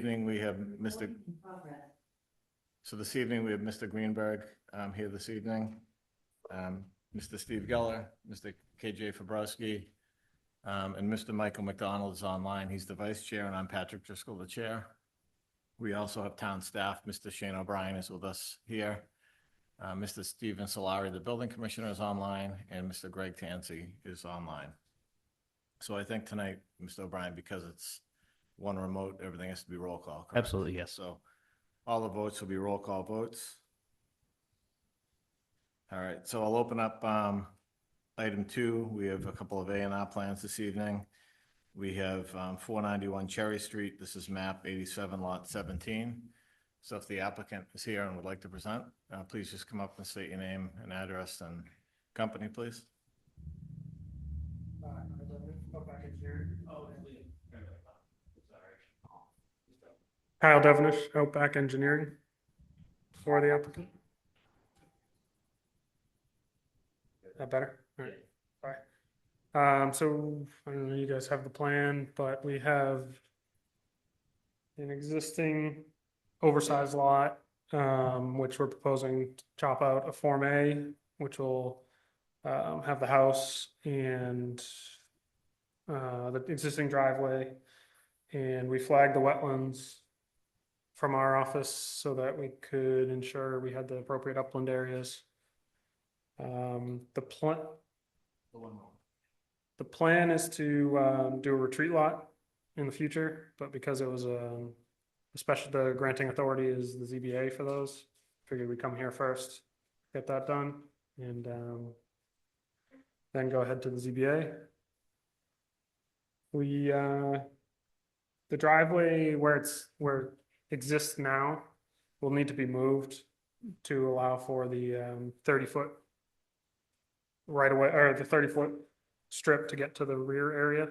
evening we have So this evening we have Mr. Greenberg here this evening, Mr. Steve Geller, Mr. KJ Fabrowski, and Mr. Michael McDonald is online. He's the vice chair, and I'm Patrick Driscoll, the chair. We also have town staff. Mr. Shane O'Brien is with us here. Mr. Stephen Solari, the building commissioner, is online, and Mr. Greg Tansey is online. So I think tonight, Mr. O'Brien, because it's one remote, everything has to be roll call, correct? Absolutely, yes. So all the votes will be roll call votes. All right, so I'll open up item 2. We have a couple of A&R plans this evening. We have 491 Cherry Street. This is map 87, lot 17. So if the applicant is here and would like to present, please just come up and state your name and address and company, please. Kyle Devenish, Outback Engineering, for the applicant. That better? All right. Sorry. So I don't know, you guys have the plan, but we have an existing oversized lot, which we're proposing to chop out a Form A, which will have the house and the existing driveway. And we flagged the wetlands from our office so that we could ensure we had the appropriate upland areas. The plan is to do a retreat lot in the future, but because it was the granting authority is the ZBA for those, figured we'd come here first, get that done, and then go ahead to the ZBA. The driveway where it exists now will need to be moved to allow for the 30-foot right away, or the 30-foot strip to get to the rear area.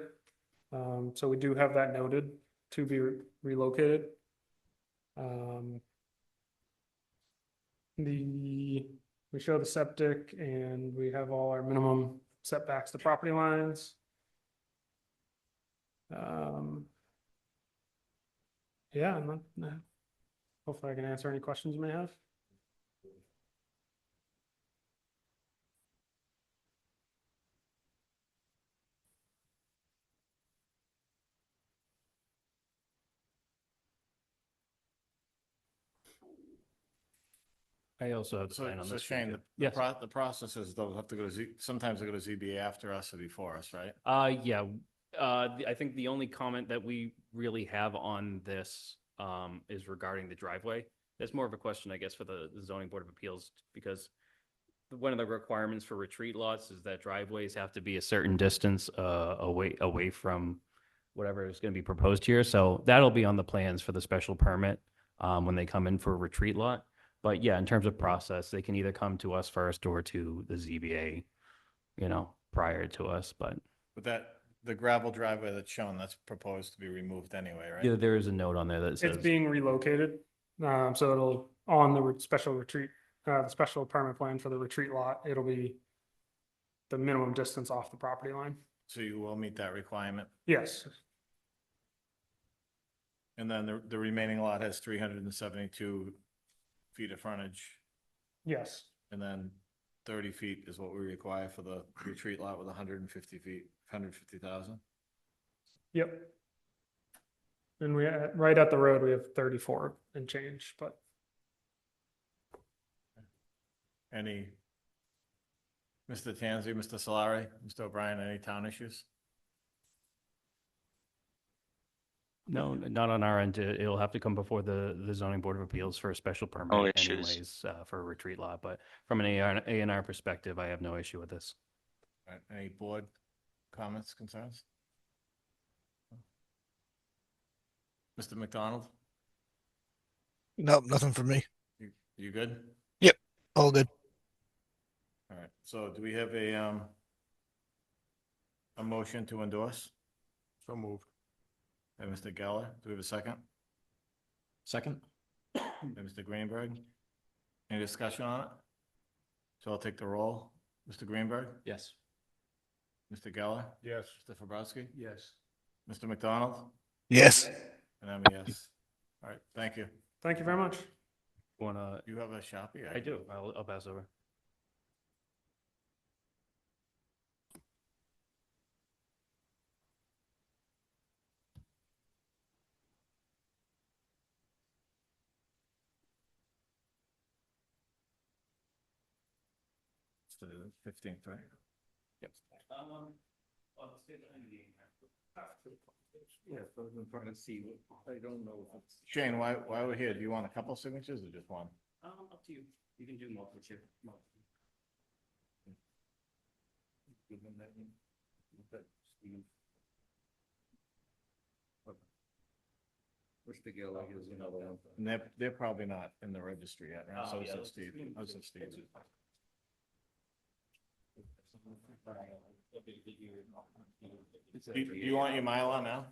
So we do have that noted to be relocated. We show the septic and we have all our minimum setbacks to property lines. Yeah, hopefully I can answer any questions you may have. I also have the So, plan on so this. Shane, Yes. the process is they'll have to go to sometimes they go to ZBA after us or before us, right? Yeah, I think the only comment that we really have on this is regarding the driveway. That's more of a question, I guess, for the zoning board of appeals, because one of the requirements for retreat lots is that driveways have to be a certain distance away from whatever is going to be proposed here. So that'll be on the plans for the special permit when they come in for a retreat lot. But yeah, in terms of process, they can either come to us first or to the ZBA, prior to us. But The gravel driveway that's shown, that's proposed to be removed anyway, right? yeah, there is a note on there that says It's being relocated, so it'll, on the special retreat, the special permit plan for the retreat lot, it'll be the minimum distance off the property line. So you will meet that requirement. Yes, And then the remaining lot has 372 feet of frontage, yes, and then 30 feet is what we require for the retreat lot with 150 feet, 150,000. yep. And right at the road, we have 34 and change, but Mr. Tansey, Mr. Solari, Mr. O'Brien, any town issues? no, not on our end. It'll have to come before the zoning board of appeals for a special permit No issues. anyways, for a retreat lot. But from an A&R perspective, I have no issue with this. All right, any board comments, concerns? Mr. McDonald, Nope, nothing for me. you good? All good. All right, so do we have a motion to endorse? So moved. By Mr. Geller, do we have a second? Second? By Mr. Greenberg? Any discussion on it? So I'll take the roll. Mr. Greenberg? Yes. Mr. Geller? Yes. Mr. Fabrowski? Yes. Mr. McDonald? Yes. And I'm a yes. Thank you. Thank you very much. Wanna, You have a Sharpie? I do, I'll pass over. It's the 15th, right? Yep. Yeah, so I've been trying to see, I don't know. Shane, why we're here? Do you want a couple signatures or just one? Up to you. You can do multiple chip. Mr. Geller is another one. And they're probably not in the registry yet, right? So yeah, is let's Steve. just- Oh, so Steve. You want your Mylar now?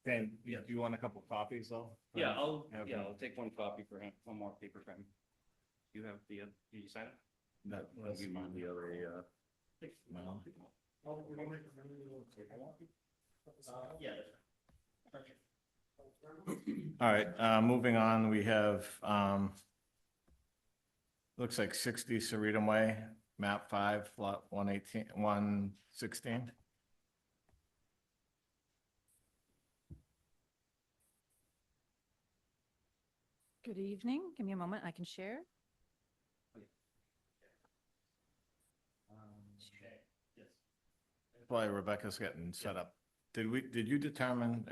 Dan, do you want a couple copies though? Yeah, Have I'll him- take one copy for him, one more paper for him. You have the, did you sign it? That- I'll that's give you fine. the other, Well, Yeah. all right, moving on, we have, looks like 60 Cerritum Way, map 5, lot 118, 116. Good evening. Give me a moment. I can share. While Rebecca's getting set up, did you determine,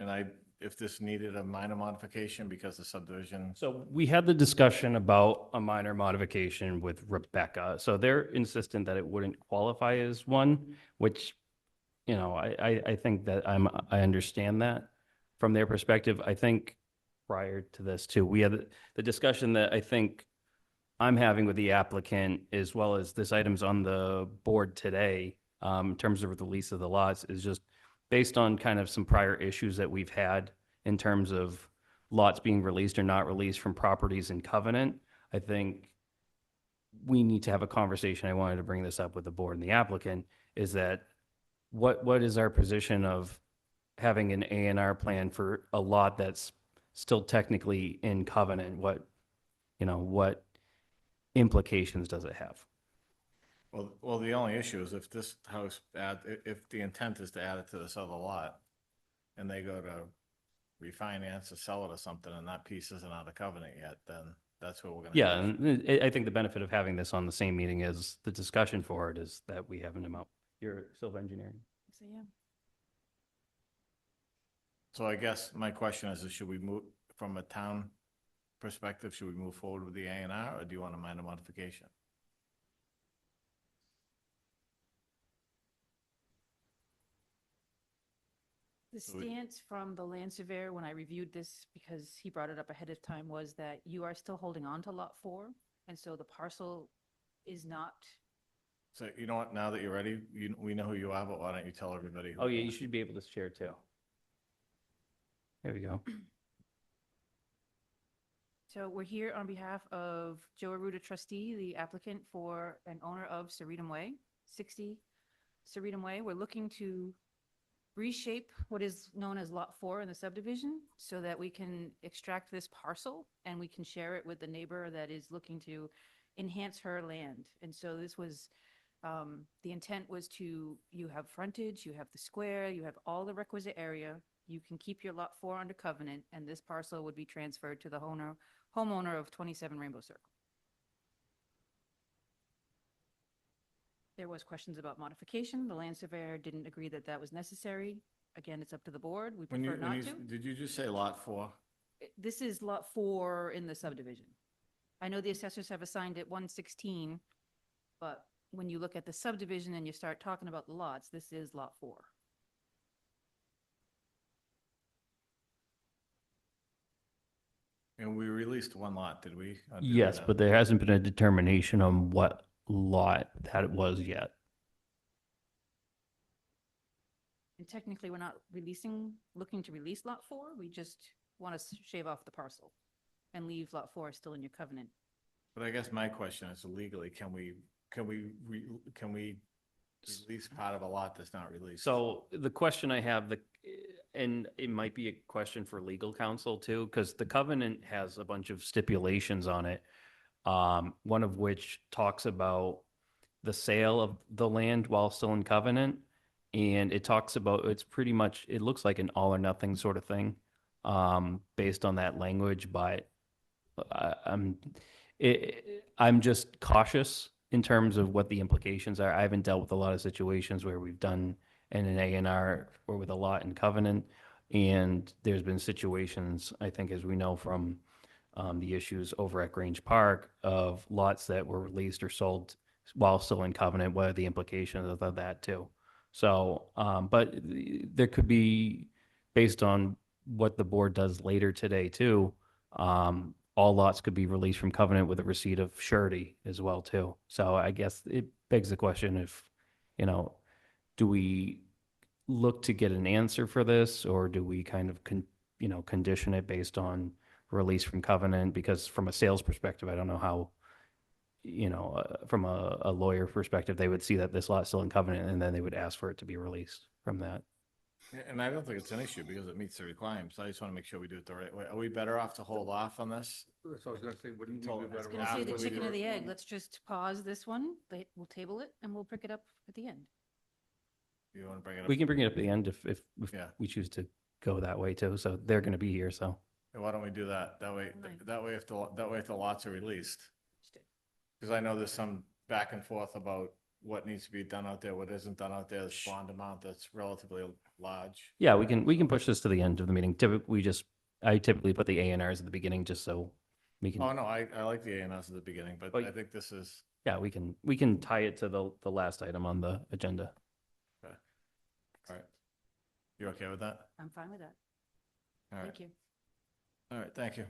if this needed a minor modification because the subdivision? So we had the discussion about a minor modification with Rebecca. So they're insistent that it wouldn't qualify as one, which, you know, I think that I understand that from their perspective. I think prior to this too, we had the discussion that I think I'm having with the applicant, as well as this item's on the board today, in terms of the lease of the lots, is just based on kind of some prior issues that we've had in terms of lots being released or not released from properties in covenant. I think we need to have a conversation. I wanted to bring this up with the board and the applicant, is that what is our position of having an A&R plan for a lot that's still technically in covenant? What implications does it have? Well, the only issue is if this house if the intent is to add it to this other lot, and they go to refinance or sell it or something, and that piece isn't out of covenant yet, then that's what we're gonna. Yeah, and I think the benefit of having this on the same meeting as the discussion for it is that we have an amount. You're civil engineering. So, yeah. So I guess my question is should we move, from a town perspective, should we move forward with the A&R, or do you want a minor modification? The So we- stance from the land surveyor, when I reviewed this, because he brought it up ahead of time, was that you are still holding on to lot 4. And so the parcel is not, So you know what, now that you're ready, we know who you are, but why don't you tell everybody? who Oh, yeah, you you are? should be able to share too. There we go. so we're here on behalf of Joe Aruda trustee, the applicant for an owner of Cerritum Way, 60 Cerritum Way. We're looking to reshape what is known as Lot 4 in the subdivision so that we can extract this parcel and we can share it with the neighbor that is looking to enhance her land. And so this was, the intent was to, you have frontage, you have the square, you have all the requisite area. You can keep your Lot 4 under covenant, and this parcel would be transferred to the homeowner of 27 Rainbow Circle. There was questions about modification. The land surveyor didn't agree that that was necessary. Again, it's up to the board. We When prefer not you, to. did you just say lot 4? This is lot 4 in the subdivision. I know the assessors have assigned it 116, but when you look at the subdivision and you start talking about the lots, this is lot 4. And we released one lot, did we? Or did we Yes, not? but there hasn't been a determination on what lot that it was yet. And technically, we're not looking to release lot 4. We just want to shave off the parcel and leave lot 4 still in your covenant. But I guess my question is legally, can we release part of a lot that's not released. So the question I have, and it might be a question for legal counsel too, because the covenant has a bunch of stipulations on it. One of which talks about the sale of the land while still in covenant. And it talks about, it's pretty much, it looks like an all or nothing sort of thing, based on that language, but I'm, I'm just cautious in terms of what the implications are. I haven't dealt with a lot of situations where we've done an A&R or with a lot in covenant. And there's been situations, I think, as we know from the issues over at Grange Park of lots that were released or sold while still in covenant, what are the implications of that too? So, but there could be, based on what the board does later today too, all lots could be released from covenant with a receipt of surety as well too. So I guess it begs the question if, you know, do we look to get an answer for this, or do we kind of condition it based on release from covenant? Because from a sales perspective, I don't know how, from a lawyer perspective, they would see that this lot's still in covenant and then they would ask for it to be released from that. And I don't think it's an issue because it meets the requirements. I just want to make sure we do it the right way. Are we better off to hold off on this? So I was gonna say, wouldn't we So- be I was I was better gonna off say the with chicken or first the egg. one? Let's just pause this one. We'll table it and we'll pick it up at the end. You want to bring it up? We can bring it up at the end if Yeah. we choose to go that way too. So they're going to be here. So And why don't we do that? That way, Fine. that way if the lots are released. Because I know there's some back and forth about what needs to be done out there, what isn't done out there, the bond amount that's relatively large. yeah, we can push this to the end of the meeting. Typically, I typically put the A&Rs at the beginning just so we can. Oh, no, I like the A&Rs at the beginning, but Oh, I think this is, Yeah, we can tie it to the last item on the agenda. all right. You okay with that? I'm fine with that. All right, Thank you. all right, thank you.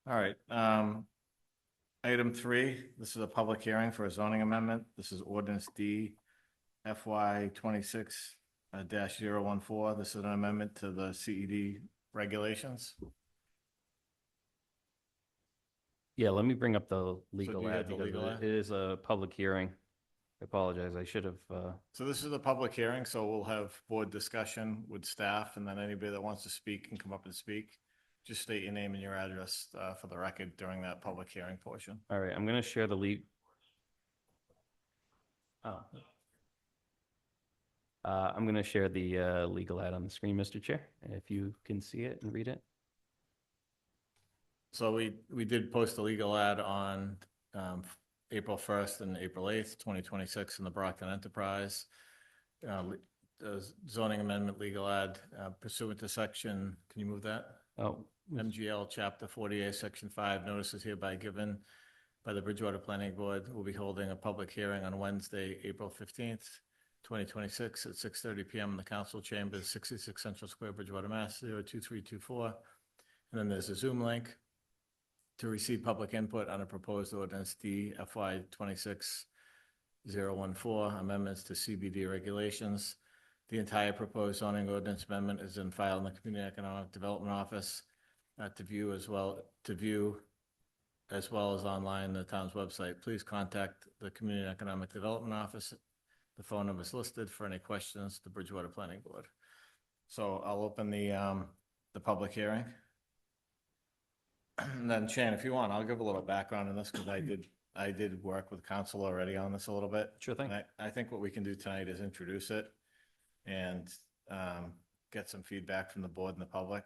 All right, item 3, this is a public hearing for a zoning amendment. This is ordinance D FY 26 -014. This is an amendment to the CED regulations. Yeah, let me bring up the legal do you ad have the because legal it ad? is a public hearing. I apologize. I should have, So this is a public hearing, so we'll have board discussion with staff, and then anybody that wants to speak can come up and speak. Just state your name and your address for the record during that public hearing portion. all right, I'm going to share the I'm going to share the legal ad on the screen, Mr. Chair, if you can see it and read it. So we did post a legal ad on April 1st and April 8th, 2026 in the Brockton Enterprise. The zoning amendment legal ad pursuant to section, can you move that? Oh, MGL Chapter 48, Section 5, notice is hereby given by the Bridgewater Planning Board. We'll be holding a public hearing on Wednesday, April 15th, 2026 at 6:30 PM in the council chambers, 66 Central Square, Bridgewater, Mass. 02324. And then there's a Zoom link to receive public input on a proposed ordinance D FY 26-014, amendments to CBD regulations. The entire proposed zoning ordinance amendment is in file in the Community Economic Development Office to view as well as online on the town's website. Please contact the Community Economic Development Office. The phone number is listed for any questions to Bridgewater Planning Board. So I'll open the public hearing. And then Shane, if you want, I'll give a little background on this because I did work with council already on this a little bit. sure thing. And I think what we can do tonight is introduce it and get some feedback from the board and the public.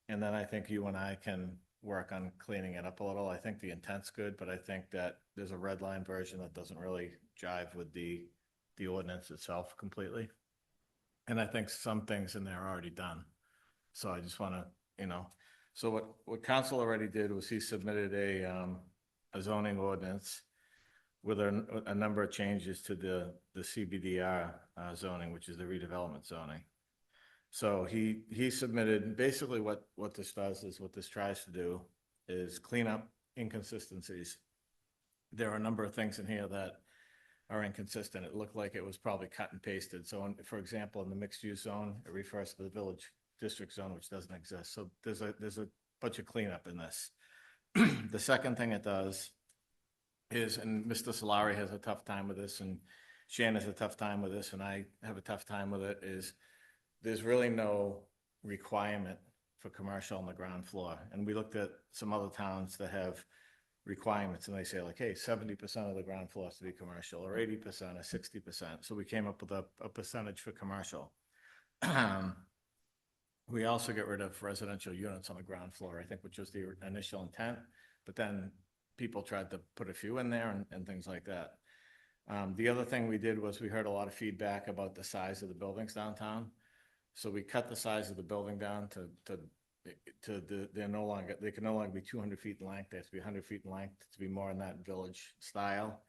And then I think you and I can work on cleaning it up a little. I think the intent's good, but I think that there's a red line version that doesn't really jive with the ordinance itself completely. And I think some things in there are already done. So I just want to, so what council already did was he submitted a zoning ordinance with a number of changes to the CBDR zoning, which is the redevelopment zoning. So he submitted, basically what this does is, what this tries to do is clean up inconsistencies. There are a number of things in here that are inconsistent. It looked like it was probably cut and pasted. So for example, in the mixed use zone, it refers to the village district zone, which doesn't exist. So there's a bunch of cleanup in this. The second thing it does is, and Mr. Solari has a tough time with this, and Shan has a tough time with this, and I have a tough time with it, is there's really no requirement for commercial on the ground floor. And we looked at some other towns that have requirements, and they say like, hey, 70% of the ground floor has to be commercial, or 80%, or 60%. So we came up with a percentage for commercial. We also get rid of residential units on the ground floor, I think, which was the initial intent, but then people tried to put a few in there and things like that. The other thing we did was we heard a lot of feedback about the size of the buildings downtown. So we cut the size of the building down they can no longer be 200 feet in length, they have to be 100 feet in length to be more in that village style.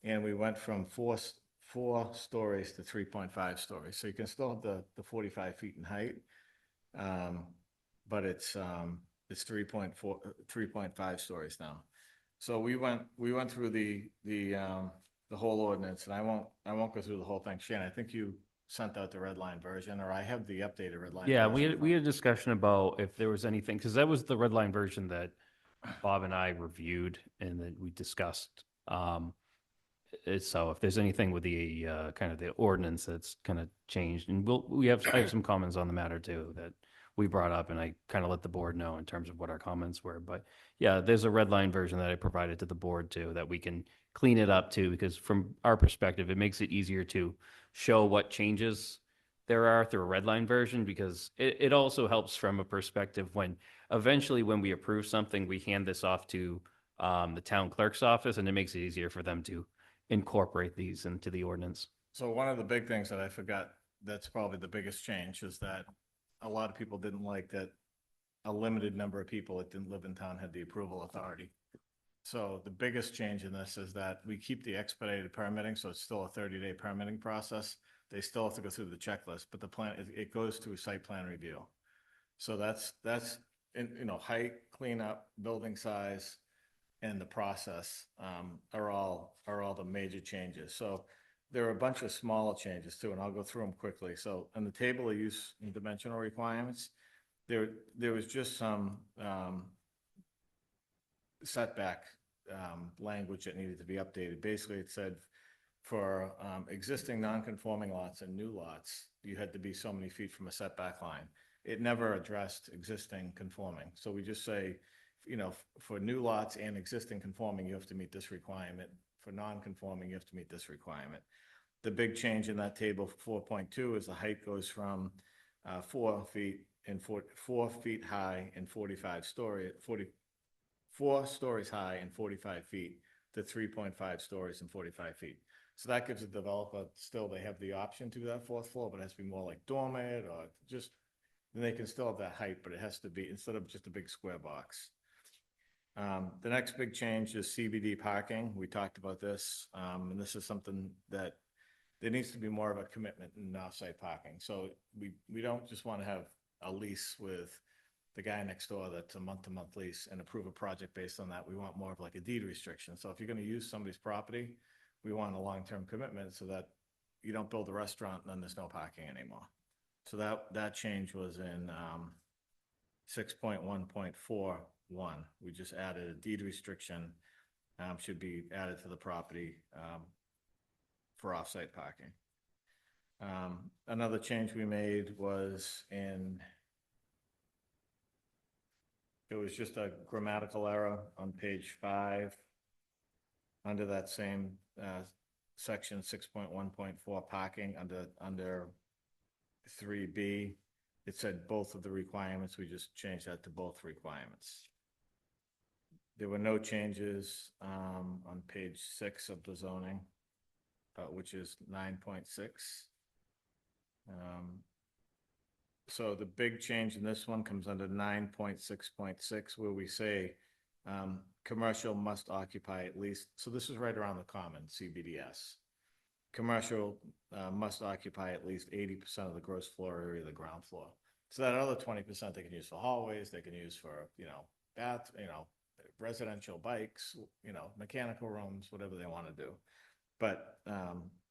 And we went from four stories to 3.5 stories. So you can still have the 45 feet in height, but it's 3.5 stories now. So we went through the whole ordinance, and I won't go through the whole thing. Shannon, I think you sent out the red line version, or I have the updated red line. Yeah, version we had a discussion about if there was anything, because that was the red line version that Bob and I reviewed and that we discussed. So if there's anything with the kind of the ordinance that's kind of changed, and I have some comments on the matter too that we brought up, and I kind of let the board know in terms of what our comments were. But yeah, there's a red line version that I provided to the board too that we can clean it up too, because from our perspective, it makes it easier to show what changes there are through a red line version, because it also helps from a perspective when eventually when we approve something, we hand this off to the town clerk's office, and it makes it easier for them to incorporate these into the ordinance. So one of the big things that I forgot, that's probably the biggest change, is that a lot of people didn't like that a limited number of people that didn't live in town had the approval authority. So the biggest change in this is that we keep the expedited permitting, so it's still a 30-day permitting process. They still have to go through the checklist, but the plan, it goes through site plan review. So that's height, cleanup, building size, and the process are all the major changes. So there are a bunch of smaller changes too, and I'll go through them quickly. So in the table of use and dimensional requirements, there was just some setback language that needed to be updated. Basically, it said for existing non-conforming lots and new lots, you had to be so many feet from a setback line. It never addressed existing conforming. So we just say, for new lots and existing conforming, you have to meet this requirement. For non-conforming, you have to meet this requirement. The big change in that table 4.2 is the height goes from 4 feet high and 4 stories high and 45 feet to 3.5 stories and 45 feet. So that gives the developer still, they have the option to do that fourth floor, but it has to be more like dormer or just, then they can still have that height, but it has to be instead of just a big square box. The next big change is CBD parking. We talked about this, and this is something that there needs to be more of a commitment in off-site parking. So we don't just want to have a lease with the guy next door that's a month-to-month lease and approve a project based on that. We want more of like a deed restriction. So if you're going to use somebody's property, we want a long-term commitment so that you don't build a restaurant and then there's no parking anymore. So that change was in 6.1.41. We just added a deed restriction should be added to the property for off-site parking. Another change we made was it was just a grammatical error on page 5 under that same section 6.1.4 parking under 3B. It said both of the requirements. We just changed that to both requirements. There were no changes on page 6 of the zoning, which is 9.6. So the big change in this one comes under 9.6.6, where we say commercial must occupy at least, so this is right around the common, CBDS. Commercial must occupy at least 80% of the gross floor area of the ground floor. So that other 20% they can use for hallways, they can use for, residential bikes, mechanical rooms, whatever they want to do. But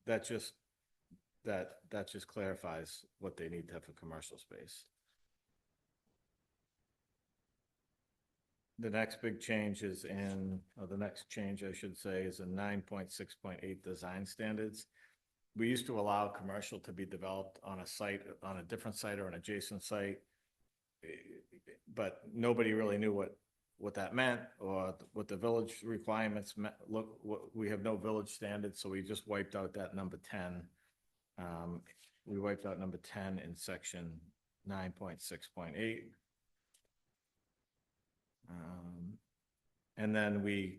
that just clarifies what they need to have for commercial space. the next big change is or the next change, I should say, is in 9.6.8 design standards. We used to allow commercial to be developed on a site, on a different site or an adjacent site. But nobody really knew what that meant or what the village requirements meant. Look, we have no village standards, so we just wiped out that number 10. We wiped out number 10 in section 9.6.8. And then we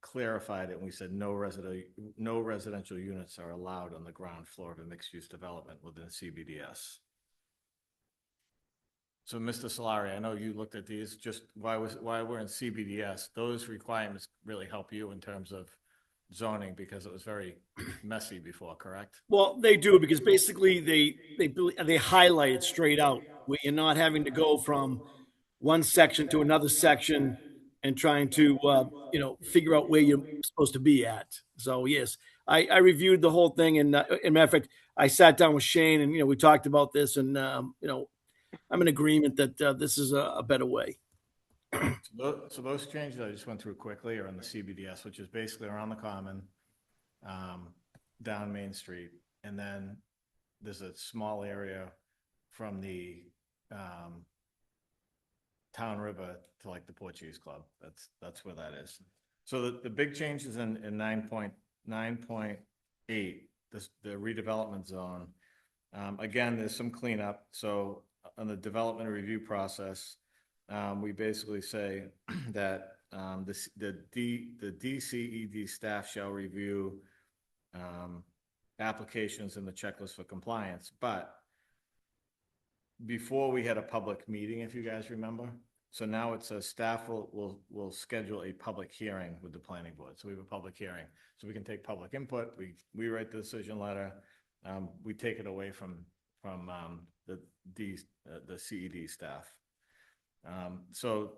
clarified it and we said no residential units are allowed on the ground floor of a mixed-use development within CBDS. So, Mr. Solari, I know you looked at these, just why we're in CBDS, those requirements really help you in terms of zoning because it was very messy before, correct? Well, they do because basically they highlight it straight out where you're not having to go from one section to another section and trying to figure out where you're supposed to be at. So yes, I reviewed the whole thing, and in matter of fact, I sat down with Shane and we talked about this, and I'm in agreement that this is a better way. So those changes I just went through quickly are in the CBDS, which is basically around the Common, down Main Street, and then there's a small area from the Town River to like the Portuguese Club. That's where that is. So the big changes in 9.9.8, the redevelopment zone. Again, there's some cleanup. So on the development review process, we basically say that the DCED staff shall review applications in the checklist for compliance. But before we had a public meeting, if you guys remember. So now it says staff will schedule a public hearing with the planning board. So we have a public hearing. So we can take public input. We write the decision letter. We take it away from the CED staff. So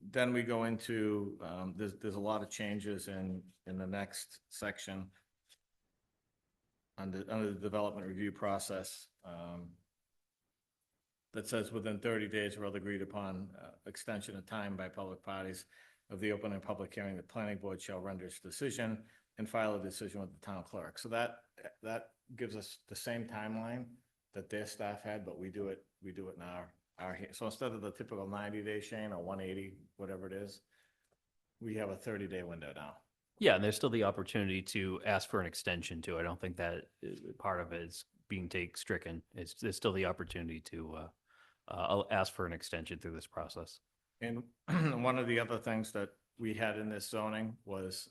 then we go into, there's a lot of changes in the next section under the development review process. That says within 30 days or other agreed upon extension of time by public parties of the open and public hearing, the planning board shall render its decision and file a decision with the town clerk. So that gives us the same timeline that their staff had, but we do it in our so instead of the typical 90-day, Shane, or 180, whatever it is, we have a 30-day window now. Yeah, and there's still the opportunity to ask for an extension too. I don't think that part of it is being stricken. There's still the opportunity to ask for an extension through this process. And one of the other things that we had in this zoning was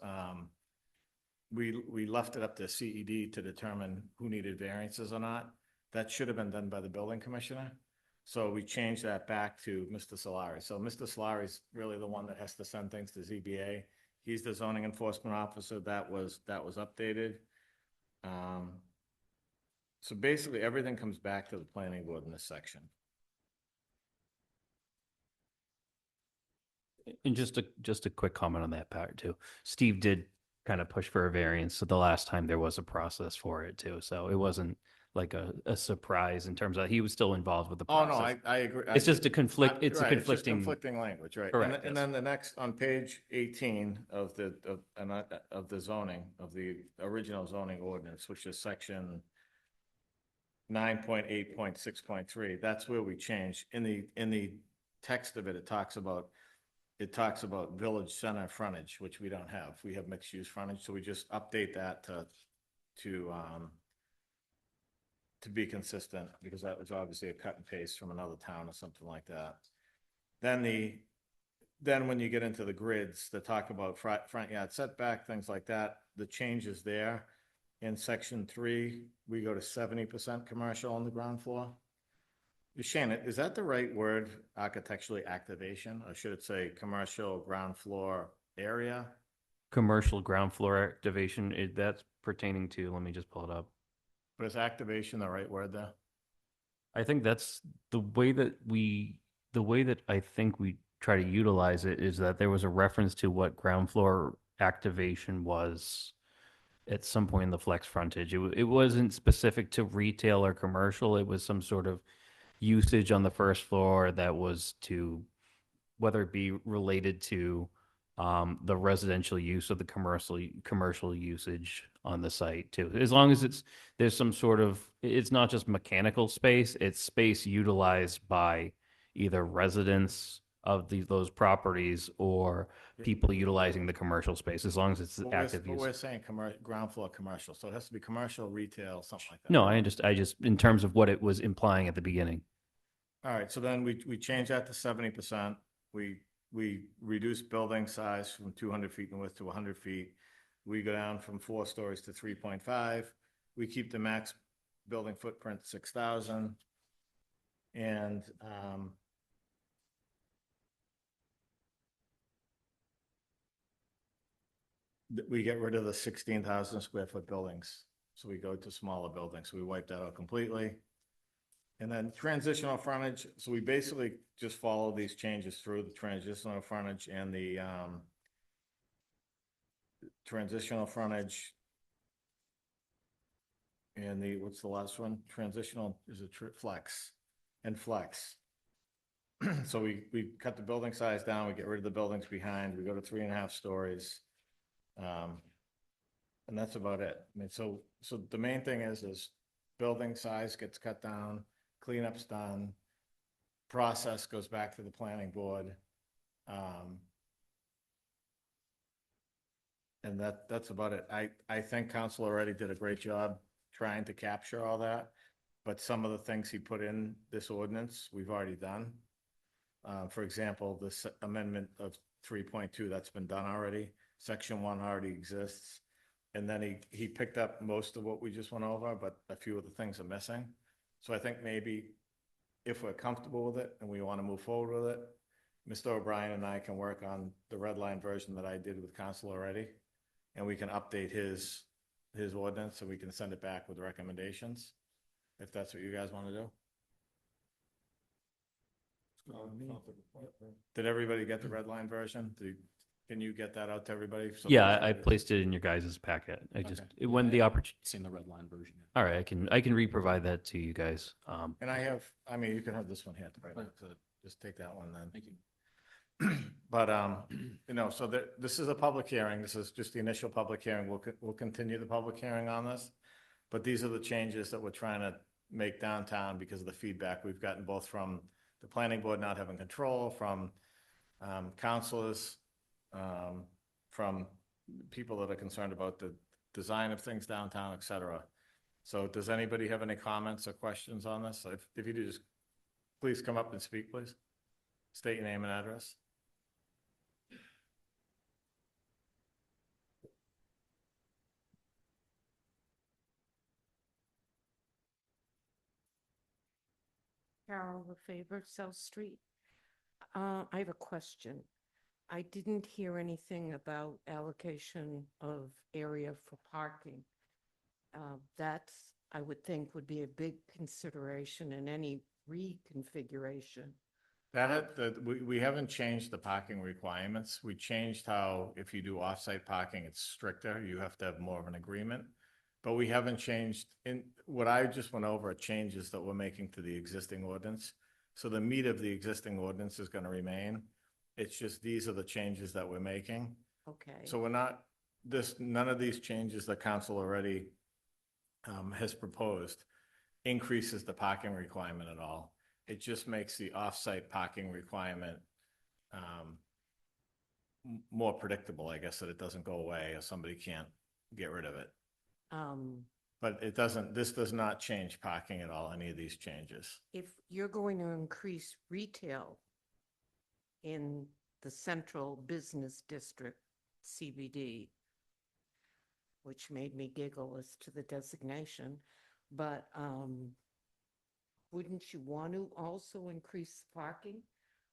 we left it up to CED to determine who needed variances or not. That should have been done by the building commissioner. So we changed that back to Mr. Solari. So Mr. Solari is really the one that has to send things to ZBA. He's the zoning enforcement officer. That was updated. So basically everything comes back to the planning board in this section. And just a quick comment on that part too. Steve did kind of push for a variance. So the last time there was a process for it too. So it wasn't like a surprise in terms of he was still involved with the Oh, process. no, I agree. It's just a conflict. It's a Right, just conflicting. conflicting language, right? Correct, And yes. then the next, on page 18 of the zoning, of the original zoning ordinance, which is section 9.8.6.3, that's where we changed. In the text of it, it talks about village center frontage, which we don't have. We have mixed use frontage, so we just update that to be consistent, because that was obviously a cut and paste from another town or something like that. Then when you get into the grids that talk about front yard setback, things like that, the changes there. In section 3, we go to 70% commercial on the ground floor. Shane, is that the right word, architecturally activation, or should it say commercial ground floor area? Commercial ground floor activation. That's pertaining to, let me just pull it up. But is activation the right word there? I think that's the way that I think we try to utilize it is that there was a reference to what ground floor activation was at some point in the flex frontage. It wasn't specific to retail or commercial. It was some sort of usage on the first floor that was to whether it be related to the residential use or the commercial usage on the site too. As long as there's some sort of, it's not just mechanical space, it's space utilized by either residents of those properties or people utilizing the commercial space, as long as it's active But use. we're saying ground floor commercial, so it has to be commercial, retail, something like that. No, I just, in terms of what it was implying at the beginning. All right, so then we change that to 70%. We reduce building size from 200 feet in width to 100 feet. We go down from 4 stories to 3.5. We keep the max building footprint 6,000. And we get rid of the 16,000 square foot buildings. So we go to smaller buildings. So we wipe that out completely. And then transitional frontage, so we basically just follow these changes through the transitional frontage and the transitional frontage. And what's the last one? Transitional, is it flex and flex. So we cut the building size down, we get rid of the buildings behind, we go to 3.5 stories. And that's about it. I mean, so the main thing is building size gets cut down, cleanup's done, process goes back to the planning board. And that's about it. I think council already did a great job trying to capture all that, but some of the things he put in this ordinance, we've already done. For example, this amendment of 3.2, that's been done already. Section 1 already exists. And then he picked up most of what we just went over, but a few of the things are missing. So I think maybe if we're comfortable with it and we want to move forward with it, Mr. O'Brien and I can work on the red line version that I did with council already. And we can update his ordinance so we can send it back with recommendations, if that's what you guys want to do. Did everybody get the red line version? Can you get that out to everybody? So Yeah, I placed it in your guys' packet. When the opportunity. Seen the red line version. All right, I can re-provide that to you guys. And you can have this one here. Right? So just take that one then. Thank you. But, so this is a public hearing. This is just the initial public hearing. We'll continue the public hearing on this. But these are the changes that we're trying to make downtown because of the feedback we've gotten both from the planning board not having control, from councilors, from people that are concerned about the design of things downtown, et cetera. So does anybody have any comments or questions on this? If you do, just please come up and speak, please. State your name and address. Carol LaFaver, South Street. I have a question. I didn't hear anything about allocation of area for parking. That's, I would think, would be a big consideration in any reconfiguration. We haven't changed the parking requirements. We changed how, if you do off-site parking, it's stricter. You have to have more of an agreement. But we haven't changed, in what I just went over, changes that we're making to the existing ordinance. So the meat of the existing ordinance is going to remain. It's just, these are the changes that we're making. Okay. So we're not, none of these changes that council already has proposed increases the parking requirement at all. It just makes the off-site parking requirement more predictable, I guess, that it doesn't go away or somebody can't get rid of it. But this does not change parking at all, any of these changes. If you're going to increase retail in the central business district, CBD, which made me giggle as to the designation, but wouldn't you want to also increase parking?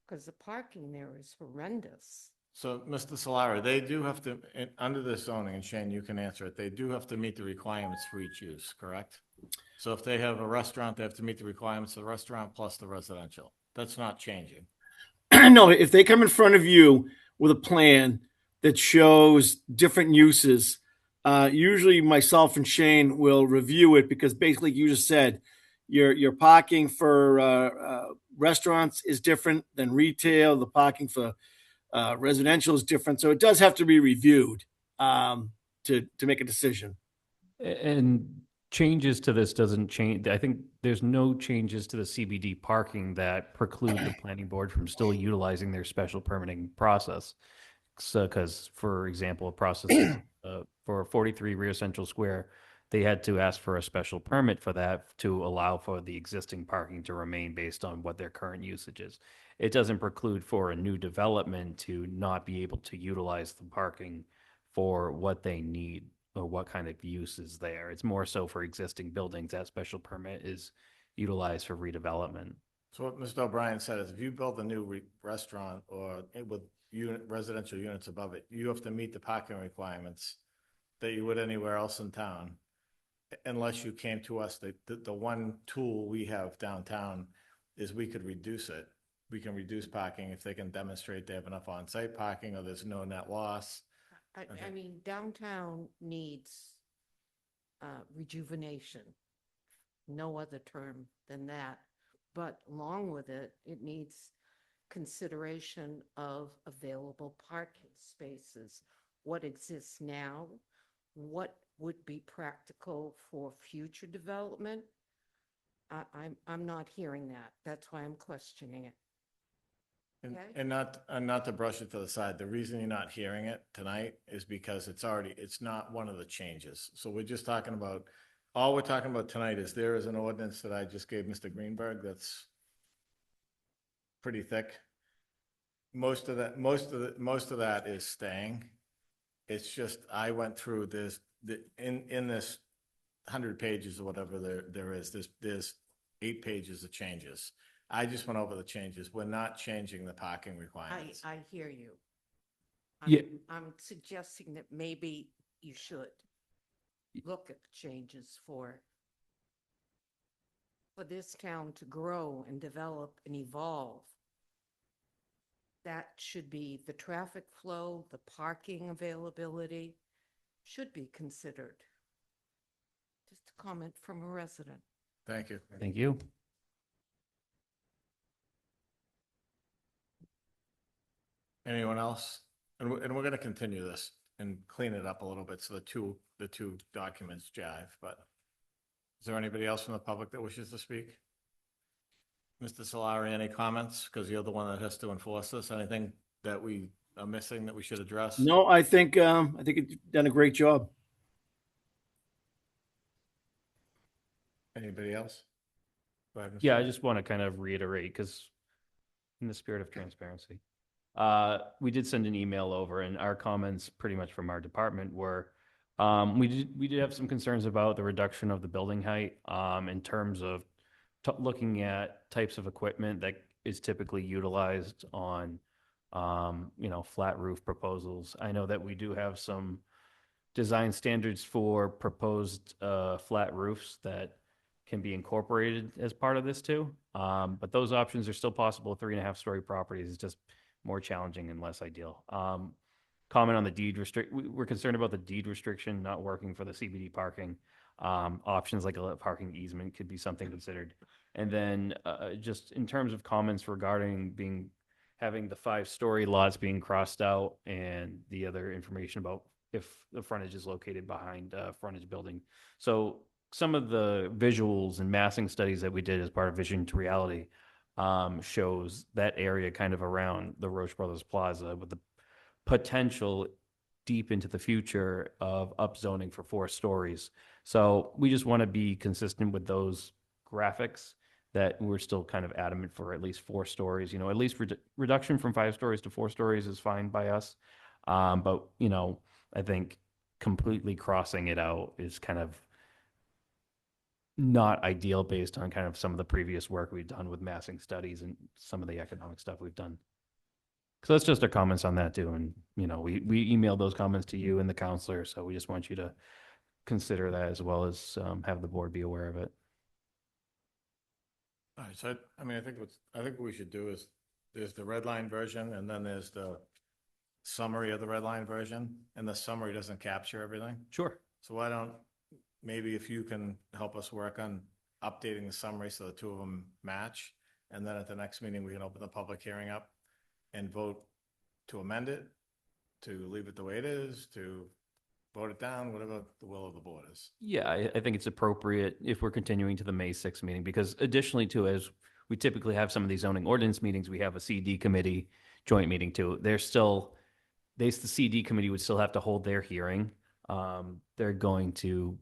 Because the parking there is horrendous. So, Mr. Solara, they do have to, under the zoning, and Shane, you can answer it, they do have to meet the requirements for each use, correct? So if they have a restaurant, they have to meet the requirements of the restaurant plus the residential. That's not changing. No, if they come in front of you with a plan that shows different uses, usually myself and Shane will review it because basically you just said you're parking for restaurants is different than retail. The parking for residential is different. So it does have to be reviewed to make a decision. And changes to this doesn't change. I think there's no changes to the CBD parking that preclude the planning board from still utilizing their special permitting process. So, because for example, a process for 43 Rear Central Square, they had to ask for a special permit for that to allow for the existing parking to remain based on what their current usage is. It doesn't preclude for a new development to not be able to utilize the parking for what they need or what kind of use is there. It's more so for existing buildings. That special permit is utilized for redevelopment. So what Mr. O'Brien said is if you build a new restaurant or with residential units above it, you have to meet the parking requirements that you would anywhere else in town. Unless you came to us, the one tool we have downtown is we could reduce it. We can reduce parking if they can demonstrate they have enough on-site parking or there's no net loss. I mean, downtown needs rejuvenation. No other term than that. But along with it, it needs consideration of available parking spaces. What exists now, what would be practical for future development? I'm not hearing that. That's why I'm questioning it. Okay. And not to brush it to the side, the reason you're not hearing it tonight is because it's not one of the changes. So we're just talking about, all we're talking about tonight is there is an ordinance that I just gave Mr. Greenberg that's pretty thick. Most of that is staying. It's just, I went through this, in this 100 pages or whatever there's 8 pages of changes. I just went over the changes. We're not changing the parking requirements. I hear you. Yeah. I'm suggesting that maybe you should look at changes for this town to grow and develop and evolve. That should be the traffic flow, the parking availability should be considered. Just a comment from a resident. Thank you. Thank you. Anyone else? And we're going to continue this and clean it up a little bit so the two documents jive, but is there anybody else from the public that wishes to speak? Mr. Solari, any comments? Because you're the one that has to enforce this. Anything that we are missing that we should address? No, I think you've done a great job. Anybody else? Go ahead, Mr. Yeah, I just want to kind of reiterate, because in the spirit of transparency, we did send an email over, and our comments pretty much from our department were, we did have some concerns about the reduction of the building height in terms of looking at types of equipment that is typically utilized on, flat roof proposals. I know that we do have some design standards for proposed flat roofs that can be incorporated as part of this too. But those options are still possible. 3.5-story properties is just more challenging and less ideal. Comment on the deed we're concerned about the deed restriction not working for the CBD parking. Options like a parking easement could be something considered. And then just in terms of comments regarding having the 5-story lots being crossed out and the other information about if the frontage is located behind frontage building. So some of the visuals and massing studies that we did as part of Vision to Reality shows that area kind of around the Roche Brothers Plaza with the potential deep into the future of upzoning for 4 stories. So we just want to be consistent with those graphics that we're still kind of adamant for at least 4 stories. At least reduction from 5 stories to 4 stories is fine by us. But, I think completely crossing it out is kind of not ideal based on kind of some of the previous work we've done with massing studies and some of the economic stuff we've done. So that's just our comments on that too. And, we emailed those comments to you and the counselor. So we just want you to consider that as well as have the board be aware of it. All right, so I think what we should do is there's the red line version and then there's the summary of the red line version, and the summary doesn't capture everything. Sure. So maybe if you can help us work on updating the summary so the two of them match, And then at the next meeting, we can open the public hearing up and vote to amend it, to leave it the way it is, to vote it down, whatever the will of the board is. Yeah, I think it's appropriate if we're continuing to the May 6th meeting, because additionally too, as we typically have some of these zoning ordinance meetings, we have a CD committee joint meeting too. The CD committee would still have to hold their hearing. They're going to,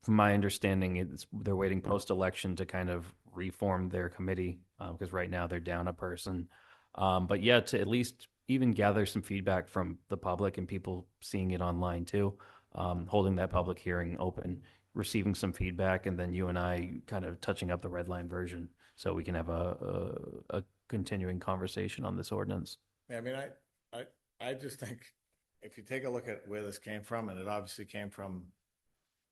from my understanding, they're waiting post-election to kind of reform their committee, because right now they're down a person. But yeah, to at least even gather some feedback from the public and people seeing it online too, holding that public hearing open, receiving some feedback, and then you and I kind of touching up the red line version so we can have a continuing conversation on this ordinance. Yeah, I mean, I just think if you take a look at where this came from, and it obviously came from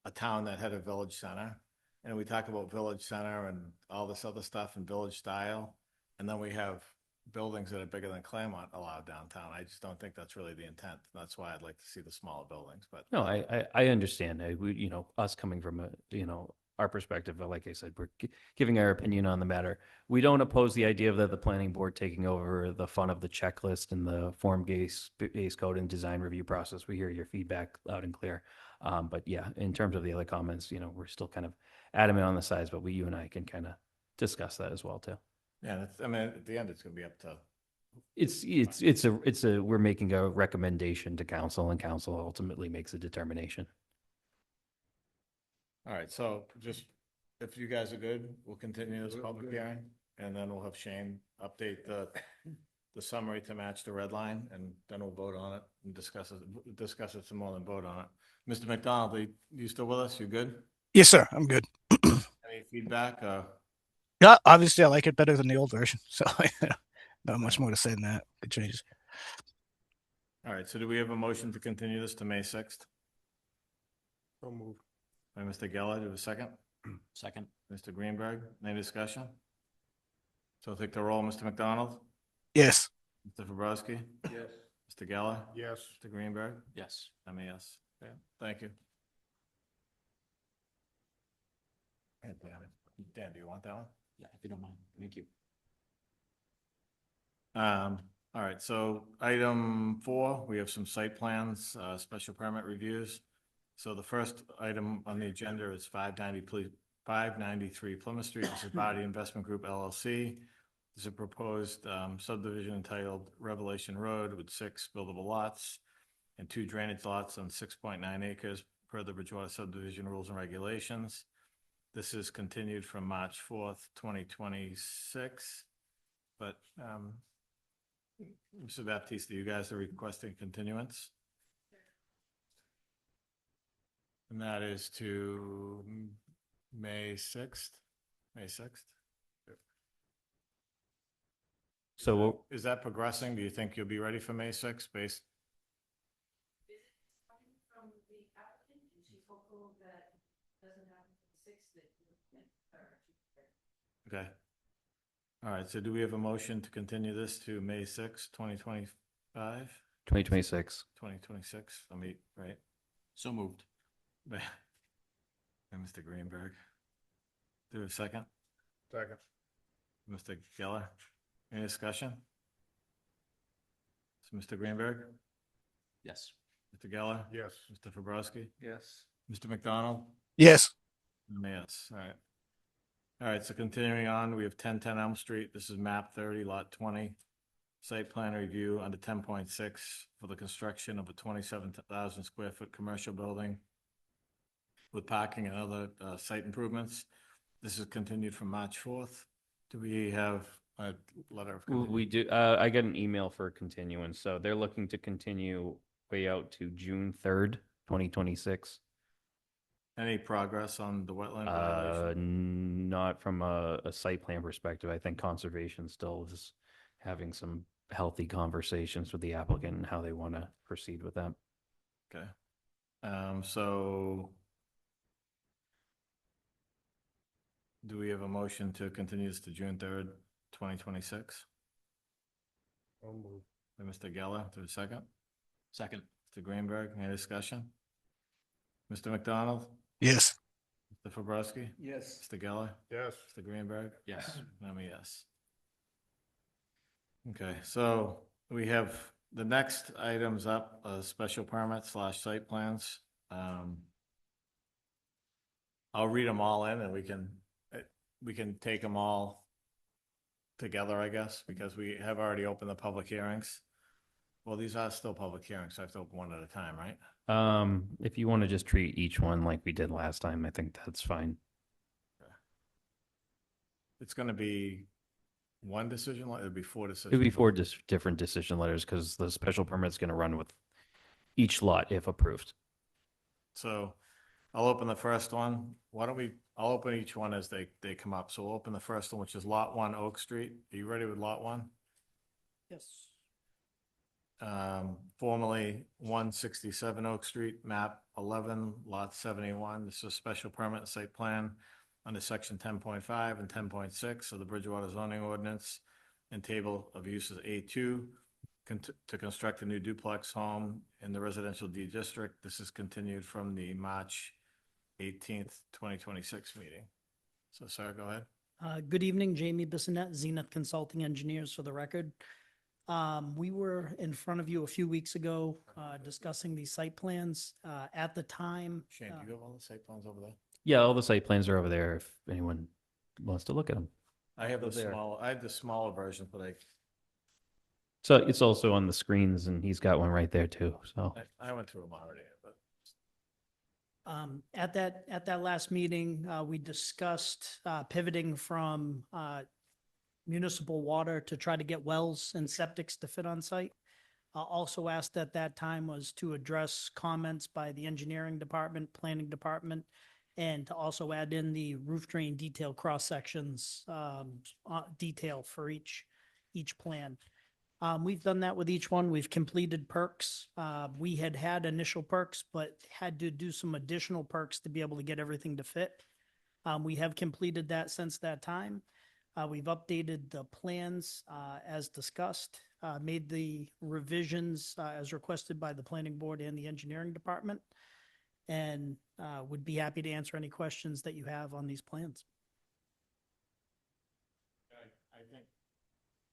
a town that had a village center, and we talk about village center and all this other stuff and village style, and then we have buildings that are bigger than Claremont allowed downtown. I just don't think that's really the intent. That's why I'd like to see the smaller buildings, but. No, I understand. Us coming from our perspective, like I said, we're giving our opinion on the matter. We don't oppose the idea of the planning board taking over the fun of the checklist and the form-based code and design review process. We hear your feedback loud and clear. But yeah, in terms of the other comments, we're still kind of adamant on the sides, but you and I can kind of discuss that as well too. Yeah, I mean, at the end, it's gonna be up to, We're making a recommendation to council, and council ultimately makes a determination. all right, so just, if you guys are good, we'll continue this public hearing, and then we'll have Shane update the summary to match the red line, and then we'll vote on it and discuss it some more than vote on it. Mr. McDonald, are you still with us? You good? Yes, sir. I'm good. Any feedback? Yeah, obviously I like it better than the old version. So not much more to say than that. Good changes. All right, so do we have a motion to continue this to May 6th? So moved. By Mr. Geller, do we have a second? Second. Mr. Greenberg, any discussion? So I'll take the roll, Mr. McDonald, Yes. Mr. Fabrowski, Yes. Mr. Geller, Yes. Mr. Greenberg, Yes. I'm a yes. Yeah, thank you. And Dan, do you want that one? Yeah, if you don't mind. Thank you. All right, so item 4, we have some site plans, special permit reviews. So the first item on the agenda is 593 Plymouth Street. This is Body Investment Group LLC. This is a proposed subdivision entitled Revelation Road with 6 buildable lots and 2 drainage lots on 6.9 acres per the Bridgewater subdivision rules and regulations. This is continued from March 4th, 2026. But Mr. Baptiste, you guys are requesting continuance? And that is to May 6th? May 6th? So Is that progressing? Do you think you'll be ready for May 6th based? From the applicant, and she's hopeful that doesn't happen for the 6th. Okay. All right, so do we have a motion to continue this to May 6th, 2025? 2026. 2026, let me, right? So moved. By Mr. Greenberg. Do we have a second? Second. Mr. Geller, any discussion? So Mr. Greenberg, Yes. Mr. Geller, Yes. Mr. Fabrowski, Yes. Mr. McDonald? Yes. Yes, all right. All right, so continuing on, we have 1010 Elm Street. This is map 30, lot 20. Site plan review under 10.6 for the construction of a 27,000 square foot commercial building with parking and other site improvements. This is continued from March 4th. Do we have a letter of? We do. I got an email for continuance. So they're looking to continue way out to June 3rd, 2026. Any progress on the wetland violation? Not from a site plan perspective. I think conservation still is having some healthy conversations with the applicant and how they want to proceed with that. Okay. So do we have a motion to continue this to June 3rd, 2026? So moved. By Mr. Geller, to a second? Second. Mr. Greenberg, any discussion? Mr. McDonald? Yes. Mr. Fabrowski? Yes. Mr. Geller? Yes. Mr. Greenberg? Yes. I'm a yes. Okay, so we have the next items up, special permit / site plans. I'll read them all in and we can take them all together, I guess, because we have already opened the public hearings. Well, these are still public hearings, so I have to open one at a time, right? If you want to just treat each one like we did last time, I think that's fine. It's gonna be one decision, it'll be four decisions. It'd be four different decision letters because the special permit's going to run with each lot if approved. So I'll open the first one. I'll open each one as they come up. So we'll open the first one, which is Lot 1 Oak Street. Are you ready with Lot 1? Yes. Formerly 167 Oak Street, map 11, lot 71. This is a special permit and site plan under section 10.5 and 10.6 of the Bridgewater zoning ordinance and table of uses A2 to construct a new duplex home in the residential D district. This is continued from the March 18th, 2026 meeting. So, sir, go ahead. Good evening, Jamie Bissonette, Zenith Consulting Engineers for the record. We were in front of you a few weeks ago discussing these site plans. At the time, Shane, do you have all the site plans over there? Yeah, all the site plans are over there if anyone wants to look at them. I have the There. I have the smaller version, but So it's also on the screens and he's got one right there too. So I went through them already, but at that last meeting, we discussed pivoting from municipal water to try to get wells and septics to fit on site. Also asked at that time was to address comments by the engineering department, planning department, and to also add in the roof drain detail cross sections detail for each plan. We've done that with each one. We've completed perks. We had initial perks, but had to do some additional perks to be able to get everything to fit. We have completed that since that time. We've updated the plans as discussed, made the revisions as requested by the planning board and the engineering department, and would be happy to answer any questions that you have on these plans.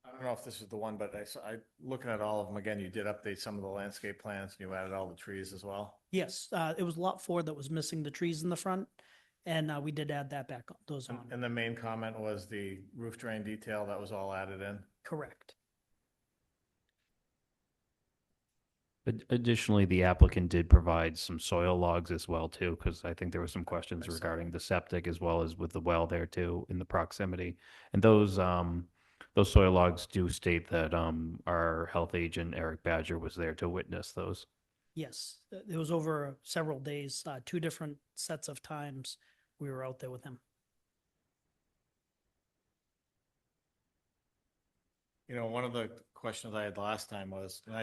I don't know if this is the one, but I looking at all of them again, you did update some of the landscape plans and you added all the trees as well. Yes, it was lot 4 that was missing the trees in the front, and we did add that back, those on. And the main comment was the roof drain detail, that was all added in. Correct. additionally, the applicant did provide some soil logs as well too, because I think there were some questions I saw regarding the septic as well as with the well there too in the proximity. And those soil logs do state that our health agent Eric Badger was there to witness those. Yes, it was over several days, 2 different sets of times we were out there with him. You know, one of the questions I had last time was, and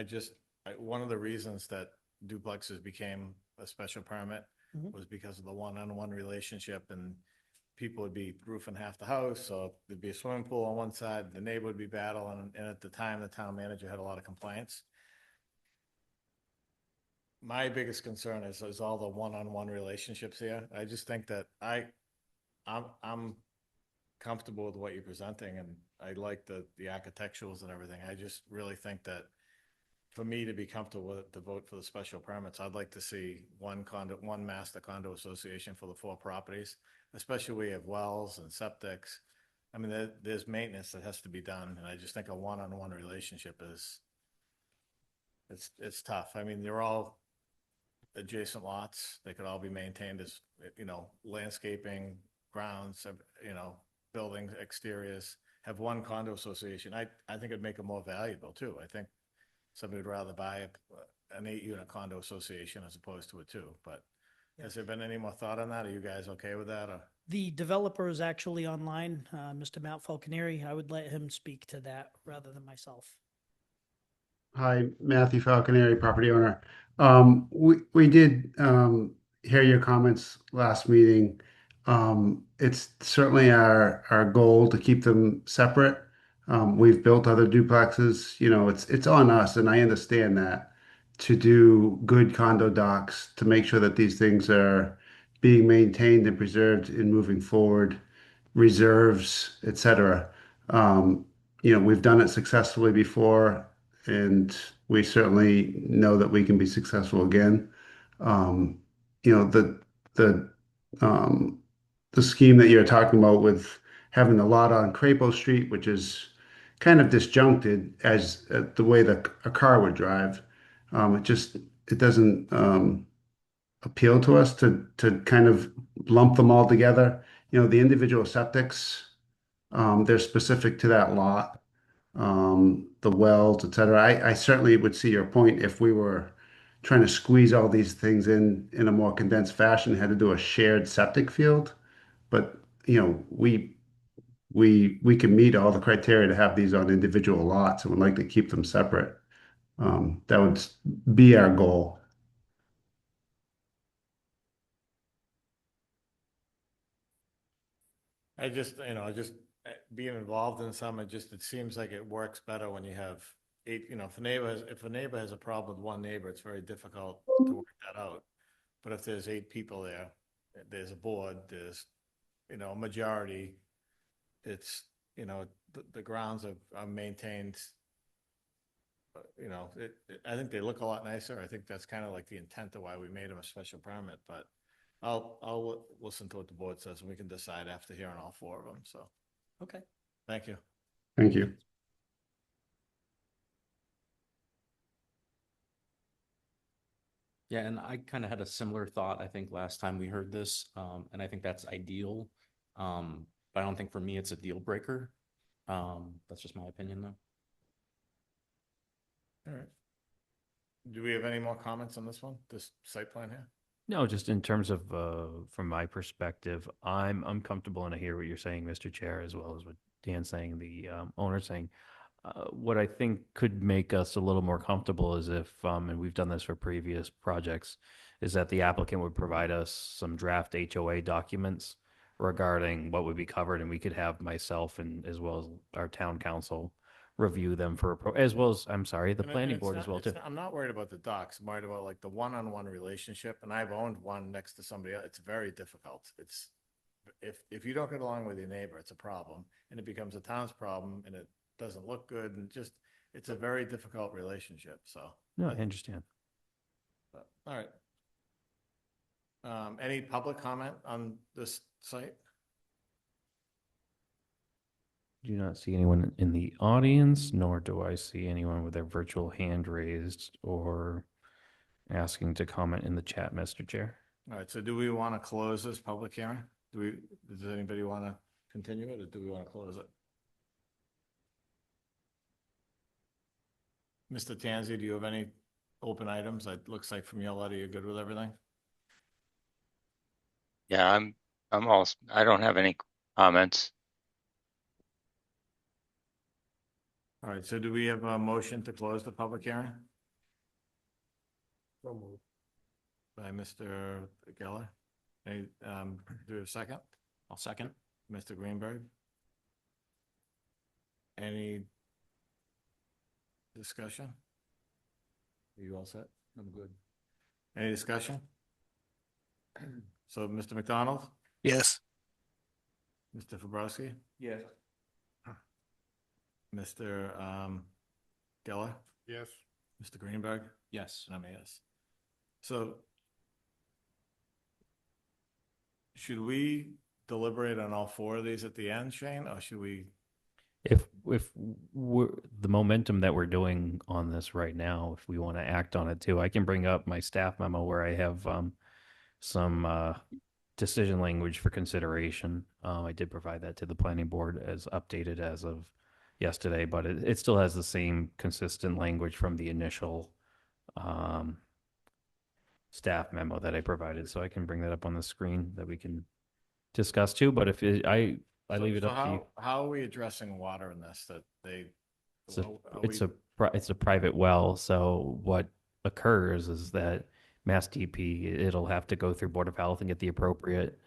one of the reasons that duplexes became a special permit Mhm. was because of the one-on-one relationship, and people would be roofing half the house, so there'd be a swimming pool on one side, the neighbor would be battling, and at the time, the town manager had a lot of complaints. My biggest concern is all the one-on-one relationships here. I just think that I'm comfortable with what you're presenting, and I like the architecturals and everything. I just really think that for me to be comfortable with to vote for the special permits, I'd like to see one master condo association for the 4 properties, especially where you have wells and septics. I mean, there's maintenance that has to be done, and I just think a one-on-one relationship it's tough. I mean, they're all adjacent lots. They could all be maintained as, landscaping, grounds, buildings, exteriors. Have one condo association. I think it'd make it more valuable too. I think somebody would rather buy an 8-unit condo association as opposed to a 2. But has there been any more thought on that? Are you guys okay with that? Or? The developer is actually online, Mr. Matt Falconeri. I would let him speak to that rather than myself. Hi, Matthew Falconeri, property owner. We did hear your comments last meeting. It's certainly our goal to keep them separate. We've built other duplexes. It's on us, and I understand that, to do good condo docs to make sure that these things are being maintained and preserved in moving forward, reserves, etc. We've done it successfully before, and we certainly know that we can be successful again. Um, you know, the um, the scheme that you're talking about with having the lot on Crapo Street, which is kind of disjuncted as the way that a car would drive. It doesn't appeal to us to kind of lump them all together. The individual septics, they're specific to that lot, the wells, et cetera. I certainly would see your point if we were trying to squeeze all these things in a more condensed fashion, had to do a shared septic field. But we can meet all the criteria to have these on individual lots and would like to keep them separate. That would be our goal. I just, being involved in some, it seems like it works better when you have eight, if a neighbor has a problem with one neighbor, it's very difficult to work that out. But if there's 8 people there, there's a board, there's, a majority, it's, the grounds are maintained. I think they look a lot nicer. I think that's kind of like the intent of why we made them a special permit, but I'll listen to what the board says and we can decide after hearing all 4 of them. So, Okay. thank you. Thank you. Yeah, and I kind of had a similar thought, I think, last time we heard this, and I think that's ideal. But I don't think for me it's a deal breaker. That's just my opinion, though. All right. Do we have any more comments on this one, this site plan here? No, just in terms of, from my perspective, I'm comfortable and I hear what you're saying, Mr. Chair, as well as what Dan's saying, the owner saying. What I think could make us a little more comfortable is if, and we've done this for previous projects, is that the applicant would provide us some draft HOA documents regarding what would be covered, and we could have myself and as well as our town council review them as well as, I'm sorry, the And planning it's board not- as well it's too. not- I'm not worried about the docs. I'm worried about like the one-on-one relationship, and I've owned one next to somebody else. It's very difficult. It's, if you don't get along with your neighbor, it's a problem, and it becomes a town's problem, and it doesn't look good, and just, it's a very difficult relationship, so. No, I understand. But, all right. Any public comment on this site? Do not see anyone in the audience, nor do I see anyone with their virtual hand raised or asking to comment in the chat, Mr. Chair. All right, so do we want to close this public hearing? Does anybody want to continue it, or do we want to close it? Mr. Tanzi, do you have any open items? It looks like from your letter, you're good with everything? Yeah, I don't have any comments. All right, so do we have a motion to close the public hearing So moved. by Mr. Geller? Any, do we have a second? I'll second. Mr. Greenberg? Any discussion? Are you all set? I'm good. Any discussion? So, Mr. McDonald, Yes. Mr. Fabrowski, Yes. Mr. Geller, Yes. Mr. Greenberg, Yes. and I'm a yes. So should we deliberate on all 4 of these at the end, Shane, or should we? If we're the momentum that we're doing on this right now, if we want to act on it too, I can bring up my staff memo where I have some decision language for consideration. I did provide that to the planning board as updated as of yesterday, but it still has the same consistent language from the initial staff memo that I provided. So I can bring that up on the screen that we can discuss too. But if I leave it So up to you. how are we addressing water in this, that they? It's a private well, so what occurs is that Mass DP, it'll have to go through Board of Health and get the appropriate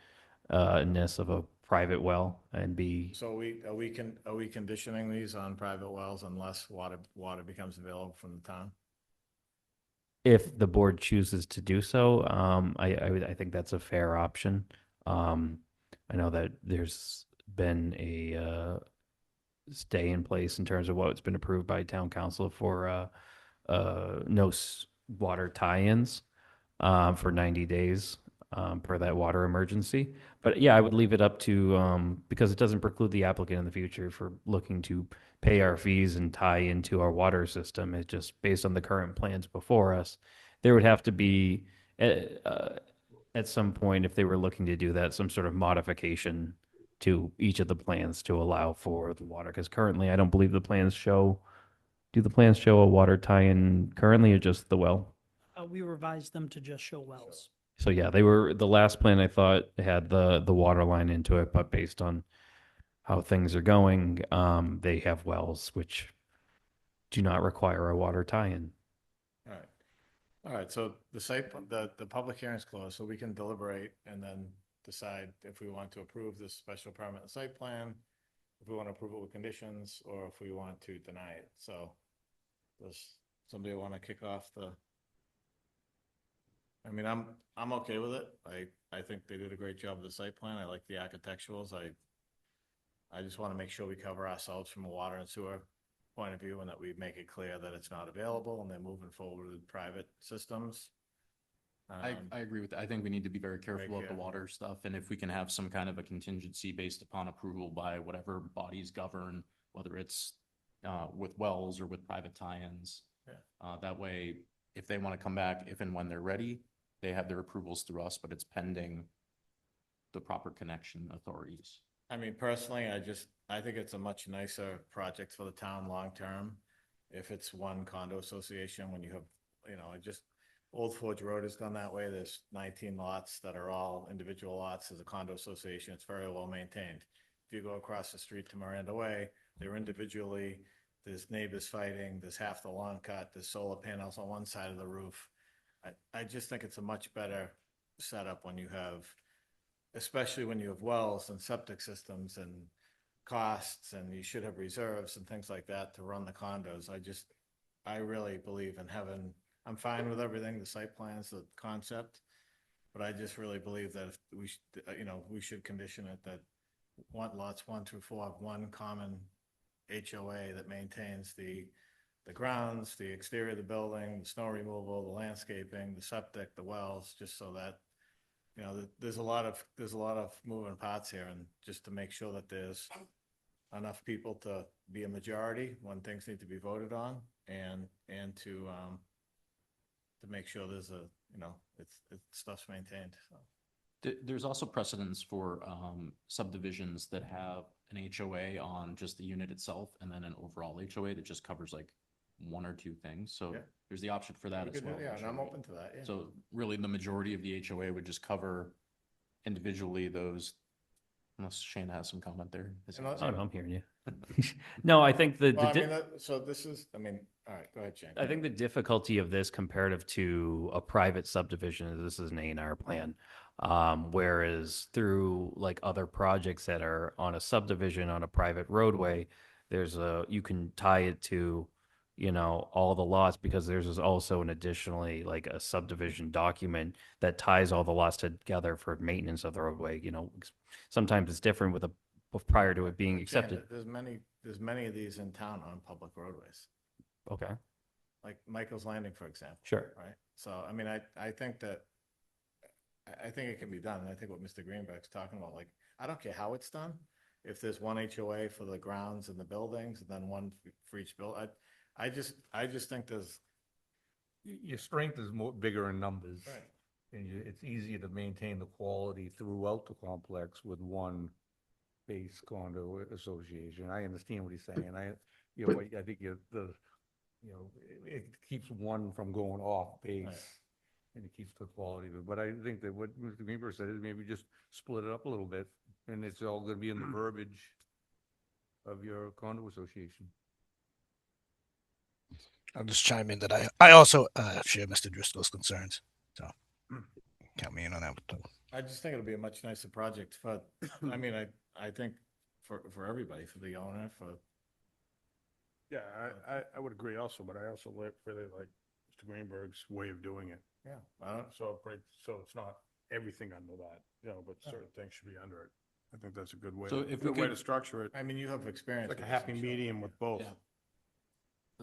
ness of a private well and be. So are we conditioning these on private wells unless water becomes available from the town? if the board chooses to do so, I think that's a fair option. I know that there's been a stay in place in terms of what's been approved by town council for water tie-ins for 90 days per that water emergency. But yeah, I would leave it up to, because it doesn't preclude the applicant in the future for looking to pay our fees and tie into our water system. It's just based on the current plans before us. There would have to be, at some point, if they were looking to do that, some sort of modification to each of the plans to allow for the water. Because currently, I don't believe the plans show, do the plans show a water tie-in currently or just the well? We revised them to just show wells. So yeah, they were, the last plan I thought had the water line into it, but based on how things are going, they have wells which do not require a water tie-in. All right. All right, so the public hearing is closed, so we can deliberate and then decide if we want to approve this special permit and site plan, if we want to approve it with conditions, or if we want to deny it. So does somebody want to kick off the? I mean, I'm okay with it. I think they did a great job of the site plan. I like the architecturals. I just want to make sure we cover ourselves from a water and sewer point of view and that we make it clear that it's not available and they're moving forward with private systems. I agree with that. I think we need to be very careful of the careful. water stuff, and if we can have some kind of a contingency based upon approval by whatever bodies govern, whether it's with wells or with private tie-ins. Yeah. That way, if they want to come back, if and when they're ready, they have their approvals through us, but it's pending the proper connection authorities. I mean, personally, I think it's a much nicer project for the town long-term. If it's one condo association, when you have, Old Forge Road is done that way. There's 19 lots that are all individual lots as a condo association. It's very well maintained. If you go across the street to Miranda Way, they're individually, there's neighbors fighting, there's half the lawn cut, there's solar panels on one side of the roof. I just think it's a much better setup when you have, especially when you have wells and septic systems and costs, and you should have reserves and things like that to run the condos. I really believe in having, I'm fine with everything, the site plans, the concept, but I just really believe that if we should condition it that lots 1 through 4 have one common HOA that maintains the grounds, the exterior of the building, the snow removal, the landscaping, the septic, the wells, just so that, there's a lot of moving parts here, and just to make sure that there's enough people to be a majority when things need to be voted on, and to make sure there's it's stuff's maintained. So. There's also precedence for subdivisions that have an HOA on just the unit itself, and then an overall HOA that just covers like one or two things. So Yeah. there's the option for that You as could do- well. Yeah, and I'm open to that, yeah. So really, the majority of the HOA would just cover individually those, unless Shane has some comment there. And also- Oh, no, I'm hearing you. No, I think Well, I mean, so this is, all right, go ahead, Jane. I think the difficulty of this comparative to a private subdivision is this is an A&R plan. Whereas through like other projects that are on a subdivision on a private roadway, you can tie it to, all the lots, because there's also an additionally like a subdivision document that ties all the lots together for maintenance of the roadway. Sometimes it's different prior to it being Jane, accepted. There's many of these in town on public roadways, Okay, like Michael's Landing, for example. sure. Right? So, I think that, I think it can be done, and I think what Mr. Greenberg's talking about, like, I don't care how it's done. If there's one HOA for the grounds and the buildings, and then one for each I just think there's. Your strength is bigger in numbers. Right. And it's easier to maintain the quality throughout the complex with one base condo association. I understand what he's saying. I think it keeps one from going off base. Right. And it keeps the quality of it. But I think that what Mr. Greenberg said is maybe just split it up a little bit, and it's all gonna be in the verbiage of your condo association. I'll just chime in that I also share Mr. Driscoll's concerns. So count me in on that. I just think it'll be a much nicer project for, I think for everybody, for the owner, for. Yeah, I would agree also, but I also really like Mr. Greenberg's way of doing it. Yeah. So, right, so it's not everything under that, but certain things should be under it. I think that's a good way, So if we good way to could- structure it. I mean, you have experience. Like a with this, happy I'm sure. medium with both. Yeah.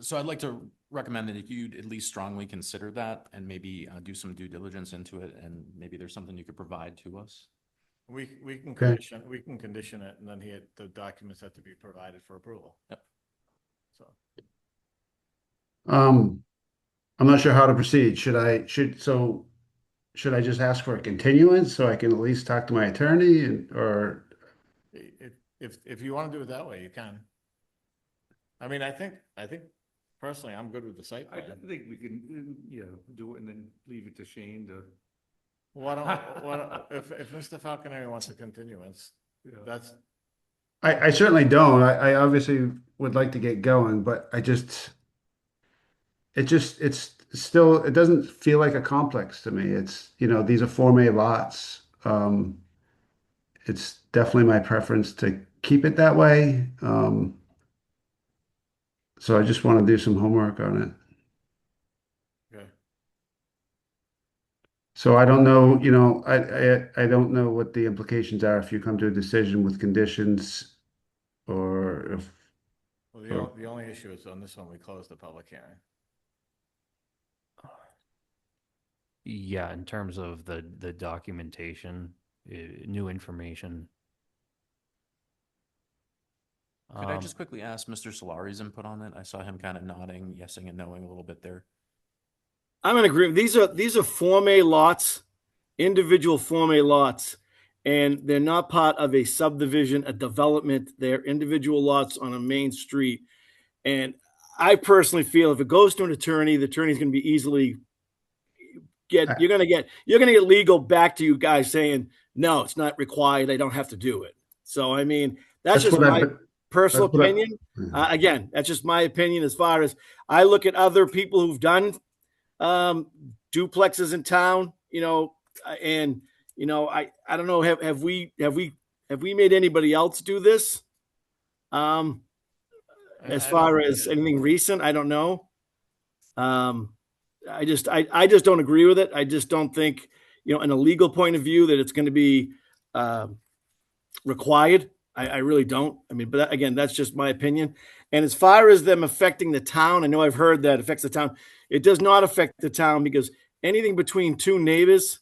So I'd like to recommend that you'd at least strongly consider that and maybe do some due diligence into it, and maybe there's something you could provide to us. We can Okay. condition it, and then the documents have to be provided for approval. Yep. So, I'm not sure how to proceed. Should I just ask for a continuance so I can at least talk to my attorney or? if you want to do it that way, you can. I mean, I think personally, I'm good with the site I plan. think we can, do it and then leave it to Shane to. If Mr. Falconeri wants a continuance, that's, I certainly don't. I obviously would like to get going, but it's still, it doesn't feel like a complex to me. It's, these are Form A lots. It's definitely my preference to keep it that way. So I just want to do some homework on it. okay. So I don't know, I don't know what the implications are if you come to a decision with conditions or if, Well, the only issue is on this one, we closed the public hearing. Yeah, in terms of the documentation, new information. Could I just quickly ask Mr. Solari's input on it? I saw him kind of nodding, yesing and knowing a little bit there. I'm in agreement. These are Form A lots, individual Form A lots, and they're not part of a subdivision, a development. They're individual lots on a main street. And I personally feel if it goes to an attorney, the attorney's going to be easily you're going to get legal back to you guys saying, no, it's not required. They don't have to do it. So, I mean, that's just what my personal that's what I- opinion. Again, that's just my opinion as far as I look at other people who've done duplexes in town, and I don't know, have we made anybody else do this? As far as anything recent, I don't know. I just don't agree with it. I just don't think, in a legal point of view, that it's going to be required. I really don't. I mean, but again, that's just my opinion. And as far as them affecting the town, I know I've heard that affects the town. It does not affect the town because anything between two neighbors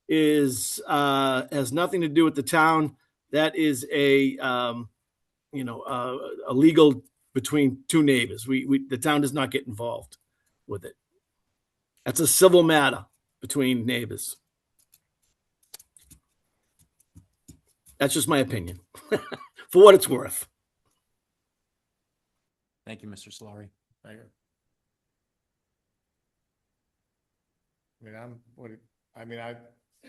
has nothing to do with the town. That is a legal between two neighbors. The town does not get involved with it. That's a civil matter between neighbors. That's just my opinion, for what it's worth. Thank you, Mr. Solari. Thank you.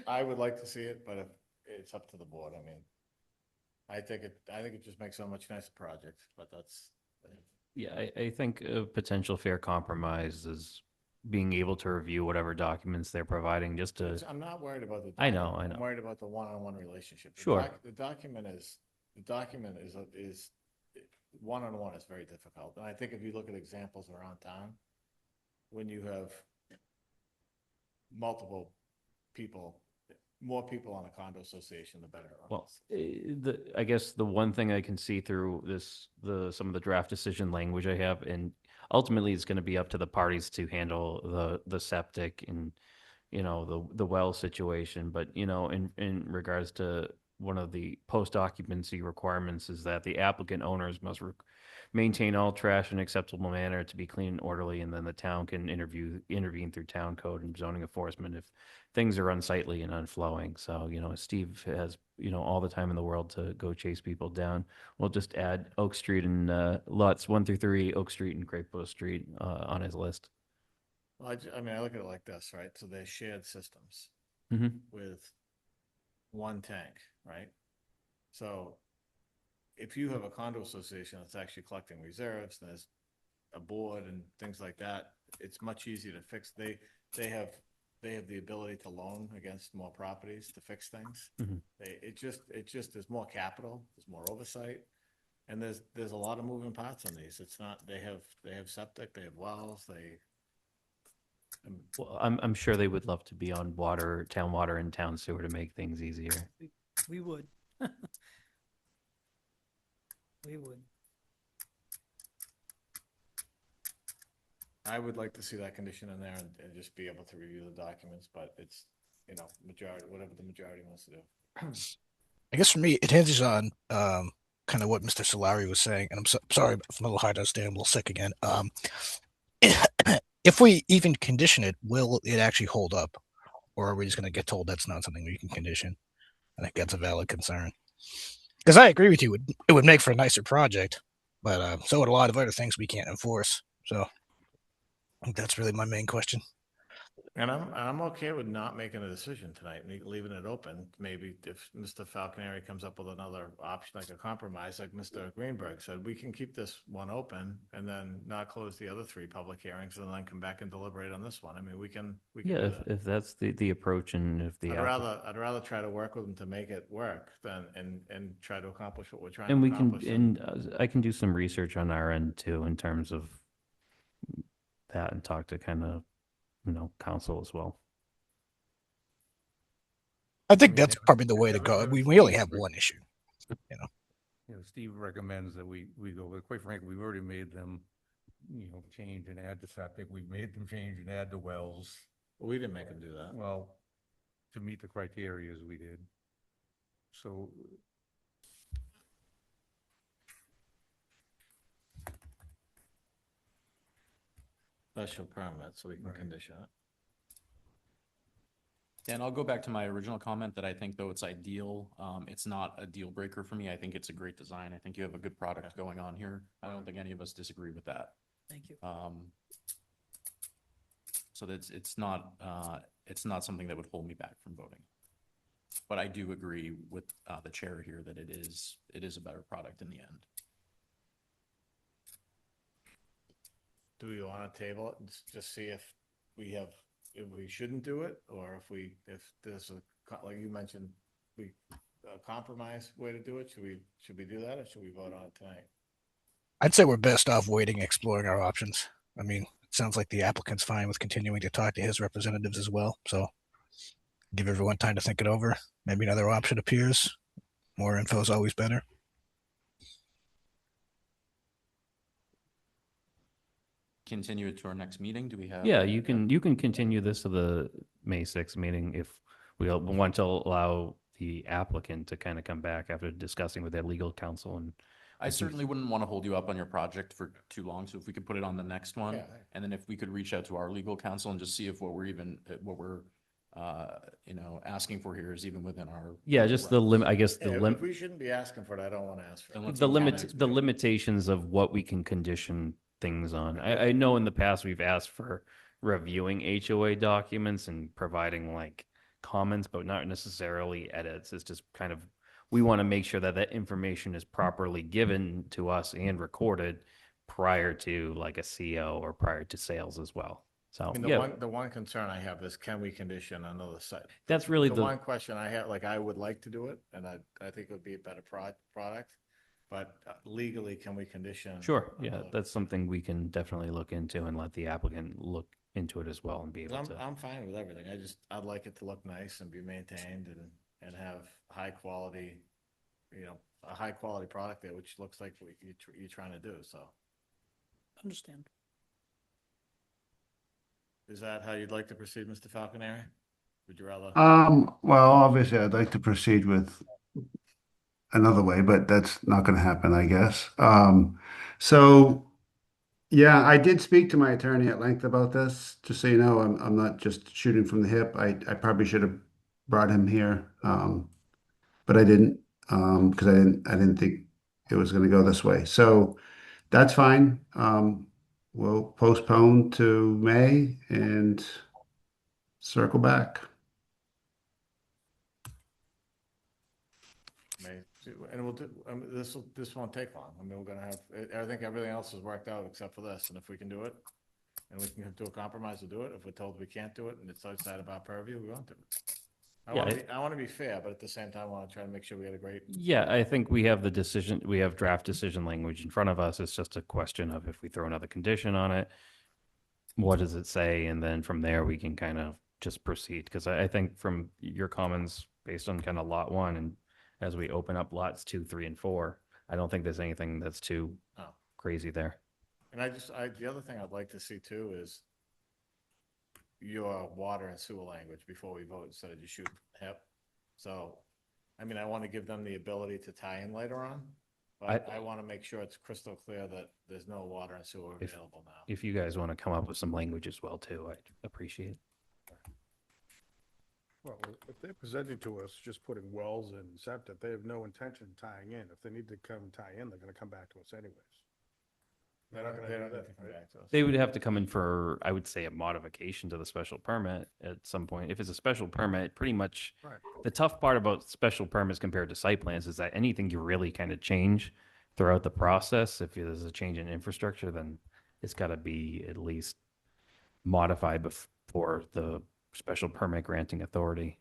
I would like to see it, but it's up to the board. I mean, I think it just makes a much nicer project, but that's. Yeah, I think a potential fair compromise is being able to review whatever documents they're providing just to. I'm not worried about the. I know. I'm worried about the one-on-one relationship. Sure. The document is one-on-one is very difficult. And I think if you look at examples around town, when you have multiple people, more people on a condo association, the better. Well, I guess the one thing I can see through some of the draft decision language I have, and ultimately it's going to be up to the parties to handle the septic and, the well situation. But, in regards to one of the post-occupancy requirements is that the applicant owners must maintain all trash in an acceptable manner to be clean and orderly, and then the town can intervene through town code and zoning enforcement if things are unsightly and unflowing. So, Steve has, all the time in the world to go chase people down. We'll just add Oak Street and lots 1 through 3, Oak Street and Great Post Street on his list. Well, I look at it like this, right? So they're shared systems Mhm. with one tank, right? So if you have a condo association that's actually collecting reserves, there's a board and things like that, it's much easier to fix. They have the ability to loan against more properties to fix things. Mhm. It just there's more capital, there's more oversight, and there's a lot of moving parts on these. It's not they have septic, they have wells, Well, I'm sure they would love to be on water, town water and town sewer to make things easier. We would. We would. I would like to see that condition in there and just be able to review the documents, but it's, you know, majority, whatever the majority wants to do. I guess for me, it hinges on kind of what Mr. Solari was saying, and sorry if I'm a little hard to understand. I'm a little sick again. If we even condition it, will it actually hold up, or are we just going to get told that's not something we can condition? I think that's a valid concern. Because I agree with you, it would make for a nicer project, but so would a lot of other things we can't enforce. So I think that's really my main question. And I'm okay with not making a decision tonight, leaving it open. Maybe if Mr. Falconeri comes up with another option, like a compromise, like Mr. Greenberg said, we can keep this one open and then not close the other 3 public hearings and then come back and deliberate on this one. I mean, we can Yeah, do that. if that's the approach and if the. I'd rather try to work with them to make it work than, and try to accomplish what we're trying And to we can, accomplish. and I can do some research on our end too, in terms of that, and talk to kind of, council as well. I think that's probably the way to go. We only have one issue, You know, Steve recommends that we go, but quite frankly, we've already made them, change and add the septic. We've made them change and add the wells. Well, we didn't make them do that. Well, to meet the criteria as we did. So Special permit, so we can Right. condition it. And I'll go back to my original comment that I think though it's ideal, it's not a deal breaker for me. I think it's a great design. I think you have a good product going on here. I don't think any of us disagree with that. Thank you. So that's, it's not something that would hold me back from voting. But I do agree with the chair here that it is a better product in the end. Do we want to table it and just see if we shouldn't do it, or if there's like you mentioned, a compromise way to do it? Should we do that, or should we vote on it tonight? I'd say we're best off waiting, exploring our options. I mean, it sounds like the applicant's fine with continuing to talk to his representatives as well. So give everyone time to think it over. Maybe another option appears. More info is always better. Continue it to our next meeting. Do we have? Yeah, you can continue this to the May 6th meeting if we want to allow the applicant to kind of come back after discussing with their legal counsel. And I certainly wouldn't want to hold you up on your project for too long. So if we could put it on the next one, Yeah. and then if we could reach out to our legal counsel and just see if what we're asking for here is even within our. yeah, just the limit, I guess, the Yeah, limit. if we shouldn't be asking for it, I don't want to ask for Then it. let's The move on limit, next the meeting. limitations of what we can condition things on. I know in the past we've asked for reviewing HOA documents and providing like comments, but not necessarily edits. It's just kind of, we want to make sure that that information is properly given to us and recorded prior to like a CO or prior to sales as well. So, I mean, yeah, the one concern I have is, can we condition another site? that's really The the, one question I have, like, I would like to do it, and I think it would be a better product, but legally, can we condition? sure. Yeah, another- that's something we can definitely look into and let the applicant look into it as well and be 'Cause able to. I'm fine with everything. I'd like it to look nice and be maintained and have high quality, a high quality product there, which looks like what you're trying to do. So Understand. is that how you'd like to proceed, Mr. Falconeri? Would you rather? Well, obviously, I'd like to proceed with another way, but that's not going to happen, I guess. So, yeah, I did speak to my attorney at length about this. Just so you know, I'm not just shooting from the hip. I probably should have brought him here, but I didn't, because I didn't think it was going to go this way. So that's fine. We'll postpone to May and circle back. And we'll do, this won't take long. I mean, we're gonna have, I think everything else is worked out except for this, and if we can do it, and we can do a compromise to do it, if we're told we can't do it, and it's outside of our purview, we won't do it. I wanna be fair, but at the same time, I wanna try to make sure we get a great. Yeah, I think we have we have draft decision language in front of us. It's just a question of if we throw another condition on it, what does it say? And then from there, we can kind of just proceed. Because I think from your comments, based on kind of lot one, and as we open up lots 2, 3, and 4, I don't think there's anything that's too Oh. crazy there. And the other thing I'd like to see too is your water and sewer language before we vote, instead of just shooting from the hip. So, I mean, I want to give them the ability to tie in later on, but I want to make sure it's crystal clear that there's no water and sewer available now. If you guys want to come up with some language as well too, I'd appreciate. Well, if they're presenting to us just putting wells and septic, they have no intention of tying in. If they need to come tie in, they're gonna come back to us anyways. They're not gonna They do don't that, need to come right? back to us. They would have to come in for, I would say, a modification to the special permit at some point. If it's a special permit, pretty much Right. the tough part about special permits compared to site plans is that anything you really kind of change throughout the process, if there's a change in infrastructure, then it's got to be at least modified before the special permit granting authority.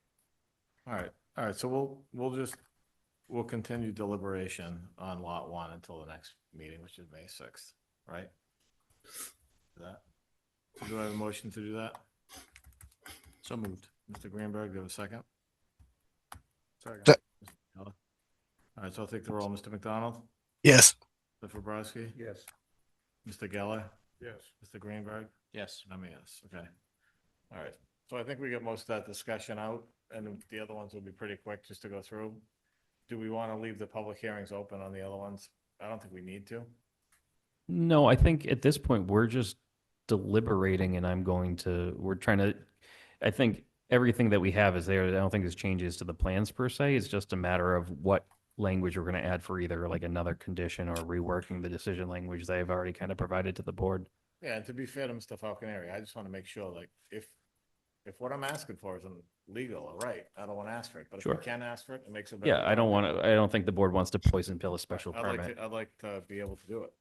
All right, so we'll continue deliberation on lot one until the next meeting, which is May 6th, right? That, so do I have a motion to do that? So moved. Mr. Greenberg, do you have a second? Second. Se- Mr. Keller? All right, so I'll take the roll. Mr. McDonald? Yes. Mr. Fabrowski? Yes. Mr. Geller? Yes. Mr. Greenberg? Yes. I'm a yes, okay. All right, so I think we get most of that discussion out, and the other ones will be pretty quick just to go through. Do we want to leave the public hearings open on the other ones? I don't think we need to. No, I think at this point, we're just deliberating and we're trying to, I think everything that we have is there. I don't think there's changes to the plans per se. It's just a matter of what language we're going to add for either like another condition or reworking the decision language they've already kind of provided to the board. Yeah, and to be fair to Mr. Falconeri, I just want to make sure, like, if what I'm asking for isn't legal or right, I don't want to ask for it, but if we Sure. can ask for it, it makes it better. Yeah, I don't think the board wants to poison pill a special permit. I'd like to be able to do it.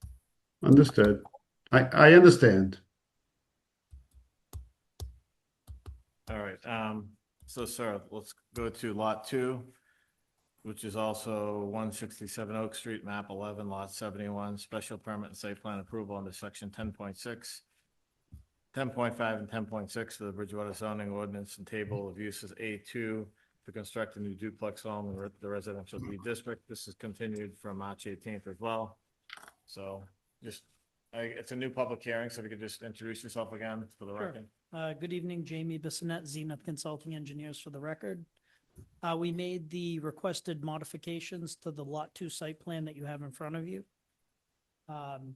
Understood. I understand. All right, so sir, let's go to lot 2, which is also 167 Oak Street, map 11, lot 71, special permit and site plan approval under section 10.6, 10.5 and 10.6 of the Bridgewater zoning ordinance and table of uses A2 to construct a new duplex home in the residential B district. This is continued from March 18th as well. So just, it's a new public hearing, so if you could just introduce yourself again for the Sure. record. Good evening, Jamie Bissonette, Zenith Consulting Engineers for the record. We made the requested modifications to the Lot 2 site plan that you have in front of you.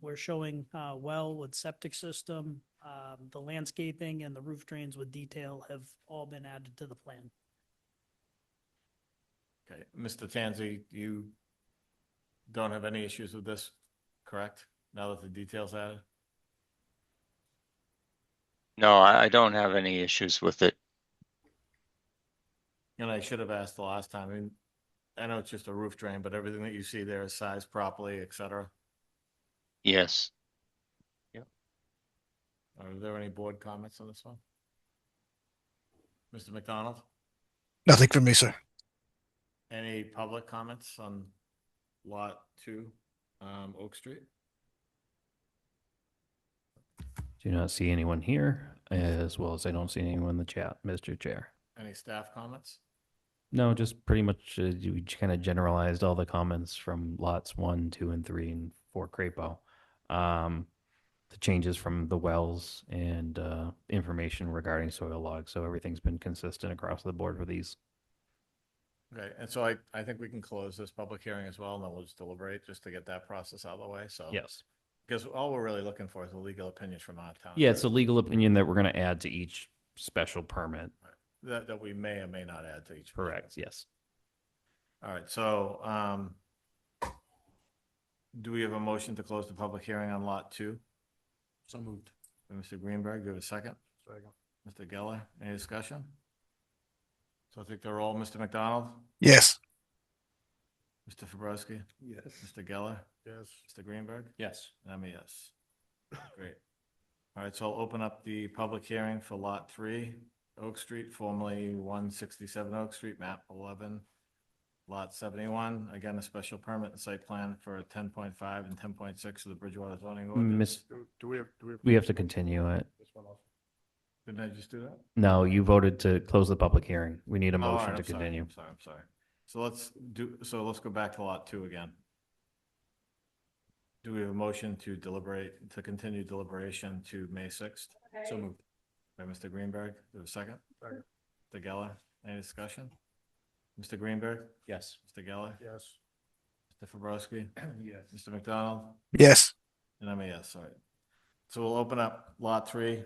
We're showing well with septic system, the landscaping and the roof drains with detail have all been added to the plan. Okay, Mr. Tanzi, you don't have any issues with this, correct? Now that the details added? No, I don't have any issues with it. And I should have asked the last time. I mean, I know it's just a roof drain, but everything that you see there is sized properly, et cetera. Yes. Are there any board comments on this one? Mr. McDonald, Nothing from me, sir. any public comments on lot 2, Oak Street? Do not see anyone here, as well as I don't see anyone in the chat, Mr. Chair. Any staff comments? No, just pretty much you kind of generalized all the comments from lots 1, 2, and 3, and 4 Crapo. The changes from the wells and information regarding soil logs. So everything's been consistent across the board for these. Okay, and so I think we can close this public hearing as well, and then we'll just deliberate just to get that process out of the way, so. Yes. Because all we're really looking for is a legal opinion from our town. Yeah, it's a legal opinion that we're going to add to each special permit. That we may or may not add to each. Correct, yes. All right, so, do we have a motion to close the public hearing on lot 2? So moved. Mr. Greenberg, do you have a second? Second. Mr. Geller, any discussion? So I think they're all, Mr. McDonald, Yes. Mr. Fabrowski, Yes. Mr. Geller, Yes. Mr. Greenberg, Yes. and I'm a yes. Great. All right, so I'll open up the public hearing for lot 3, Oak Street, formerly 167 Oak Street, map 11, lot 71, again, a special permit and site plan for 10.5 and 10.6 of the Bridgewater zoning ordinance. Miss, Do we have? we have to continue it. Didn't I just do that? No, you voted to close the public hearing. We need a Oh, all motion right, to I'm sorry, continue. I'm sorry. So let's go back to lot 2 again. Do we have a motion to to continue deliberation to May 6th? So moved. By Mr. Greenberg, do we have a second? Second. Mr. Geller, any discussion? Mr. Greenberg, Yes. Mr. Geller, Yes. Mr. Fabrowski, Yes. Mr. McDonald, Yes. and I'm a yes, all right. So we'll open up lot 3,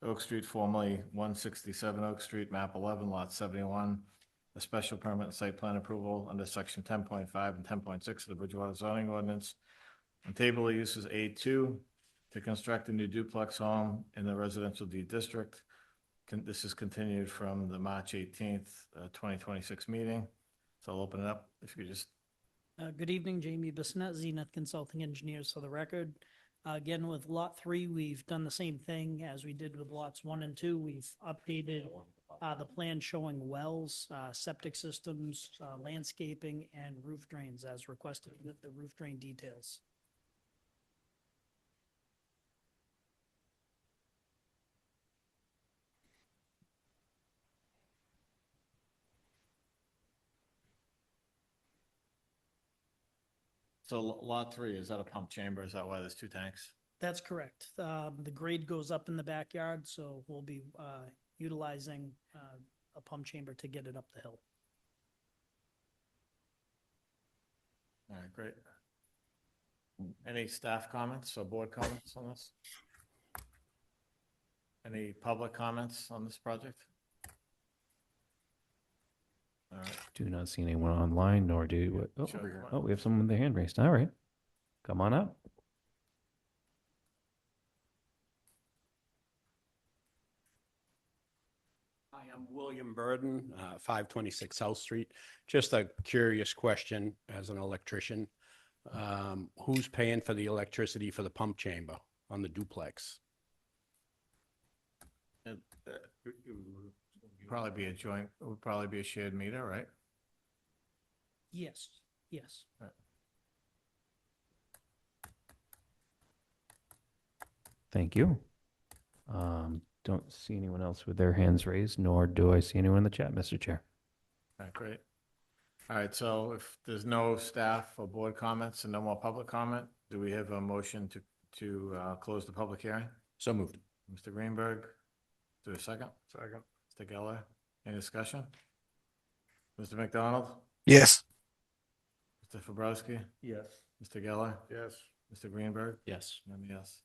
Oak Street, formerly 167 Oak Street, map 11, lot 71. A special permit and site plan approval under section 10.5 and 10.6 of the Bridgewater zoning ordinance. And table of uses A2 to construct a new duplex home in the residential D district. This is continued from the March 18th, 2026 meeting. So I'll open it up. If you could just, Good evening, Jamie Bissonette, Zenith Consulting Engineers for the record. Again, with lot 3, we've done the same thing as we did with lots 1 and 2. We've updated the plan showing wells, septic systems, landscaping, and roof drains as requested with the roof drain details. so lot 3, is that a pump chamber? Is that why there's 2 tanks? That's correct. The grade goes up in the backyard, so we'll be utilizing a pump chamber to get it up the hill. All right, great. Any staff comments or board comments on this? Any public comments on this project? All right, Do not see anyone online, nor do, oh, Sure. oh, we have someone with their hand raised. All right. Come on up. Hi, I'm William Burden, 526 South Street. Just a curious question as an electrician. Who's paying for the electricity for the pump chamber on the duplex? Probably be a joint, it would probably be a shared meter, right? Yes, yes. Thank you. Don't see anyone else with their hands raised, nor do I see anyone in the chat, Mr. Chair. All right, great. All right, so if there's no staff or board comments and no more public comment, do we have a motion to close the public hearing? So moved. Mr. Greenberg, do a second? Second. Mr. Geller, any discussion? Mr. McDonald, Yes. Mr. Fabrowski, Yes. Mr. Geller, Yes. Mr. Greenberg? Yes. And I'm a yes.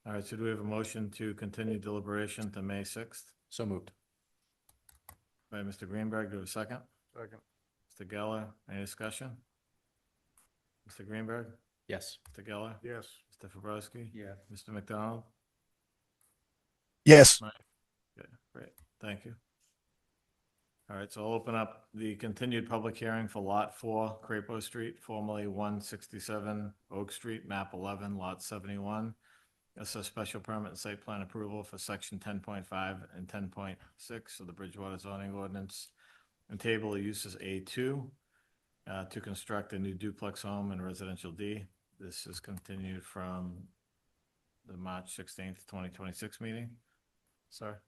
All right, so do we have a motion to continue deliberation to May 6th? So moved. By Mr. Greenberg, do a second? Second. Mr. Geller, any discussion? Mr. Greenberg, Yes. Mr. Geller, Yes. Mr. Fabrowski, Yes. Mr. McDonald? Yes. Okay, great, thank you. All right, so I'll open up the continued public hearing for Lot 4, Crapo Street, formerly 167 Oak Street, map 11, lot 71. That's a special permit and site plan approval for section 10.5 and 10.6 of the Bridgewater zoning ordinance. And table of uses A2 to construct a new duplex home in residential D. This is continued from the March 16th, 2026 meeting. Sir?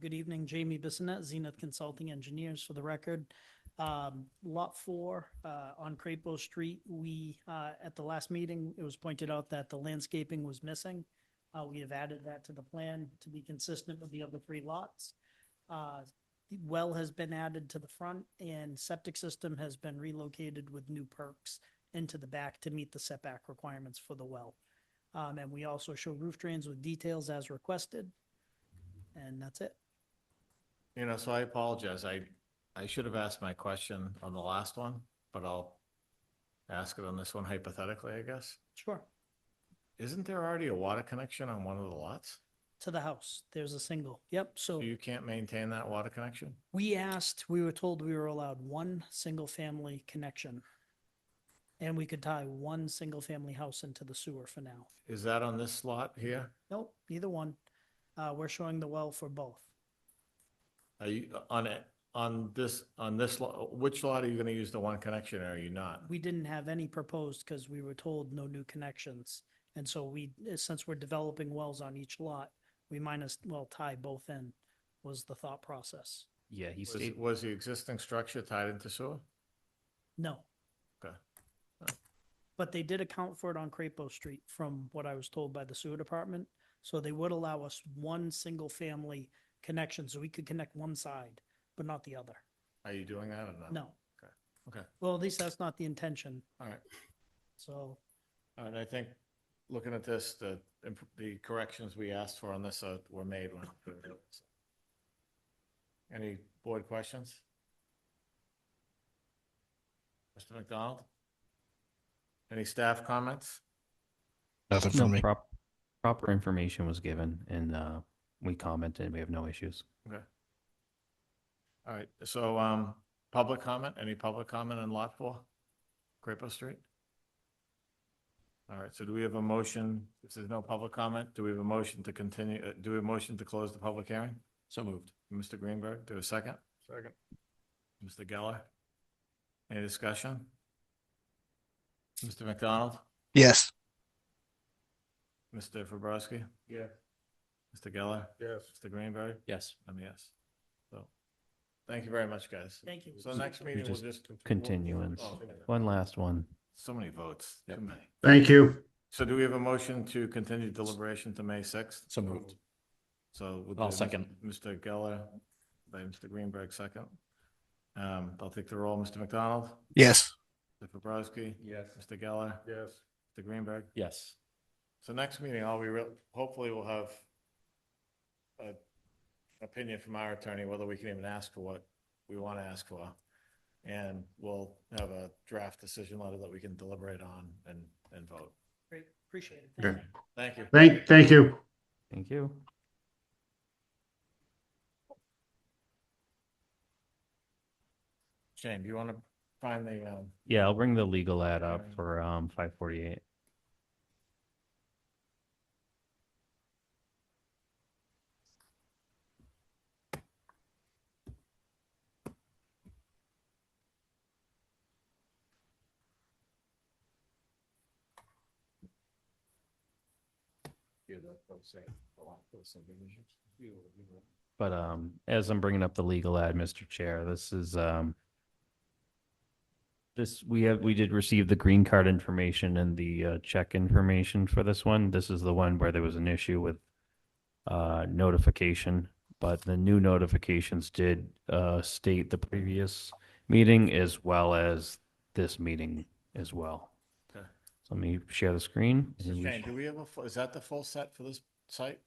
Good evening, Jamie Bissonette, Zenith Consulting Engineers for the record. Lot 4 on Crapo Street, we, at the last meeting, it was pointed out that the landscaping was missing. We have added that to the plan to be consistent with the other 3 lots. The well has been added to the front and septic system has been relocated with new perks into the back to meet the setback requirements for the well. And we also show roof drains with details as requested. And that's it. You know, so I apologize. I should have asked my question on the last one, but I'll ask it on this one hypothetically, I guess. Sure. Isn't there already a water connection on one of the lots? To the house, there's a single. Yep, so So you can't maintain that water connection? we were told we were allowed 1 single-family connection. And we could tie 1 single-family house into the sewer for now. Is that on this lot here? Nope, neither one. We're showing the well for both. Are you on it, on this, which lot are you gonna use the one connection or are you not? We didn't have any proposed because we were told no new connections. And so since we're developing wells on each lot, we might as well tie both in, was the thought process. Yeah, he Was, stated, was the existing structure tied into sewer? No. Okay. But they did account for it on Crapo Street from what I was told by the sewer department. So they would allow us one single family connection, so we could connect one side, but not the other. Are you doing that or not? No. Okay, Well, at least that's not the intention. all right. So And I think, looking at this, the corrections we asked for on this were made. Any board questions? Mr. McDonald? Any staff comments? Nothing no, from me. proper information was given and, we commented, we have no issues. Okay. All right, so, public comment, any public comment on lot 4, Crapo Street? All right, so do we have a motion, if there's no public comment, do we have a motion to continue, do we have a motion to close the public hearing? So moved. Mr. Greenberg, do we have a second? Second. Mr. Geller? Any discussion? Mr. McDonald? Yes. Mr. Fabrowski? Yeah. Mr. Geller? Yes. Mr. Greenberg? Yes. I'm a yes. So, thank you very much, guys. thank you. So next meeting, we'll just just. Continuance. Oh, One last one. so many votes, too many. Thank you. So do we have a motion to continue deliberation to May 6th? So moved. So. we'll I'll do second. Mr. Geller, by Mr. Greenberg, second. I'll take the roll. Mr. McDonald? Yes. Mr. Fabrowski? Yes. Mr. Geller? Yes. Mr. Greenberg? Yes. So next meeting, hopefully we'll have an opinion from our attorney, whether we can even ask for what we want to ask for. And we'll have a draft decision letter that we can deliberate on and vote. Great, appreciate it. Thank you. Thank you. Thank you. Thank you. Shane, do you want to find the, Yeah, I'll bring the legal ad up for, 548. But as I'm bringing up the legal ad, Mr. Chair, this is we did receive the green card information and the check information for this one. This is the one where there was an issue with notification, but the new notifications did state the previous meeting as well as this meeting as well. Okay. So let me share the screen. So Shane, do we have is that the full set for this site?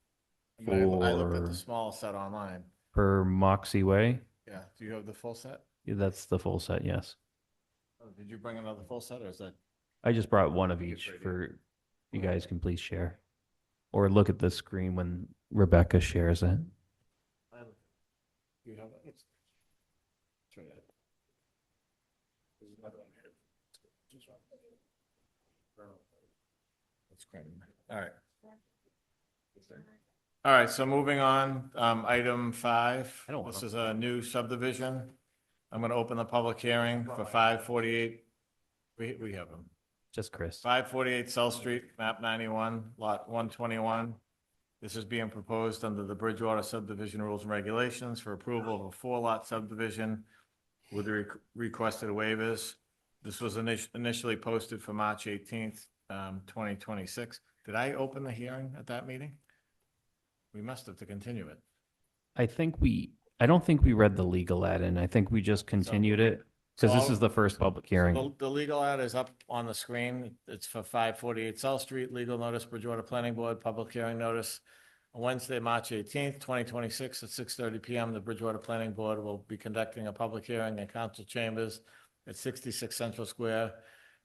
I mean, I looked at the For- small set online. For Moxie Way, Yeah, do you have the full set? yeah, that's the full set, yes. Oh, did you bring another full set or is that? I just brought one of each for, you guys can please share. Or look at the screen when Rebecca shares it. You have it? Let's try that. There's another one here. That's great. All right. All right, so moving on, item 5. I don't want This to- is a new subdivision. I'm going to open the public hearing for 548. We have them. Just Chris. 548 South Street, map 91, lot 121. This is being proposed under the Bridgewater subdivision rules and regulations for approval of a 4-lot subdivision with the requested waivers. This was initially posted for March 18th, 2026. Did I open the hearing at that meeting? We must have to continue it. I don't think we read the legal ad and I think we just continued it because this is the first public hearing. The legal ad is up on the screen. It's for 548 South Street, legal notice, Bridgewater Planning Board, public hearing notice. On Wednesday, March 18th, 2026 at 6:30 PM, the Bridgewater Planning Board will be conducting a public hearing in council chambers at 66 Central Square,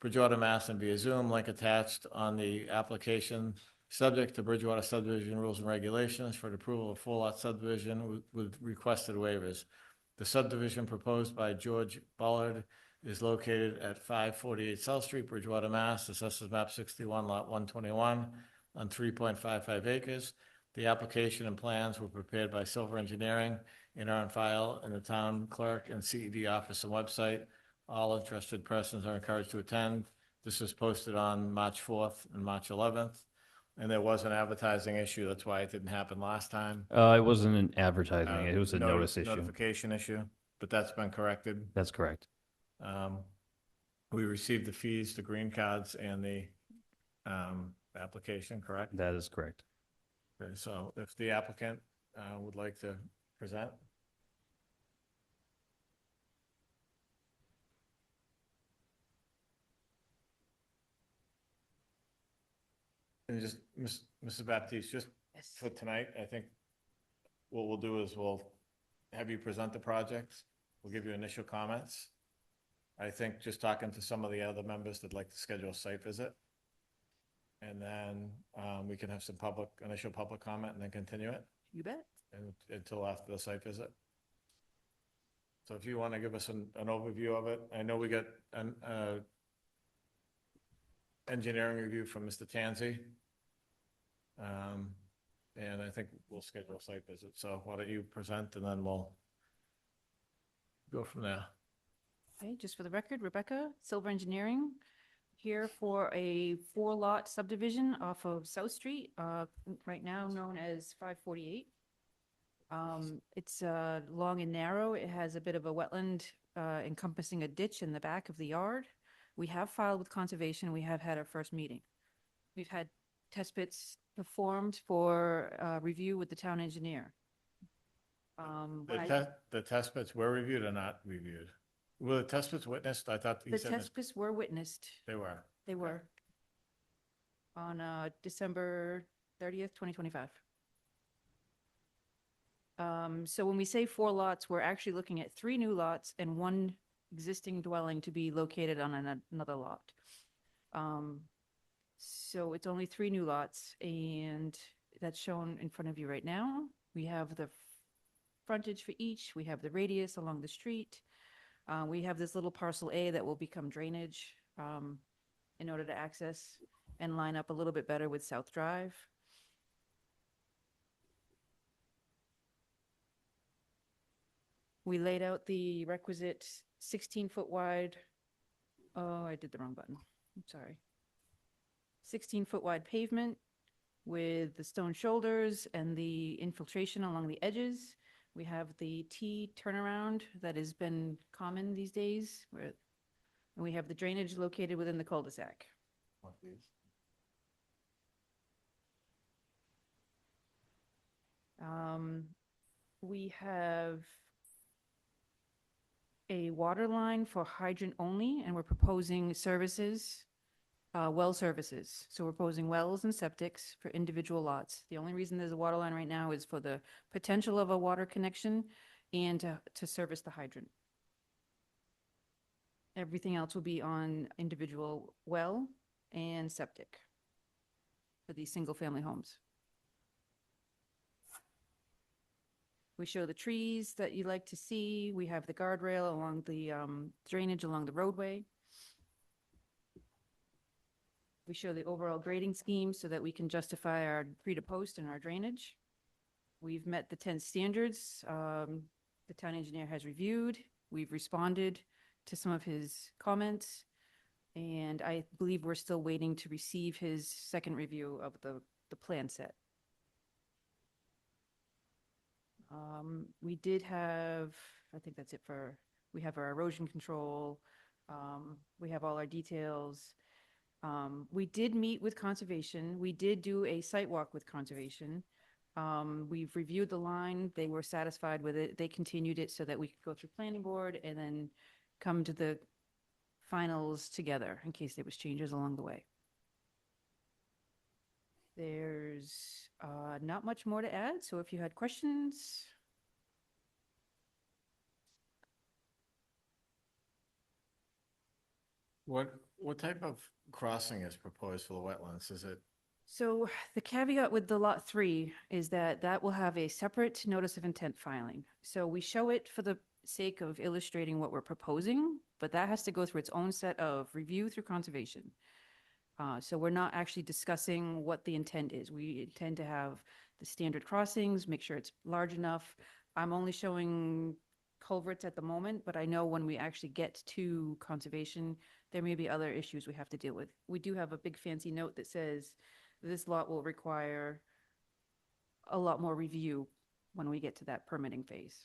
Bridgewater, Mass, and via Zoom, link attached on the application, subject to Bridgewater subdivision rules and regulations for the approval of 4-lot subdivision with requested waivers. The subdivision proposed by George Bullard is located at 548 South Street, Bridgewater, Mass. Assessors map 61, lot 121, on 3.55 acres. The application and plans were prepared by Silver Engineering and are on file in the town clerk and CED office and website. All interested persons are encouraged to attend. This was posted on March 4th and March 11th, and there was an advertising issue. That's why it didn't happen last time. It wasn't an advertising, Uh, it was a notice issue. Notification issue, but that's been corrected. That's correct. We received the fees, the green cards, and the application, correct? That is correct. Okay, so if the applicant would like to present? And just, Mrs. Baptiste, just for tonight, I think what we'll do is we'll have you present the project. We'll give you initial comments. I think just talking to some of the other members that'd like to schedule a site visit. And then we can have some initial public comment and then continue it You bet. until after the site visit. So if you want to give us an overview of it, I know we got an engineering review from Mr. Tansey. And I think we'll schedule a site visit. So why don't you present and then we'll go from there. Okay, just for the record, Rebecca, Silver Engineering, here for a 4-lot subdivision off of South Street, right now known as 548. It's long and narrow. It has a bit of a wetland encompassing a ditch in the back of the yard. We have filed with conservation. We have had our first meeting. We've had test pits performed for review with the town engineer. The test pits were reviewed or not reviewed? Were the test pits witnessed? I thought he The said test pits were witnessed. they were. They were on December 30th, 2025. So when we say 4 lots, we're actually looking at 3 new lots and 1 existing dwelling to be located on another lot. So it's only 3 new lots, and that's shown in front of you right now. We have the frontage for each. We have the radius along the street. We have this little parcel A that will become drainage in order to access and line up a little bit better with South Drive. We laid out the requisite 16-foot wide, oh, I did the wrong button, I'm sorry. 16-foot wide pavement with the stone shoulders and the infiltration along the edges. We have the T turnaround that has been common these days, and we have the drainage located within the cul-de-sac. We have a water line for hydrant only, and we're proposing services, well services. So we're proposing wells and septics for individual lots. The only reason there's a water line right now is for the potential of a water connection and to service the hydrant. Everything else will be on individual well and septic for these single-family homes. We show the trees that you like to see. We have the guardrail along the drainage along the roadway. We show the overall grading scheme so that we can justify our pre to post and our drainage. We've met the 10 standards the town engineer has reviewed. We've responded to some of his comments, and I believe we're still waiting to receive his second review of the plan set. We did have, I think that's it for, we have our erosion control. We have all our details. We did meet with conservation. We did do a site walk with conservation. We've reviewed the line. They were satisfied with it. They continued it so that we could go through planning board and then come to the finals together in case there was changes along the way. There's not much more to add, so if you had questions. What type of crossing is proposed for the wetlands? Is it? So the caveat with the lot 3 is that that will have a separate notice of intent filing. So we show it for the sake of illustrating what we're proposing, but that has to go through its own set of review through conservation. So we're not actually discussing what the intent is. We intend to have the standard crossings, make sure it's large enough I'm only showing culverts at the moment, but I know when we actually get to conservation, there may be other issues we have to deal with. We do have a big fancy note that says this lot will require a lot more review when we get to that permitting phase.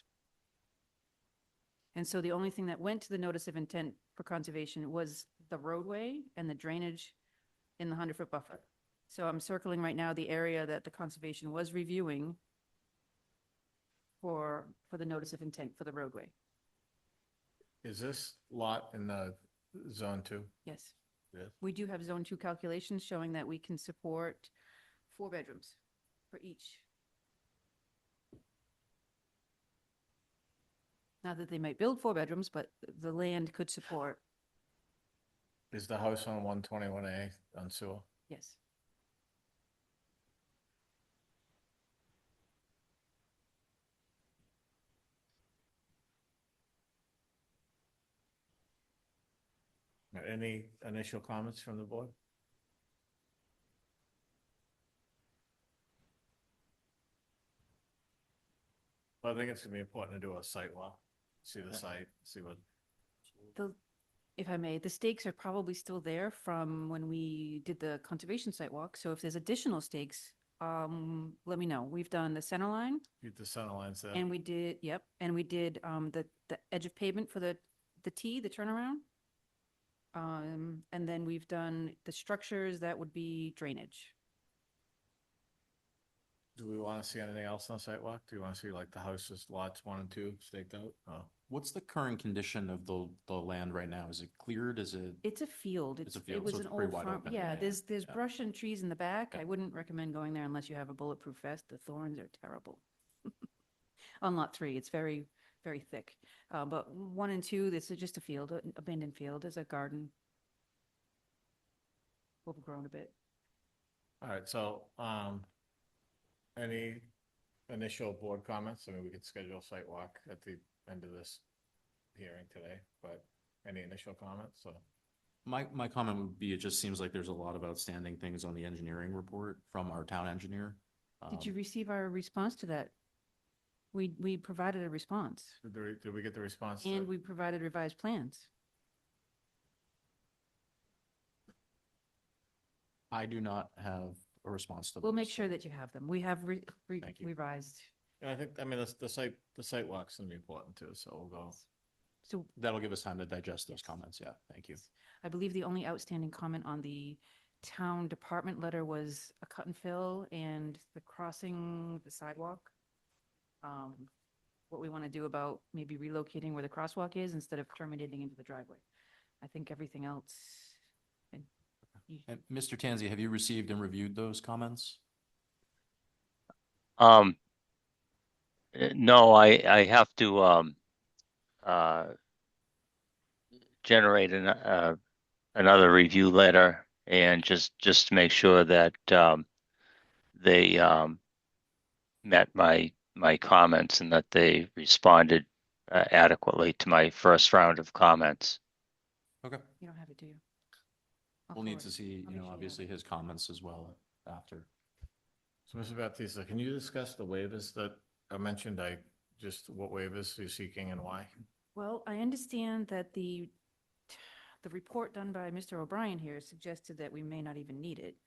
And so the only thing that went to the notice of intent for conservation was the roadway and the drainage in the 100-foot buffer. So I'm circling right now the area that the conservation was reviewing for the notice of intent for the roadway. Is this lot in the zone 2? Yes. Yes. We do have zone 2 calculations showing that we can support 4 bedrooms for each. Not that they might build 4 bedrooms, but the land could support, Is the house on 121A on Sewell? yes. Any initial comments from the board? Well, I think it's gonna be important to do a site walk, see the site, see what, The, if I may, the stakes are probably still there from when we did the conservation site walk. So if there's additional stakes, let me know. We've done the center line get the center lines there. and we did, yep, and we did, the edge of pavement for the T, the turnaround. And then we've done the structures that would be drainage. Do we want to see anything else on the site walk? Do you want to see like the houses, lots 1 and 2 staked out? Oh, What's the current condition of the land right now? Is it cleared? Is it? It's a field. It's a It field, was so an it's pretty old wide farm. open. Yeah, Yeah, there's yeah. brush and trees in the back. Okay. I wouldn't recommend going there unless you have a bulletproof vest. The thorns are terrible. On lot 3, it's very, very thick. But 1 and 2, this is just a field, an abandoned field. There's a garden. Overgrown a bit. all right, so, any initial board comments? I mean, we could schedule a site walk at the end of this hearing today, but any initial comments? So, My comment would be, it just seems like there's a lot of outstanding things on the engineering report from our town engineer. Did you Um, receive our response to that? We provided a response did we get the response? and to- we provided revised plans. I do not have a response to We'll make those, sure so- that you have them. We have Thank you. revised. And I think, I mean, the site walk's gonna be important too, so we'll go. So That'll give us time to digest those comments. Yeah, thank you. I believe the only outstanding comment on the town department letter was a cut and fill and the crossing the sidewalk. What we want to do about maybe relocating where the crosswalk is instead of terminating into the driveway. I think everything else. and you- And Mr. Tanzi, have you received and reviewed those comments? No, I have to, generate another review letter and just to make sure that, they, met my comments and that they responded adequately to my first round of comments. Okay. You don't have it, do you? I'll We'll need forward to it. see, I'll you make know, sure you have obviously it. his comments as well after. So, Mr. Baptista, can you discuss the waivers that are mentioned? What waivers you're seeking and why? Well, I understand that the report done by Mr. O'Brien here suggested that we may not even need it.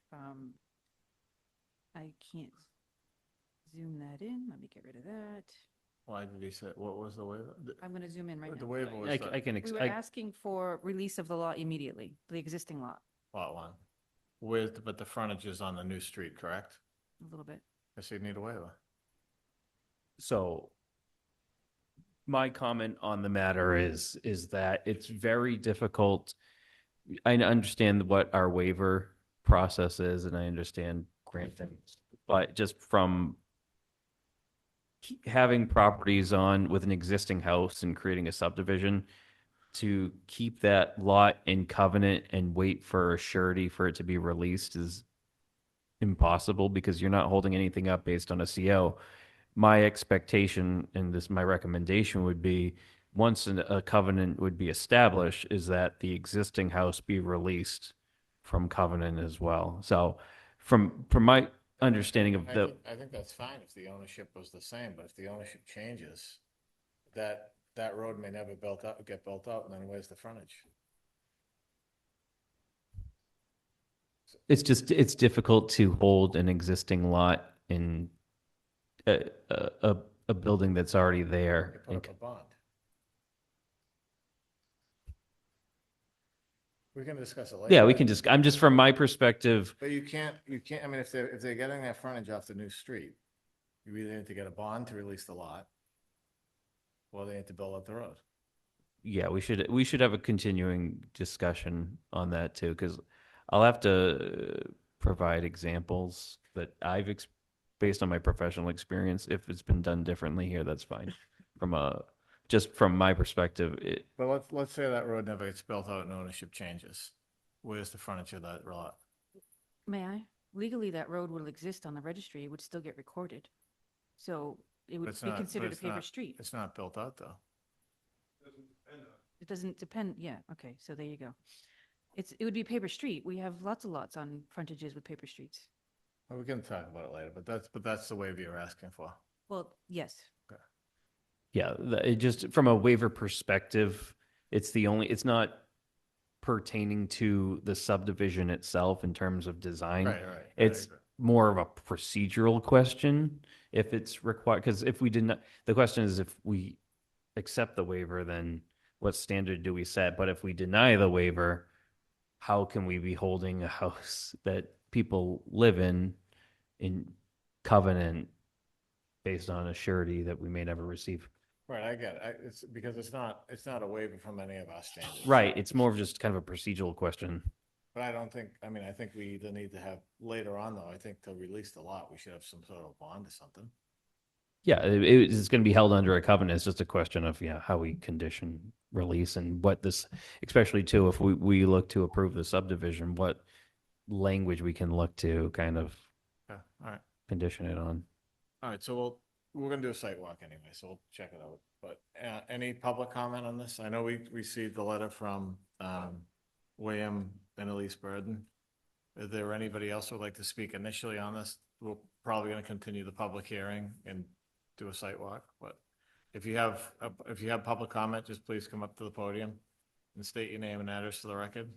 I can't zoom that in. Let me get rid of that. Why did he say, what was the waiver? I'm going to zoom in right The now. waiver was I that can, We were asking for release of the lot immediately, the existing lot, lot 1, but the frontage is on the new street, correct? a little bit. I see you need a waiver. So my comment on the matter is that it's very difficult. I understand what our waiver process is and I understand granting, but just from having properties on with an existing house and creating a subdivision to keep that lot in covenant and wait for a surety for it to be released is impossible because you're not holding anything up based on a CO. My expectation and my recommendation would be once a covenant would be established is that the existing house be released from covenant as well. So from my understanding of the, I think that's fine if the ownership was the same, but if the ownership changes, that road may never get built out, and then where's the frontage? it's difficult to hold an existing lot in a building that's already You there. put up a bond. We can discuss it later. Yeah, we can just, I'm just from my perspective, But you can't, I mean, if they're getting that frontage off the new street, you either need to get a bond to release the lot, or they need to build up the road. yeah, we should have a continuing discussion on that too, because I'll have to provide examples that based on my professional experience. If it's been done differently here, that's fine. Just from my perspective, But let's say that road never gets built out and ownership changes. Where's the frontage of that lot? May I? Legally, that road will exist on the registry. It would still get recorded. So it But would it's be not- but considered a it's paper not- street. It's not built out, though. It doesn't depend, yeah, okay, so there you go. It would be paper street. We have lots of lots on frontages with paper streets. Well, we can talk about it later, but that's the waiver you're asking for. Well, yes. yeah, it just from a waiver perspective, it's not pertaining to the subdivision itself in terms of design. Right. It's more of a procedural question if it's required, because if we did not, the question is if we accept the waiver, then what standard do we set? But if we deny the waiver, how can we be holding a house that people live in covenant based on a surety that we may never receive? Right, I get it. It's because it's not a waiver from any of our standards. Right, it's more of just kind of a procedural question. But I don't think, I think we either need to have, later on though, I think to release the lot, we should have some sort of bond or something. Yeah, it's going to be held under a covenant. It's just a question of, how we condition release and what this, especially too, if we look to approve the subdivision, what language we can look to kind of Yeah, all right. condition it on. All right, so we're gonna do a site walk anyway, so we'll check it out. But any public comment on this? I know we received the letter from William and Elise Burden. Is there anybody else who would like to speak initially on this? We're probably gonna continue the public hearing and do a site walk, but if you have public comment, just please come up to the podium and state your name and address for the record.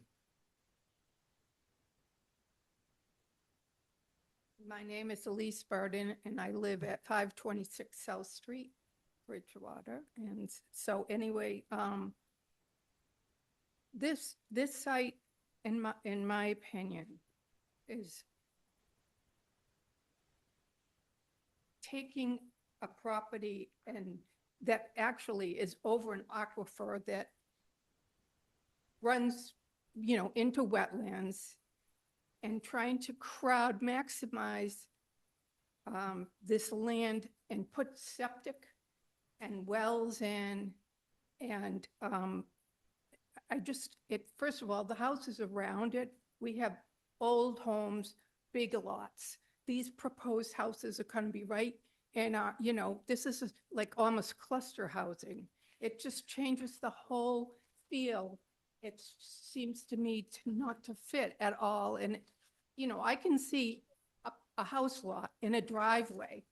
My name is Elise Burden, and I live at 526 South Street, Bridgewater. And so anyway, this site, in my opinion, is taking a property and that actually is over an aquifer that runs, into wetlands, and trying to crowd maximize this land and put septic and wells in. And first of all, the houses around it, we have old homes, big lots. These proposed houses are going to be right in our, this is like almost cluster housing. It just changes the whole feel. It seems to me not to fit at all. And, I can see a house lot in a driveway,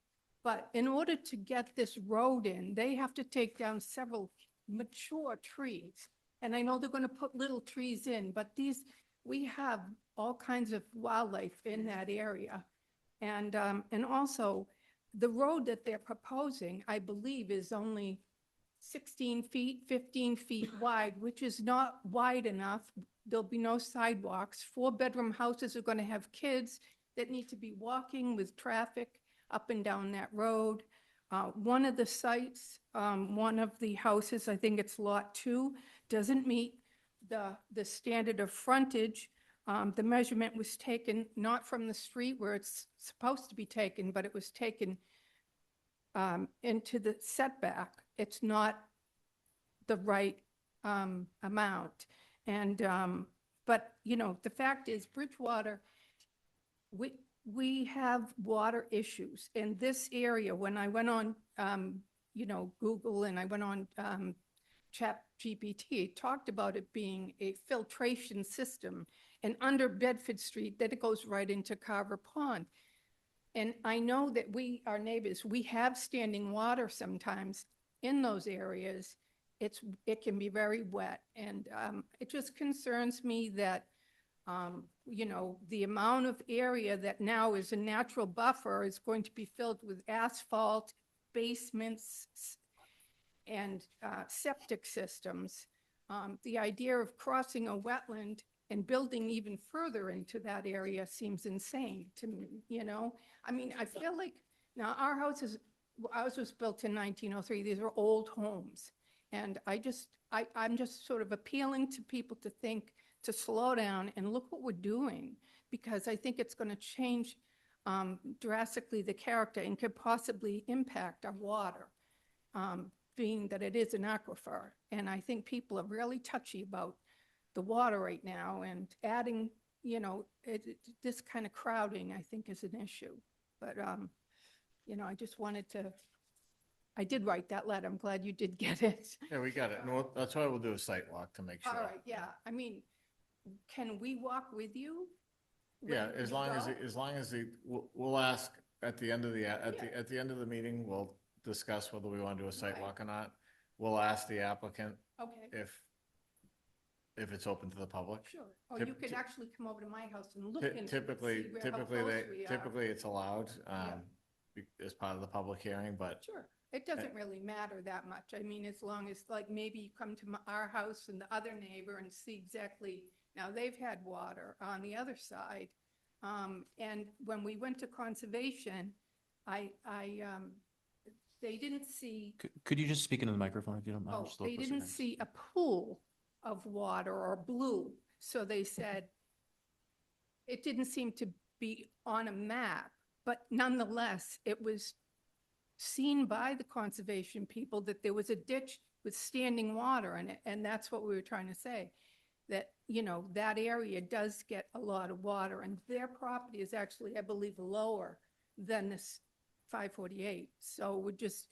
but in order to get this road in, they have to take down several mature trees. And I know they're going to put little trees in, but we have all kinds of wildlife in that area. And also the road that they're proposing, I believe, is only 16 feet, 15 feet wide, which is not wide enough. There'll be no sidewalks. 4-bedroom houses are going to have kids that need to be walking with traffic up and down that road. One of the sites, one of the houses, I think it's lot 2, doesn't meet the standard of frontage. The measurement was taken not from the street where it's supposed to be taken, but it was taken into the setback. It's not the right amount. And, but, the fact is Bridgewater, we have water issues in this area. When I went on, Google, and I went on ChatGPT, it talked about it being a filtration system, and under Bedford Street, that it goes right into Carver Pond. And I know that we, our neighbors, we have standing water sometimes in those areas. It can be very wet, and it just concerns me that, you know, the amount of area that now is a natural buffer is going to be filled with asphalt, basements, and septic systems. The idea of crossing a wetland and building even further into that area seems insane to me, you know? I mean, I feel like, now ours was built in 1903. These are old homes. And I'm just sort of appealing to people to think, to slow down and look what we're doing, because I think it's going to change drastically the character and could possibly impact our water, being that it is an aquifer. And I think people are really touchy about the water right now, and adding, you know, this kind of crowding, I think, is an issue. But, you know, I just wanted to, I did write that letter. I'm glad you did get it. Yeah, we got it. No, that's why we'll do a site walk to make sure. All right, yeah. I mean, can we walk with you? Yeah, when as we long as, go? we'll ask at the end of at the end of the meeting, we'll discuss whether we want to do a site Right. walk or not. We'll ask the applicant Okay, if it's open to the public. sure. Or Tip- you could tip- actually come over to my house and look Ty- into it, Typically, see how typically close we are. typically it's allowed, Yeah. as part of the public hearing, but Sure. It doesn't really matter that much. I mean, as long as, like, maybe you come to our house and the other neighbor and see exactly, now they've had water on the other side. And when we went to conservation, they didn't see, Could you just speak into the microphone if you don't mind? oh, Just a little they closer, didn't thanks. see a pool of water or blue. So they said, it didn't seem to be on a map, but nonetheless, it was seen by the conservation people that there was a ditch with standing water in it. And that's what we were trying to say, that, you know, that area does get a lot of water, and their property is actually, I believe, lower than this 548. So it would just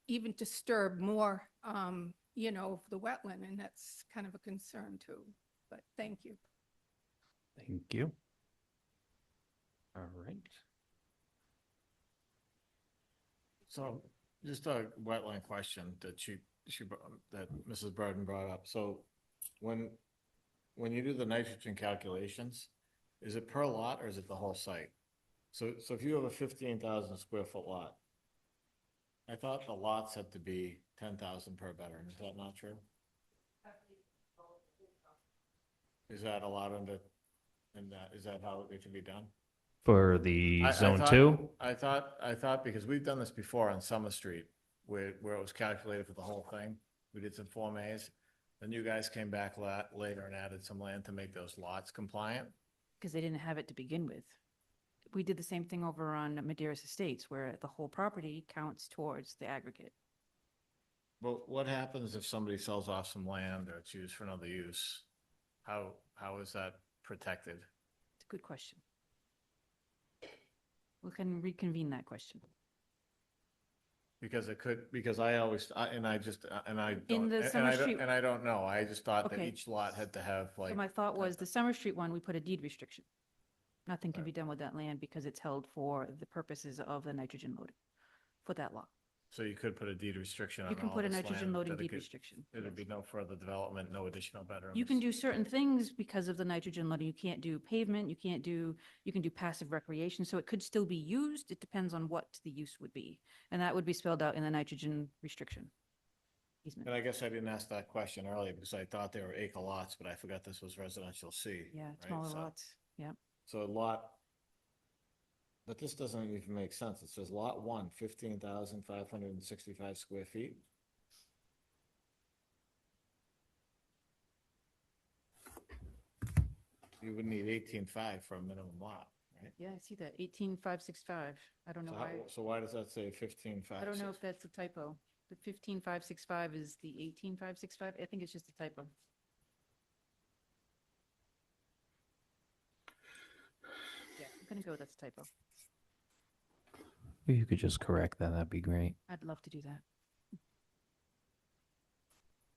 even disturb more, you know, of the wetland, and that's kind of a concern too. But thank you. Thank you. All right. so just a wetland question that that Mrs. Burden brought up. So when you do the nitrogen calculations, is it per lot or is it the whole site? So if you have a 15,000 square foot lot, I thought the lots had to be 10,000 per bedroom. Is that not true? Is that allowed is that how it can be done? For the I zone thought- two? I thought because we've done this before on Summer Street, where it was calculated for the whole thing. We did some Form As. Then you guys came back later and added some land to make those lots compliant. Because they didn't have it to begin with. We did the same thing over on Madeira's Estates, where the whole property counts towards the aggregate. Well, what happens if somebody sells off some land or it's used for another use? How is that protected? It's a good question. We can reconvene that question. Because I always, and I don't, In the and Summer I don't- Street- and I don't know. I just thought that Okay. each lot had to have So like. my thought was the Summer Street one, we put a deed restriction. Nothing can be done with that land because it's held for the purposes of the nitrogen loading for that lot. So you could put a deed restriction on You can all put a this nitrogen land, loading that it deed could- restriction. There'd be no further development, no additional bedrooms. You can do certain things because of the nitrogen loading. You can't do pavement, you can do passive recreation, so it could still be used. It depends on what the use would be. And that would be spelled out in the nitrogen restriction easement. And I guess I didn't ask that question earlier because I thought they were acre lots, but I forgot this was residential C. Yeah, right? smaller So- lots, yeah. So lot, but this doesn't even make sense. It says lot 1, 15,565 square feet. You would need 18.5 for a minimum lot, right? Yeah, I see that, 18,565. I don't know So why, so why does that say 15.5? I don't know if that's a typo. The 15,565 is the 18,565. I think it's just a typo. Yeah, I'm gonna go, that's a typo. If you could just correct that, that'd be great. I'd love to do that.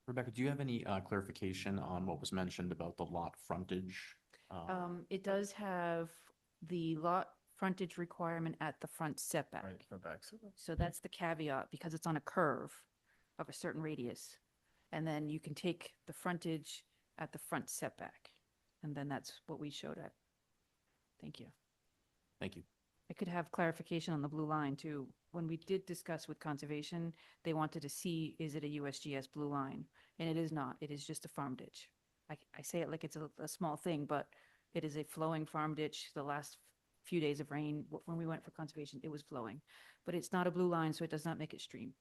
Rebecca, do you have any clarification on what was mentioned about the lot frontage? It does have the lot frontage requirement at the front setback. Right, for back. So that's the caveat, because it's on a curve of a certain radius. And then you can take the frontage at the front setback. And then that's what we showed at. Thank you. Thank you. I could have clarification on the blue line too. When we did discuss with conservation, they wanted to see, is it a USGS blue line? And it is not. It is just a farm ditch. I say it like it's a small thing, but it is a flowing farm ditch. The last few days of rain, when we went for conservation, it was flowing. But it's not a blue line, so it does not make it stream.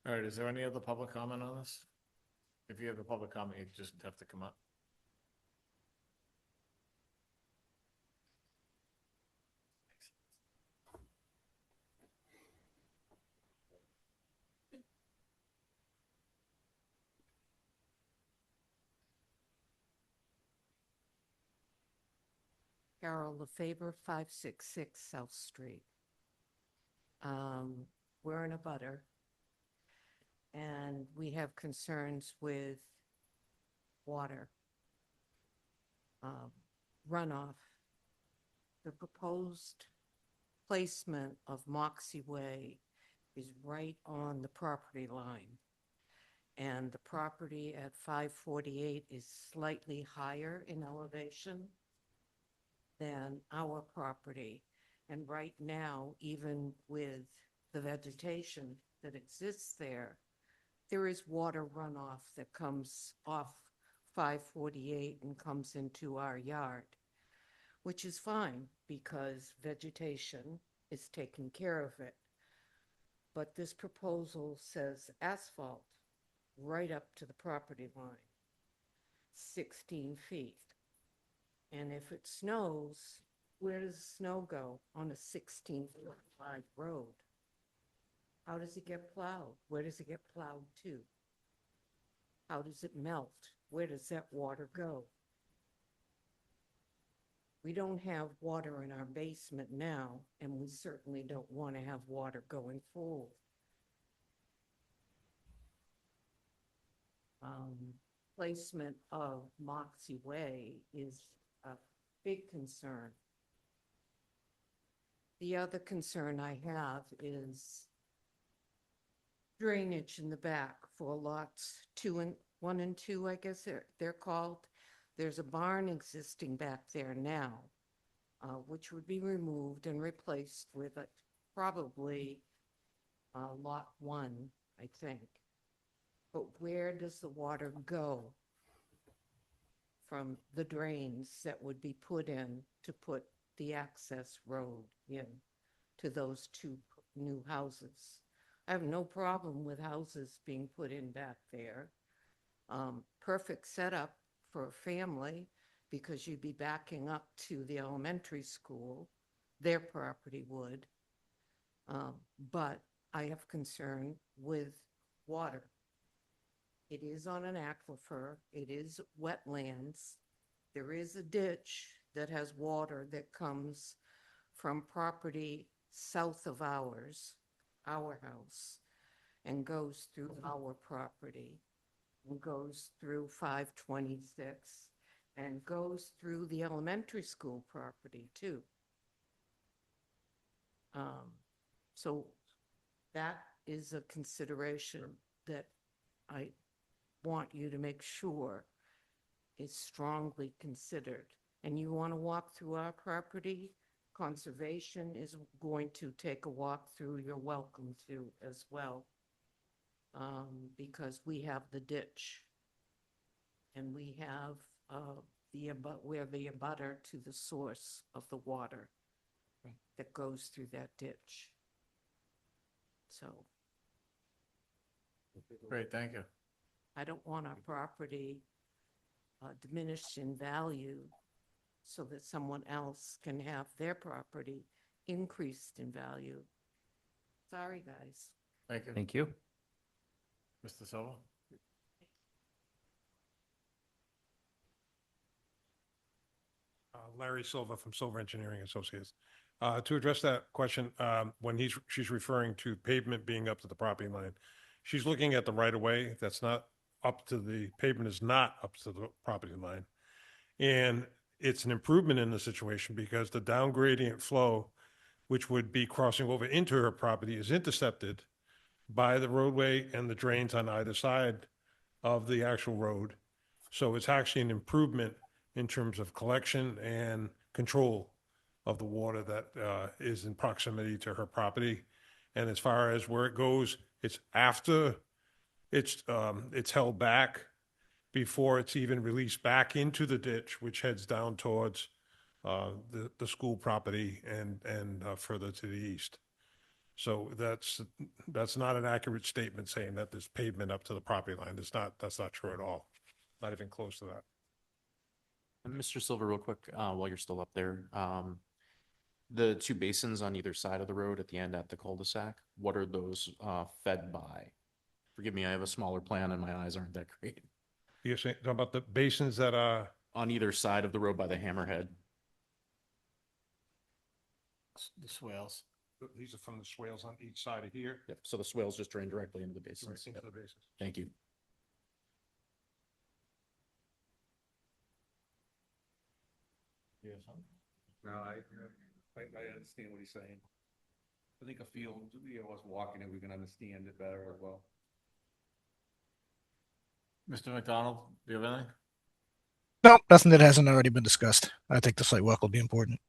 All right, is there any other public comment on this? If you have a public comment, you just have to come up. Carol LaFaver, 566 South Street. We're in a butter, and we have concerns with water runoff. The proposed placement of Moxie Way is right on the property line. And the property at 548 is slightly higher in elevation than our property. And right now, even with the vegetation that exists there, there is water runoff that comes off 548 and comes into our yard, which is fine because vegetation is taking care of it. But this proposal says asphalt right up to the property line, 16 feet. And if it snows, where does the snow go on a 16-foot wide road? How does it get plowed? Where does it get plowed to? How does it melt? Where does that water go? We don't have water in our basement now, and we certainly don't want to have water going forward. Placement of Moxie Way is a big concern. The other concern I have is drainage in the back for lots 1 and 2, I guess they're called. There's a barn existing back there now, which would be removed and replaced with probably lot 1, I think. But where does the water go from the drains that would be put in to put the access road in to those 2 new houses? I have no problem with houses being put in back there. Perfect setup for a family because you'd be backing up to the elementary school, their property would. But I have concern with water. It is on an aquifer. It is wetlands. There is a ditch that has water that comes from property south of ours, our house, and goes through our property, and goes through 526, and goes through the elementary school property too. So that is a consideration that I want you to make sure is strongly considered. And you want to walk through our property, conservation is going to take a walk through. You're welcome to as well. Because we have the ditch and we have we're the abutter to the source of the water that goes through that ditch. So Great, thank you. I don't want our property diminished in value so that someone else can have their property increased in value. Sorry, guys. Thank you. Thank you. Mr. Silva? Larry Silva from Silva Engineering Associates. To address that question, when she's referring to pavement being up to the property line, she's looking at the right of way. That's not up to the pavement is not up to the property line. And it's an improvement in the situation because the down gradient flow, which would be crossing over into her property, is intercepted by the roadway and the drains on either side of the actual road. So it's actually an improvement in terms of collection and control of the water that is in proximity to her property. And as far as where it goes, it's after it's held back before it's even released back into the ditch, which heads down towards the school property and further to the east. So that's not an accurate statement saying that there's pavement up to the property line. That's not true at all. Not even close to that. And Mr. Silver, real quick, while you're still up there, the two basins on either side of the road at the end at the cul-de-sac, what are those fed by? Forgive me, I have a smaller plan and my eyes aren't that great. You're saying talking about the basins that are On either side of the road by the hammerhead. The swales. these are from the swales on each side of here. Yep, so the swales just drain directly into the basins. Right into Yep. the basins. Thank you. No, I understand what he's saying. I think a field, us walking it, we can understand it better as well. Mr. McDonald, do you have anything? No, nothing that hasn't already been discussed. I think the site walk will be important.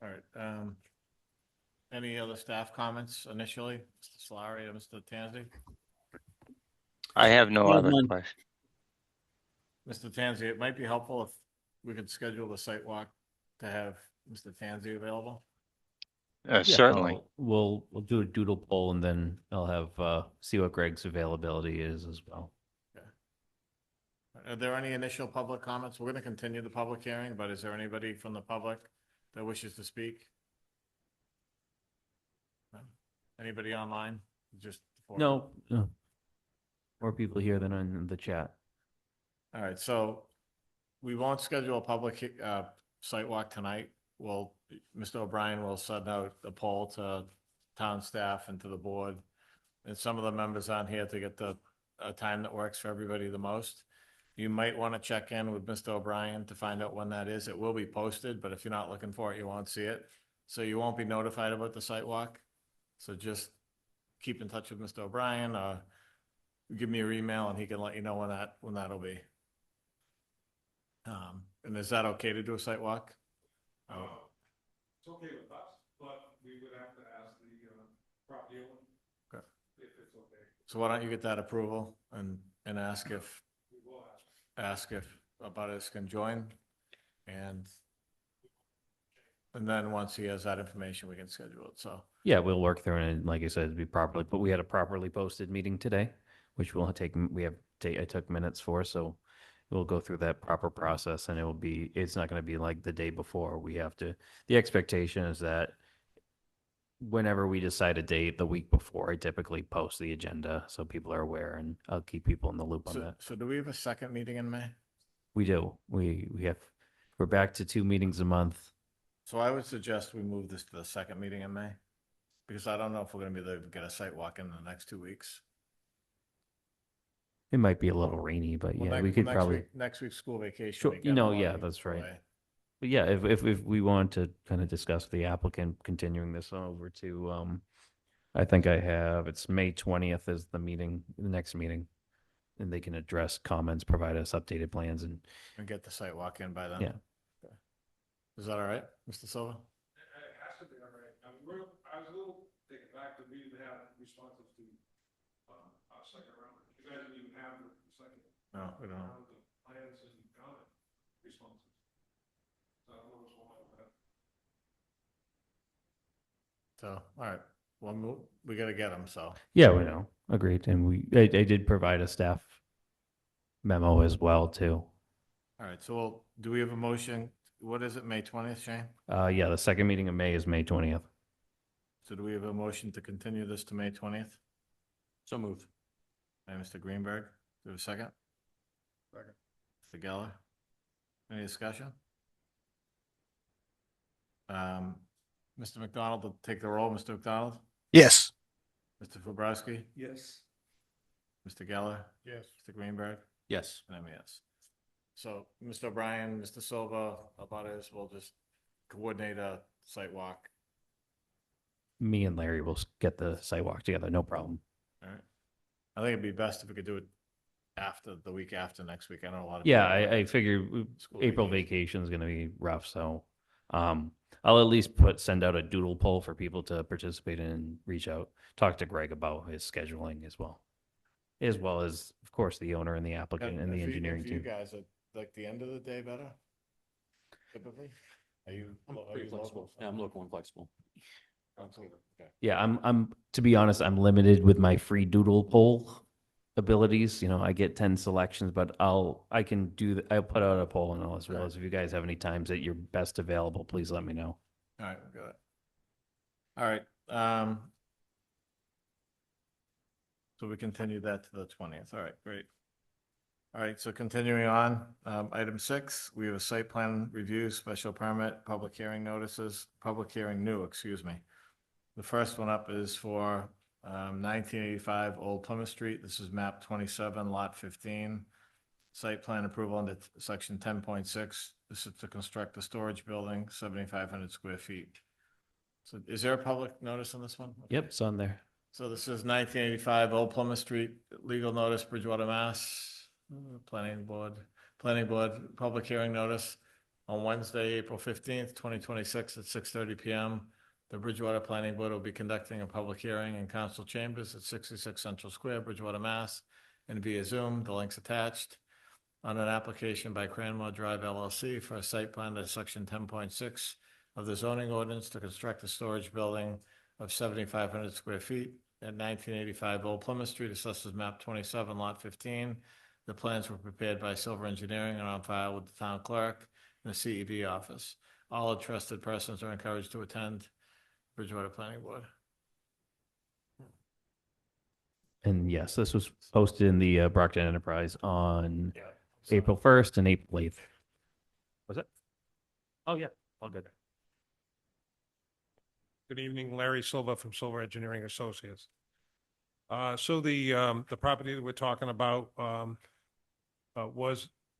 All right, any other staff comments initially? Mr. Solari or Mr. Tanzi? I have no Well other done. question. Mr. Tanzi, it might be helpful if we could schedule the site walk to have Mr. Tanzi available. Certainly. We'll do a doodle poll and then I'll have, see what Greg's availability is as well. Are there any initial public comments? We're going to continue the public hearing, but is there anybody from the public that wishes to speak? No? Anybody online? Just No, more people here than in the chat. All right, so we won't schedule a public site walk tonight. Mr. O'Brien will send out a poll to town staff and to the board. And some of the members on here to get a time that works for everybody the most. You might want to check in with Mr. O'Brien to find out when that is. It will be posted, but if you're not looking for it, you won't see it. So you won't be notified about the site walk. So just keep in touch with Mr. O'Brien, or give me your email and he can let you know when that'll be. And is that okay to do a site walk? It's okay with us, but we would have to ask the property owner. Okay. If it's okay. So why don't you get that approval and ask if, We will ask. abutters can join, and then once he has that information, we can schedule it, so. Yeah, we'll work through it and like I said, it'd be properly, but we had a properly posted meeting today, which will take, I took minutes for, so we'll go through that proper process and it's not going to be like the day before. The expectation is that whenever we decide a date, the week before, I typically post the agenda so people are aware and I'll keep people in the loop on that. So do we have a second meeting in May? We do. We're back to 2 meetings a month. So I would suggest we move this to the second meeting in May, because I don't know if we're gonna be able to get a site walk in the next 2 weeks. It might be a little rainy, but Well, yeah, next- we could next probably. week- Next week's school vacation. Sure, week, you know, everyone yeah, will be that's right. away. But yeah, if we want to kind of discuss the applicant continuing this over to, I think it's May 20th is the next meeting. And they can address comments, provide us updated plans and, And get the site walk in by then. Yeah. Okay. Is that all right, Mr. Silva? It has to be all right. I was a little taken back that we didn't have responses to our second round. You guys didn't even have the second No, we don't. round of plans and comment responses. So I don't know what's going on with that. So, all right, well, we gotta get them, so. yeah, we know, agreed. And I did provide a staff memo as well too. All right, so do we have a motion? What is it, May 20th, Shane? Yeah, the second meeting in May is May 20th. So do we have a motion to continue this to May 20th? So moved. By Mr. Greenberg, do we have a second? Second. Mr. Geller? Any discussion? Mr. McDonald will take the roll. Mr. McDonald? Yes. Mr. Fabrowski? Yes. Mr. Geller? Yes. Mr. Greenberg? Yes. And I'm a yes. So Mr. O'Brien, Mr. Silva, about us, we'll just coordinate a site walk. Me and Larry will get the sidewalk together, no problem. All right. I think it'd be best if we could do it after, the week after next week. I know a lot of. Yeah, people I have figure school April vacation is gonna be rough, so I'll at least send out a doodle poll for people to participate in and reach out, talk to Greg about his scheduling as well. As well as, of course, the owner and the applicant and the engineering For you team. guys, like the end of the day better? Typically? Are you? I'm are pretty you flexible. local? Yeah, I'm local and flexible. Okay. Yeah, I'm to be honest, I'm limited with my free doodle poll abilities. You know, I get 10 selections, but I can do I'll put out a poll and all as well as if you guys have any times that you're best available, please let me know. All right, we got it. All right, so we continue that to the 20th. All right, great. All right, so continuing on, item 6, we have a site plan review, special permit, public hearing notices, public hearing new, excuse me. The first one up is for 1985 Old Plymouth Street. This is map 27, lot 15. Site plan approval under section 10.6. This is to construct a storage building, 7,500 square feet. So is there a public notice on this one? Yep, it's on there. So this is 1985 Old Plymouth Street, legal notice, Bridgewater, Mass. Planning board, public hearing notice on Wednesday, April 15th, 2026 at 6:30 PM. The Bridgewater Planning Board will be conducting a public hearing in council chambers at 66 Central Square, Bridgewater, Mass. And via Zoom, the link's attached, on an application by Cranmore Drive LLC for a site plan to section 10.6 of the zoning ordinance to construct a storage building of 7,500 square feet at 1985 Old Plymouth Street, assessors map 27, lot 15. The plans were prepared by Silver Engineering and on file with the town clerk and the CEB office. All interested persons are encouraged to attend Bridgewater Planning Board. And yes, this was posted in the Brockton Enterprise on April 1st and April 8th. Was it? Oh, yeah, all good. Good evening, Larry Silva from Silver Engineering Associates. So the property that we're talking about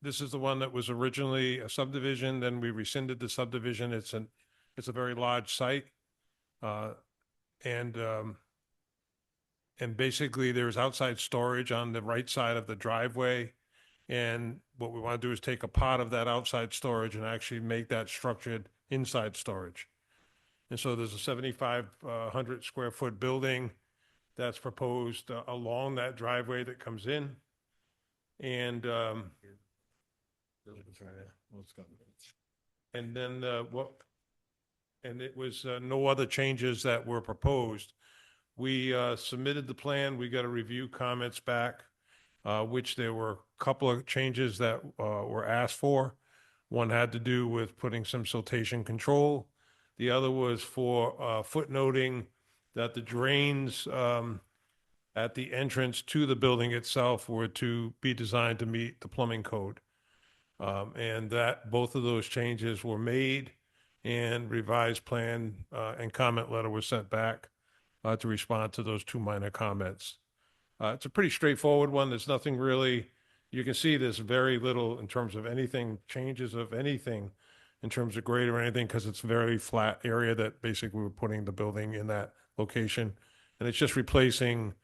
this is the one that was originally a subdivision, then we rescinded the subdivision. It's a very large site. And basically there's outside storage on the right side of the driveway. And what we want to do is take a part of that outside storage and actually make that structured inside storage. And so there's a 7,500 square foot building that's proposed along that driveway that comes in. And and then and it was no other changes that were proposed. We submitted the plan, we got a review comments back, which there were a couple of changes that were asked for. One had to do with putting some siltation control. The other was for footnoting that the drains at the entrance to the building itself were to be designed to meet the plumbing code. And that both of those changes were made and revised plan and comment letter was sent back to respond to those two minor comments. It's a pretty straightforward one. There's nothing really, you can see there's very little in terms of anything, changes of anything in terms of grade or anything, because it's a very flat area that basically we're putting the building in that location. And it's just replacing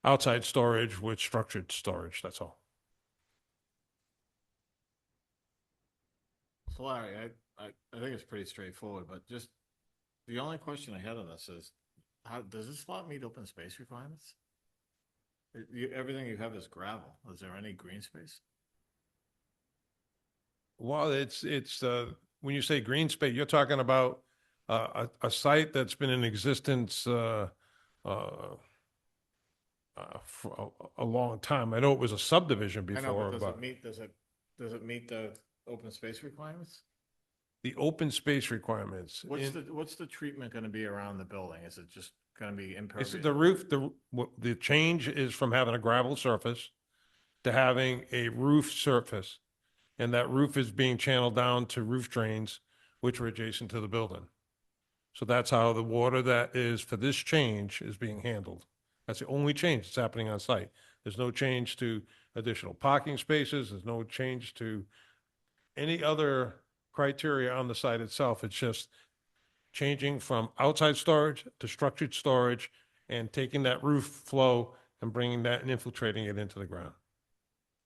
outside storage with structured storage, that's all. So Larry, I think it's pretty straightforward, but just the only question I had on this is, how does this lot meet open space requirements? Everything you have is gravel. Is there any green space? Well, it's when you say green space, you're talking about a site that's been in existence for a long time. I know it was a subdivision I know, before, but but does it meet the open space requirements? the open space requirements. What's the treatment going to be around the building? Is it just going to be impervious? It's the roof, the change is from having a gravel surface to having a roof surface. And that roof is being channeled down to roof drains, which are adjacent to the building. So that's how the water that is for this change is being handled. That's the only change that's happening on site. There's no change to additional parking spaces. There's no change to any other criteria on the site itself. It's just changing from outside storage to structured storage and taking that roof flow and bringing that and infiltrating it into the ground.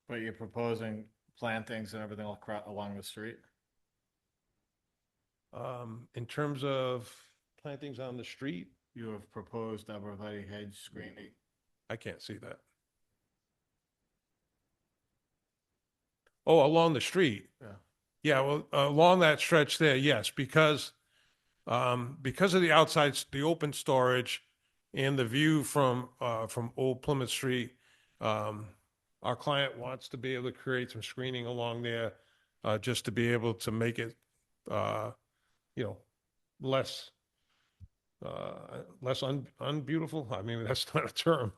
But you're proposing plantings and everything along the street? In terms of plantings on the street, You have proposed arborvitae hedge screening. I can't see that. Oh, along the street? Yeah. Yeah, well, along that stretch there, yes, because of the outside, the open storage and the view from Old Plymouth Street, our client wants to be able to create some screening along there, just to be able to make it, less unbeautiful. I mean, that's not a term,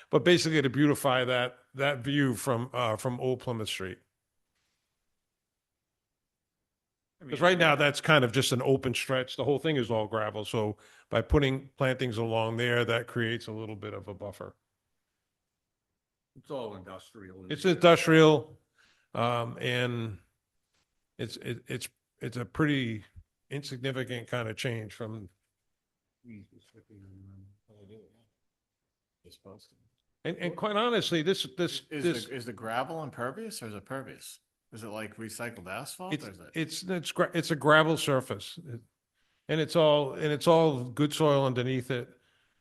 but basically to beautify that view from Old Plymouth Street. Because right now, that's kind of just an open stretch. The whole thing is all gravel. So by putting plantings along there, that creates a little bit of a buffer. It's all industrial. It's industrial, and it's a pretty insignificant kind of change from. You're supposed to. And quite honestly, this Is the gravel impervious or is it pervious? Is it like recycled asphalt or is it? it's a gravel surface, and it's all good soil underneath it.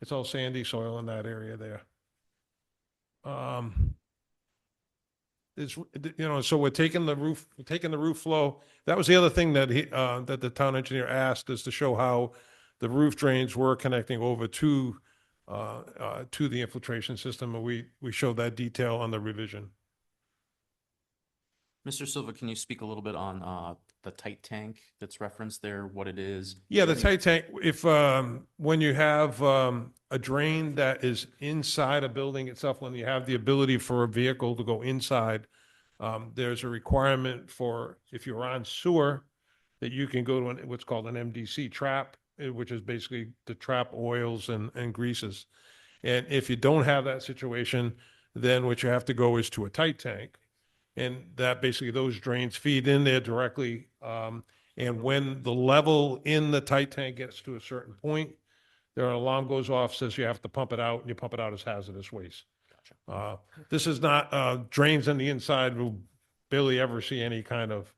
It's all sandy soil in that area there. So we're taking the roof flow. That was the other thing that that the town engineer asked, is to show how the roof drains were connecting over to the infiltration system, and we showed that detail on the revision. Mr. Silva, can you speak a little bit on the tight tank that's referenced there, what it is? Yeah, the tight tank, if, when you have a drain that is inside a building itself, when you have the ability for a vehicle to go inside, there's a requirement for, if you're on sewer, that you can go to what's called an MDC trap, which is basically to trap oils and greases. And if you don't have that situation, then what you have to go is to a tight tank. And that basically, those drains feed in there directly. And when the level in the tight tank gets to a certain point, their alarm goes off, says you have to pump it out, and you pump it out as hazardous waste. Gotcha. This is not, drains on the inside will barely ever see any kind of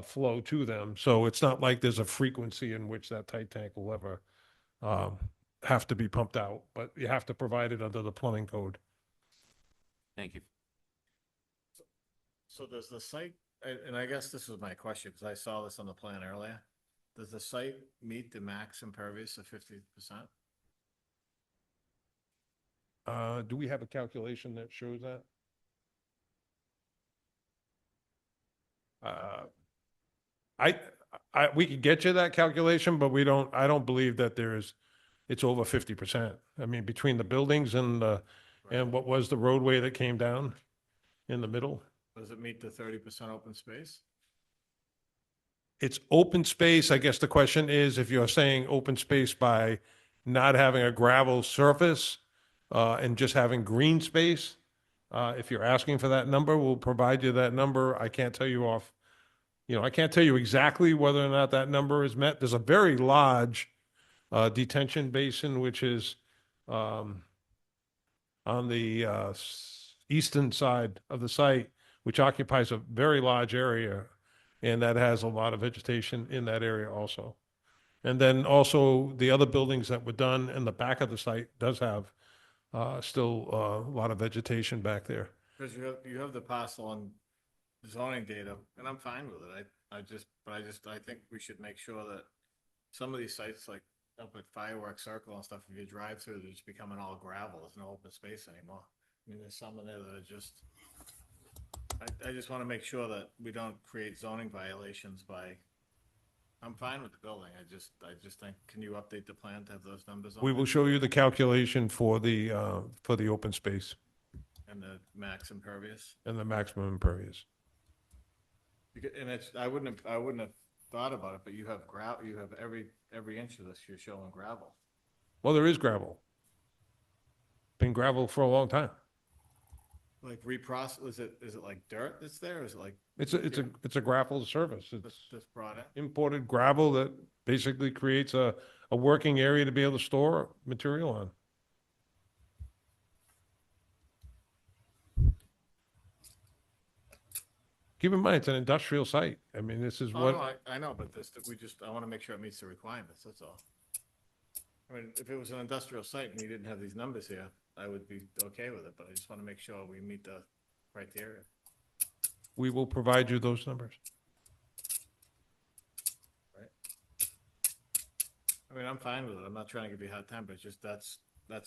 flow to them. So it's not like there's a frequency in which that tight tank will ever have to be pumped out, but you have to provide it under the plumbing code. Thank you. So does the site, and I guess this was my question, because I saw this on the plan earlier. Does the site meet the max impervious of 50%? Do we have a calculation that shows that? We could get you that calculation, but I don't believe that it's over 50%. I mean, between the buildings and what was the roadway that came down in the middle? Does it meet the 30% open space? It's open space. I guess the question is, if you're saying open space by not having a gravel surface and just having green space, if you're asking for that number, we'll provide you that number. I can't tell you I can't tell you exactly whether or not that number is met. There's a very large detention basin, which is on the eastern side of the site, which occupies a very large area, and that has a lot of vegetation in that area also. And then also the other buildings that were done in the back of the site does have still a lot of vegetation back there. Because you have the parcel and zoning data, and I'm fine with it. I think we should make sure that some of these sites, like up at Fireworks Circle and stuff, if you drive through, they're just becoming all gravel. There's no open space anymore. I mean, there's some in there that are just, I just want to make sure that we don't create zoning violations by, I'm fine with the building. I just think, can you update the plan to have those numbers on? We will show you the calculation for the open space And the max impervious. and the maximum impervious. And I wouldn't have thought about it, but you have you have every inch of this, you're showing gravel. Well, there is gravel. Been gravel for a long time. like reprocess, is it like dirt that's there? Is it like? It's a gravel surface. It's Just brought in? imported gravel that basically creates a working area to be able to store material on. Keep in mind, it's an industrial site. I mean, this is Oh, what, no, I know, but I want to make sure it meets the requirements, that's all. I mean, if it was an industrial site and you didn't have these numbers here, I would be okay with it, but I just want to make sure we meet the criteria. we will provide you those numbers. I mean, I'm fine with it. I'm not trying to give you a hard time, but it's just that's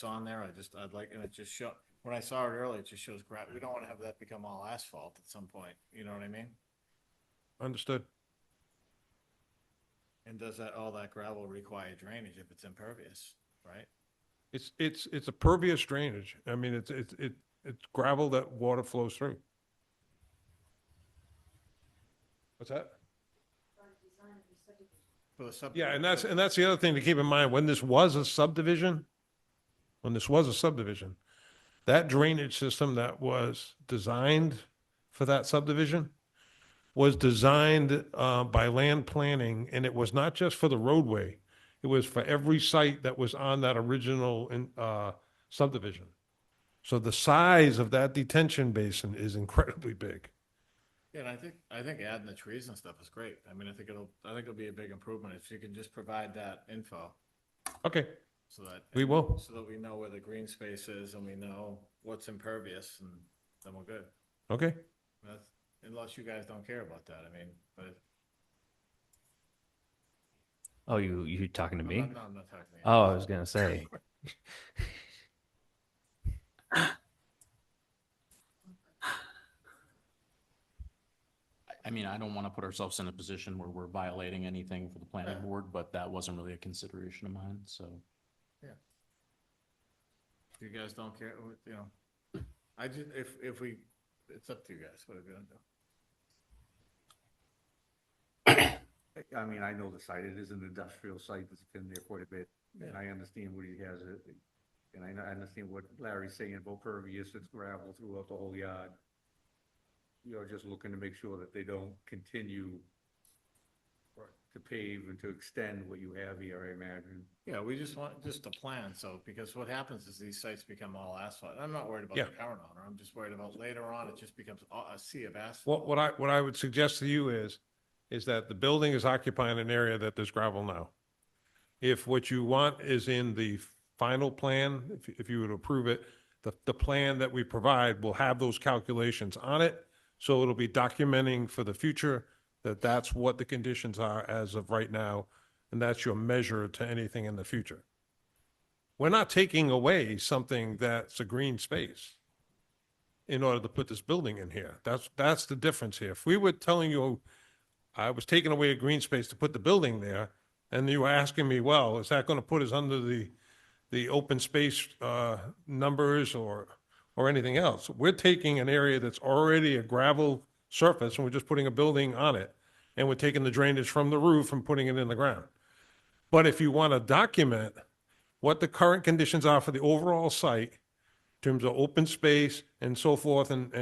on there. I'd like, and it just show, when I saw it earlier, it just shows we don't want to have that become all asphalt at some point. You know what I mean? Understood? And does all that gravel require drainage if it's impervious, right? It's a pervious drainage. I mean, it's gravel that water flows through. What's that? For the sub. Yeah, and that's the other thing to keep in mind, when this was a subdivision, that drainage system that was designed for that subdivision was designed by land planning, and it was not just for the roadway. It was for every site that was on that original subdivision. So the size of that detention basin is incredibly big. Yeah, and I think adding the trees and stuff is great. I mean, I think it'll be a big improvement if you can just provide that info. Okay, So that. we will. So that we know where the green space is and we know what's impervious, and then we're good. Okay. Unless you guys don't care about that, I mean, but. Oh, you talking to me? No, I'm not talking to you. Oh, I was gonna say. I mean, I don't want to put ourselves in a position where we're violating anything for the planning Yeah. board, but that wasn't really a consideration of mine, so. If you guys don't care, you know, I just, if we, it's up to you guys, what are you gonna do? I mean, I know the site, it is an industrial site that's been there quite a bit, and I understand what he has, and I understand what Larry's saying about pervious, it's gravel throughout the whole yard. You're just looking to make sure that they don't continue to pave and to extend what you have here, I imagine. Yeah, we just want, just a plan, so, because what happens is these sites become all asphalt. I'm not worried about Yeah. the current owner, I'm just worried about later on, it just becomes a sea of asphalt. What I would suggest to you is that the building is occupying an area that there's gravel now. If what you want is in the final plan, if you would approve it, the plan that we provide will have those calculations on it. So it'll be documenting for the future that that's what the conditions are as of right now, and that's your measure to anything in the future. We're not taking away something that's a green space in order to put this building in here. That's the difference here. If we were telling you I was taking away a green space to put the building there, and you were asking me, well, is that going to put us under the open space numbers or anything else? We're taking an area that's already a gravel surface, and we're just putting a building on it, and we're taking the drainage from the roof and putting it in the ground. But if you want to document what the current conditions are for the overall site, in terms of open space and so forth, and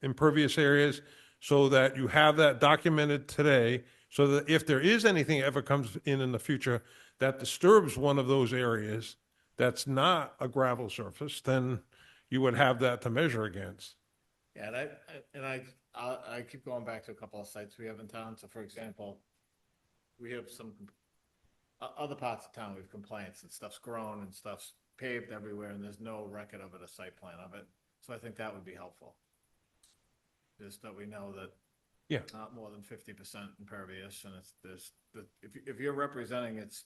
impervious areas, so that you have that documented today, so that if there is anything ever comes in the future that disturbs one of those areas that's not a gravel surface, then you would have that to measure against. Yeah, and I keep going back to a couple of sites we have in town. So for example, we have some other parts of town, we have complaints and stuff's grown and stuff's paved everywhere and there's no record of it, a site plan of it. So I think that would be helpful. Just that we know that Yeah. it's not more than 50% impervious, and if you're representing it's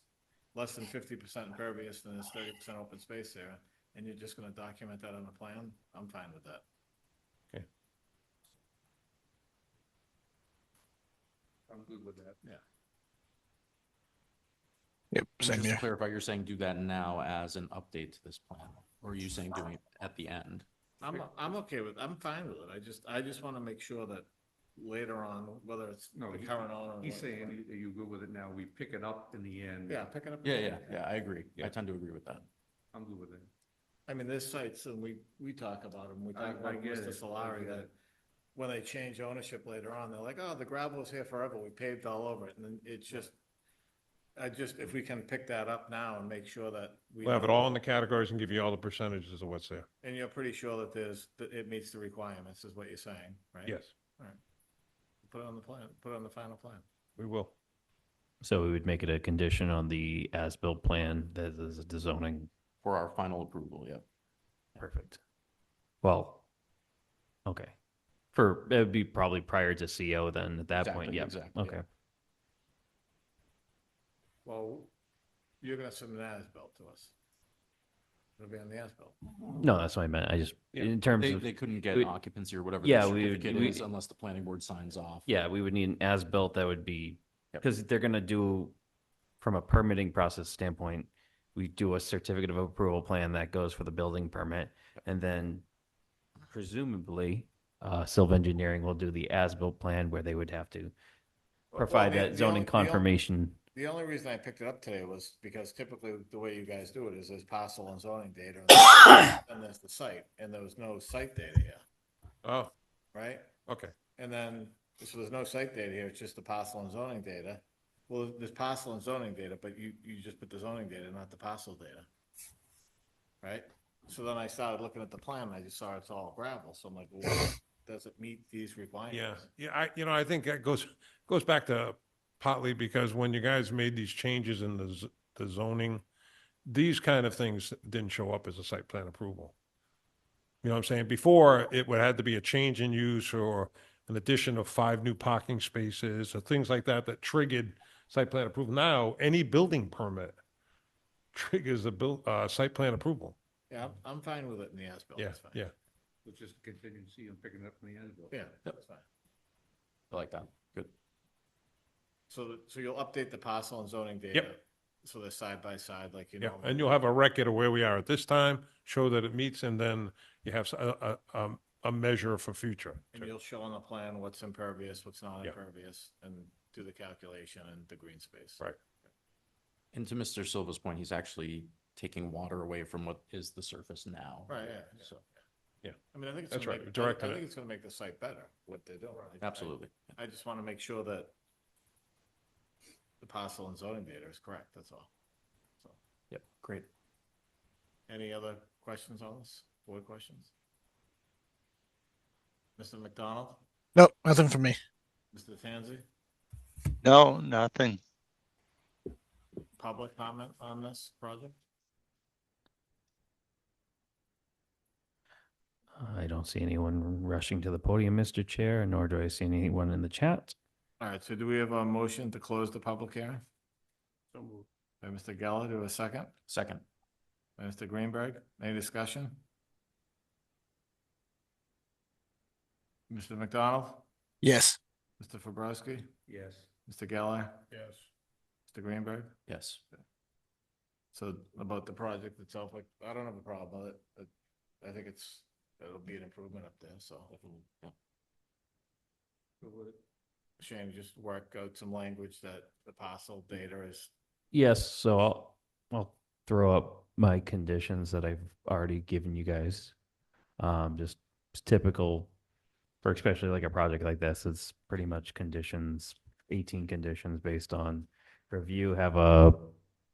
less than 50% impervious, then there's 30% open space there, and you're just gonna document that on a plan, I'm fine with that. Okay. I'm good with that. Yeah. Yep, And same just to here. clarify, you're saying do that now as an update to this plan, or are you saying doing it at the end? I'm okay with, I'm fine with it, I just wanna make sure that later on, whether it's No, the current owner. or He's what- saying, are you good with it now? We pick it up in the end. Yeah, pick it up. Yeah, I agree. I tend to agree with that. I'm good with it. I mean, there's sites, and we talk about them, we talk about them with Mr. Solari, that when they change ownership later on, they're like, oh, the gravel was here forever, we paved all over it, and then it's just, if we can pick that up now and make sure that we. We'll have it know- all in the categories and give you all the percentages of what's there. And you're pretty sure that that it meets the requirements, is what you're saying, right? Yes, All right. Put it on the plan, put it on the final plan. we will. So we would make it a condition on the as-built plan that is the zoning. For our final approval, yep. Perfect. Well, okay. It would be probably prior to CO then at that point, Exactly, yeah. exactly, yeah. Okay. Well, you're gonna submit an as-built to us. It'll be on the as-built. No, that's what I meant. I just, in terms They, of. they couldn't get we- occupancy or whatever Yeah, the we would- certificate we- is unless the planning board signs off. Yeah, we would need an as-built that would be, Yep. because they're gonna do, from a permitting process standpoint, we do a certificate of approval plan that goes for the building permit, and then presumably, Silva Engineering will do the as-built plan where they would have to provide Well, that zoning confirmation. The only reason I picked it up today was because typically the way you guys do it is there's parcel and zoning data, and there's the site, and there was no site data here, Oh, right? okay. And then, so there's no site data here, it's just the parcel and zoning data. Well, there's parcel and zoning data, but you just put the zoning data, not the parcel data. Right? So then I started looking at the plan, and I just saw it's all gravel, so I'm like, well, does it meet these requirements? Yeah, I think that goes back to partly because when you guys made these changes in the zoning, these kind of things didn't show up as a site plan approval. You know what I'm saying? Before, it would had to be a change in use or an addition of 5 new parking spaces or things like that triggered site plan approval. Now, any building permit triggers a site plan approval. Yeah, I'm fine with it in the as-built, Yeah, that's fine. yeah. It's just a contingency on picking it up from the as-built. Yeah, that's fine. I like that. Good. So you'll update the parcel and zoning data? Yep. So they're side by side, like you Yeah, know. and you'll have a record of where we are at this time, show that it meets, and then you have a measure for future. And you'll show on the plan what's impervious, what's not Yeah. impervious, and do the calculation and the green space. Right. And to Mr. Silva's point, he's actually taking water away from what is the surface now. Right, yeah. So, Yeah. I mean, I think it's That's gonna right, make, direct I to think it. it's gonna make the site better, what they're doing. absolutely. I just wanna make sure that the parcel and zoning data is correct, that's all. So, Yep, great. any other questions on this? Board questions? Mr. McDonald, Nope, nothing for me. Mr. Tanzi, No, nothing. public comment on this project? I don't see anyone rushing to the podium, Mr. Chair, nor do I see anyone in the chat. All right, so do we have a motion to close the public hearing? So moved. By Mr. Geller, do we have a second? Second. By Mr. Greenberg, any discussion? Mr. McDonald, Yes. Mr. Fabrowski, Yes. Mr. Geller, Yes. Mr. Greenberg? Yes. So about the project itself, like, I don't have a problem with it. I think it'll be an improvement up there, so. Yeah. Shane, just work out some language that the parcel data is, Yes, so I'll throw up my conditions that I've already given you guys. Just typical for especially like a project like this, it's pretty much conditions, 18 conditions based on review, have a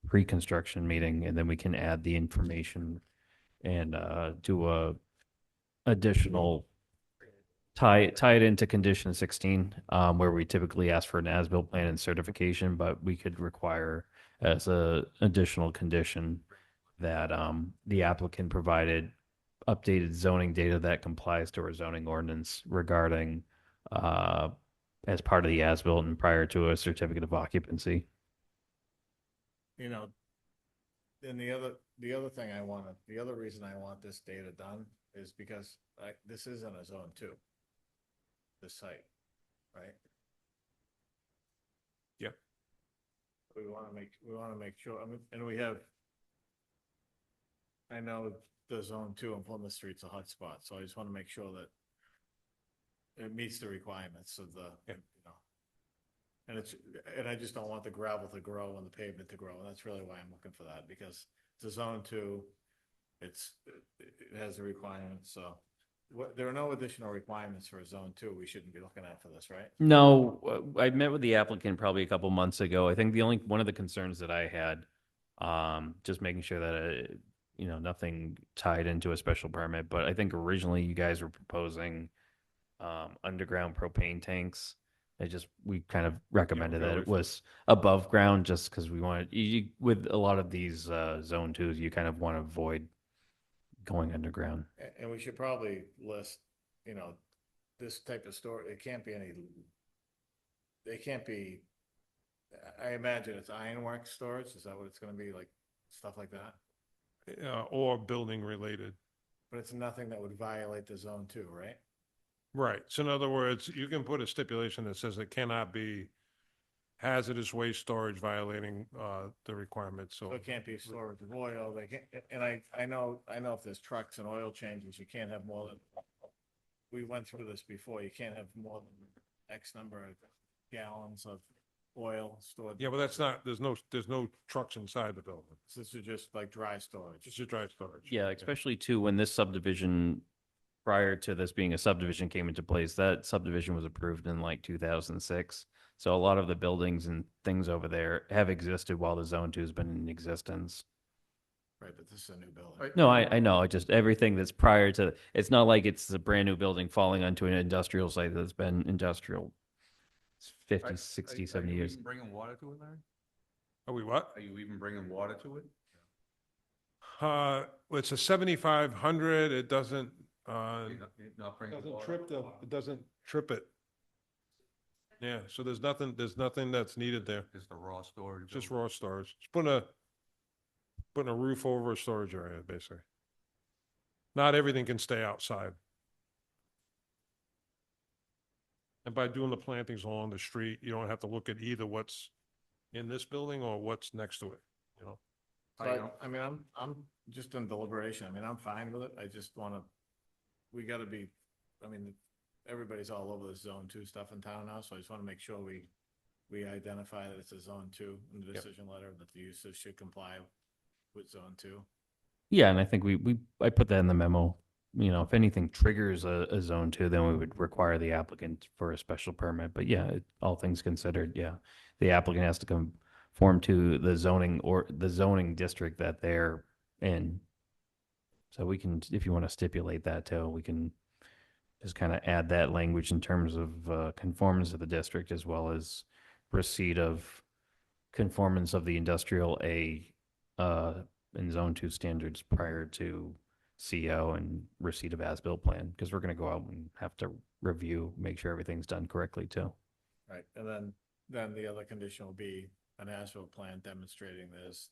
pre-construction meeting, and then we can add the information and do a additional tie it into condition 16, where we typically ask for an as-built plan and certification, but we could require as a additional condition that the applicant provided updated zoning data that complies to our zoning ordinance regarding as part of the as-built and prior to a certificate of occupancy. you know, and the other thing the other reason I want this data done is because this is in a zone 2. This site, right? Yep. We want to make sure, I mean, and I know the zone 2 on Plymouth Street's a hot spot, so I just want to make sure that it meets the requirements of the, you know. And I just don't want the gravel to grow and the pavement to grow, and that's really why I'm looking for that, because it's a zone 2. it has the requirements, so. There are no additional requirements for a zone two we shouldn't be looking at for this, right? No, I met with the applicant probably a couple months ago. I think one of the concerns that I had, just making sure that, nothing tied into a special permit, but I think originally you guys were proposing, underground propane tanks. We kind of recommended that it was above ground just because we wanted, with a lot of these, zone twos, you kind of want to avoid going underground. And we should probably list, this type of store, it can't be I imagine it's ironwork storage, is that what it's gonna be, like, stuff like that? Or building related. But it's nothing that would violate the zone two, right? Right. So in other words, you can put a stipulation that says it cannot be hazardous waste storage violating the requirements. So it can't be storage of oil, they can't, and I know if there's trucks and oil changes, you can't have more than, we went through this before, you can't have more than X number of gallons of oil stored. Yeah, but that's not, there's no trucks inside the building. This is just like dry storage. It's just dry storage. Yeah, especially too, when this subdivision, prior to this being a subdivision came into place, that subdivision was approved in like 2006. So a lot of the buildings and things over there have existed while the zone two has been in existence. Right, but this is a new building. No, I know, just everything that's prior to, it's not like it's a brand new building falling onto an industrial site that's been industrial 50, 60, 70 years. Bringing water to it, Larry? Are we what? Are you even bringing water to it? It's a 7,500. It doesn't, You're not bringing water? it doesn't trip it. Yeah, so there's nothing that's needed there. Just the raw storage? Just raw storage. Just putting a roof over a storage area, basically. Not everything can stay outside. And by doing the plantings along the street, you don't have to look at either what's in this building or what's next to it, So I mean, I'm just in deliberation. I mean, I'm fine with it. I just wanna, we gotta be, I mean, everybody's all over the zone two stuff in town now, so I just wanna make sure we identify that it's a zone two in the decision letter, that the uses should comply with zone two. Yeah, and I think I put that in the memo. If anything triggers a zone two, then we would require the applicant for a special permit. But yeah, all things considered, yeah, the applicant has to conform to the zoning or the zoning district that they're in. So we can, if you want to stipulate that too, we can just kind of add that language in terms of conformance to the district as well as receipt of conformance of the industrial A in zone two standards prior to CO and receipt of as-built plan, because we're going to go out and have to review, make sure everything's done correctly too. Right, and then the other condition will be an as-built plan demonstrating there's